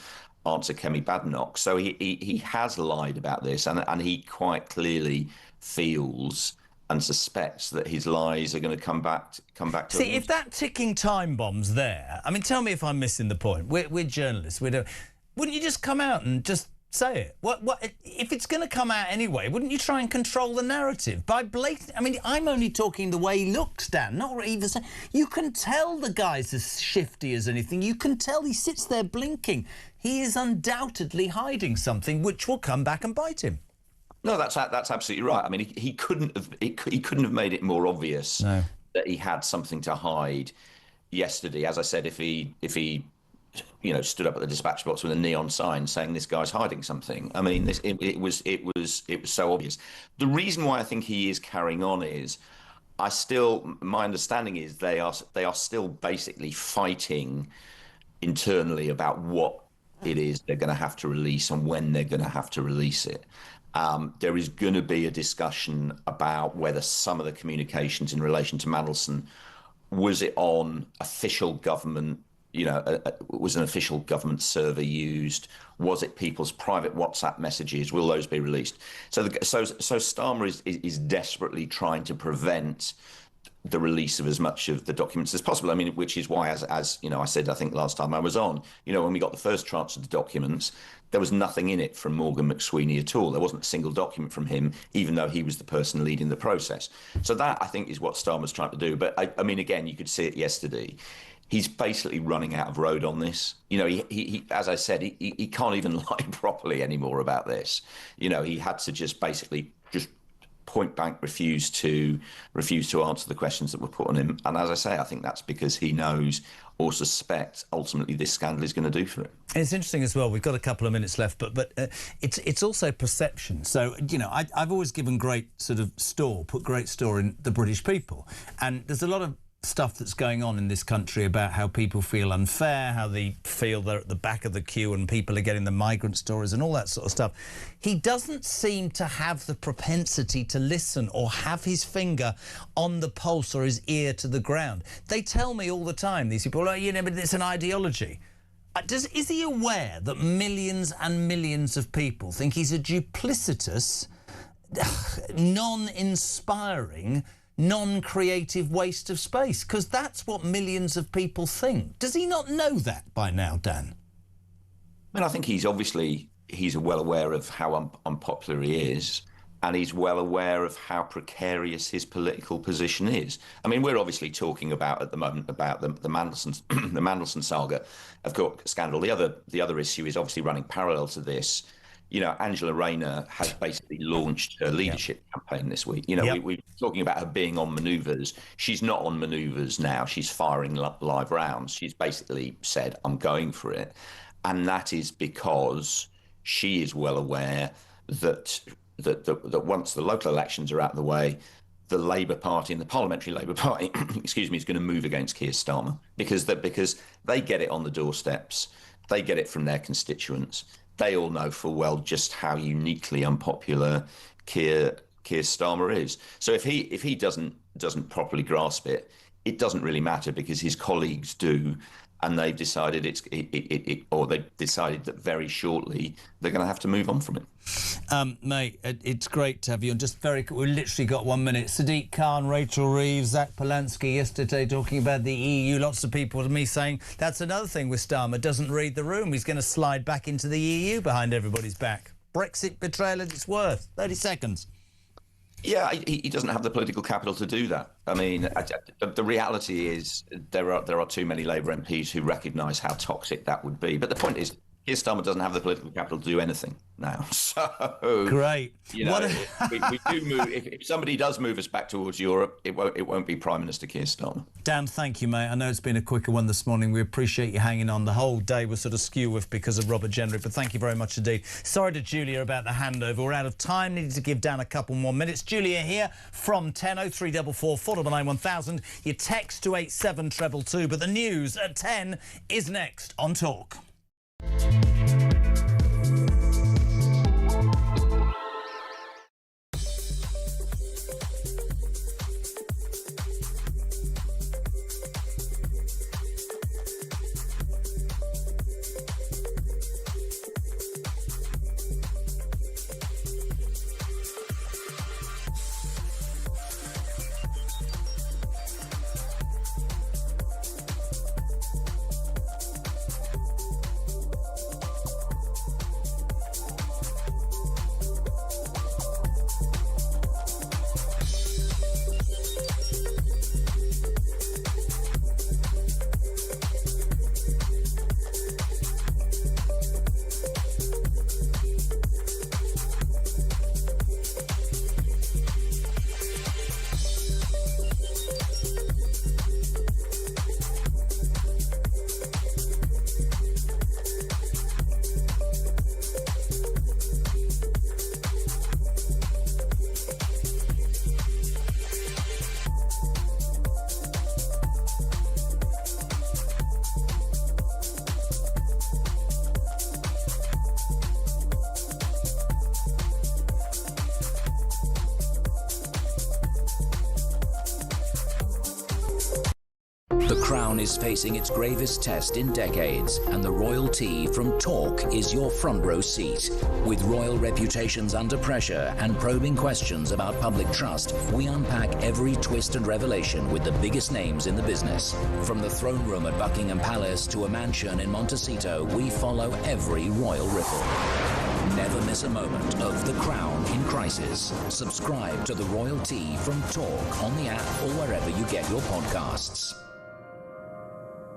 Kemi Badenoch. So he has lied about this, and he quite clearly feels and suspects that his lies are going to come back to See, if that ticking time bomb's there, I mean, tell me if I'm missing the point. We're journalists. Wouldn't you just come out and just say it? What if it's going to come out anyway? Wouldn't you try and control the narrative by blatant? I mean, I'm only talking the way he looks, Dan. Not even saying. You can tell the guy's as shifty as anything. You can tell he sits there blinking. He is undoubtedly hiding something which will come back and bite him. No, that's absolutely right. I mean, he couldn't have made it more obvious that he had something to hide yesterday. As I said, if he stood up at the dispatch box with a neon sign saying this guy's hiding something. I mean, it was so obvious. The reason why I think he is carrying on is my understanding is they are still basically fighting internally about what it is they're going to have to release and when they're going to have to release it. There is going to be a discussion about whether some of the communications in relation to Mandelson, was it on official government, was an official government server used? Was it people's private WhatsApp messages? Will those be released? So Starmer is desperately trying to prevent the release of as much of the documents as possible. I mean, which is why, as I said, I think last time I was on, when we got the first tranche of the documents, there was nothing in it from Morgan McSweeney at all. There wasn't a single document from him, even though he was the person leading the process. So that, I think, is what Starmer's trying to do. But, I mean, again, you could see it yesterday. he's basically running out of road on this. You know, he as I said, he can't even lie properly anymore about this. You know, he had to just basically just point blank refuse to answer the questions that were put on him. And as I say, I think that's because he knows or suspects ultimately this scandal is going to do for it. And it's interesting as well. We've got a couple of minutes left, but it's also perception. So, you know, I've always given put great store in the British people, and there's a lot of stuff that's going on in this country about how people feel unfair, how they feel they're at the back of the queue and people are getting the migrant stories and all that sort of stuff. He doesn't seem to have the propensity to listen or have his finger on the pulse or his ear to the ground. They tell me all the time, these people, oh, you know, but it's an ideology. Is he aware that millions and millions of people think he's a duplicitous, non-inspiring, non-creative waste of space? Because that's what millions of people think. Does he not know that by now, Dan? I mean, I think he's well aware of how unpopular he is, and he's well aware of how precarious his political position is. I mean, we're obviously talking about at the moment about the Mandelson the Mandelson saga, of course, scandal. The other issue is obviously running parallel to this. You know, Angela Rayner has basically launched her leadership campaign this week. You know, we're talking about her being on manoeuvres. She's not on manoeuvres now. She's firing live rounds. She's basically said, I'm going for it. And that is because she is well aware that once the local elections are out of the way, the Labour Party and the Parliamentary Labour Party, is going to move against Keir Starmer because they get it on the doorsteps. They get it from their constituents. They all know full well just how uniquely unpopular Keir Starmer is. So if he doesn't properly grasp it, it doesn't really matter because his colleagues do, and they've decided they've decided that very shortly they're going to have to move on from it. Mate, it's great to have you on. Just we've literally got 1 minute. Sadiq Khan, Rachel Reeves, Zach Polanski yesterday talking about the EU. Lots of people to me saying that's another thing with Starmer, doesn't read the room. He's going to slide back into the EU behind everybody's back. Brexit betrayal at its worst. 30 seconds. Yeah, he doesn't have the political capital to do that. I mean, the reality is there are too many Labour MPs who recognise how toxic that would be. But the point is, Keir Starmer doesn't have the political capital to do anything now. So great. You know, we do move. If somebody does move us back towards Europe, it won't be Prime Minister Keir Starmer. Dan, thank you, mate. I know it's been a quicker one this morning. We appreciate you hanging on. The whole day was sort of skew with because of Robert Jenrick, but thank you very much indeed. Sorry to Julia about the handover. We're out of time. Needed to give Dan a couple more minutes. Julia here from 10:0344 499 1000. Your text to 87222. But the news at 10 is next on Talk. The Crown is facing its gravest test in decades, and the royalty from Talk is your front row seat. With royal reputations under pressure and probing questions about public trust, we unpack every twist and revelation with the biggest names in the business. From the throne room at Buckingham Palace to a mansion in Montecito, we follow every royal ripple. Never miss a moment of The Crown in crisis. Subscribe to the Royal Tea from Talk on the app or wherever you get your podcasts.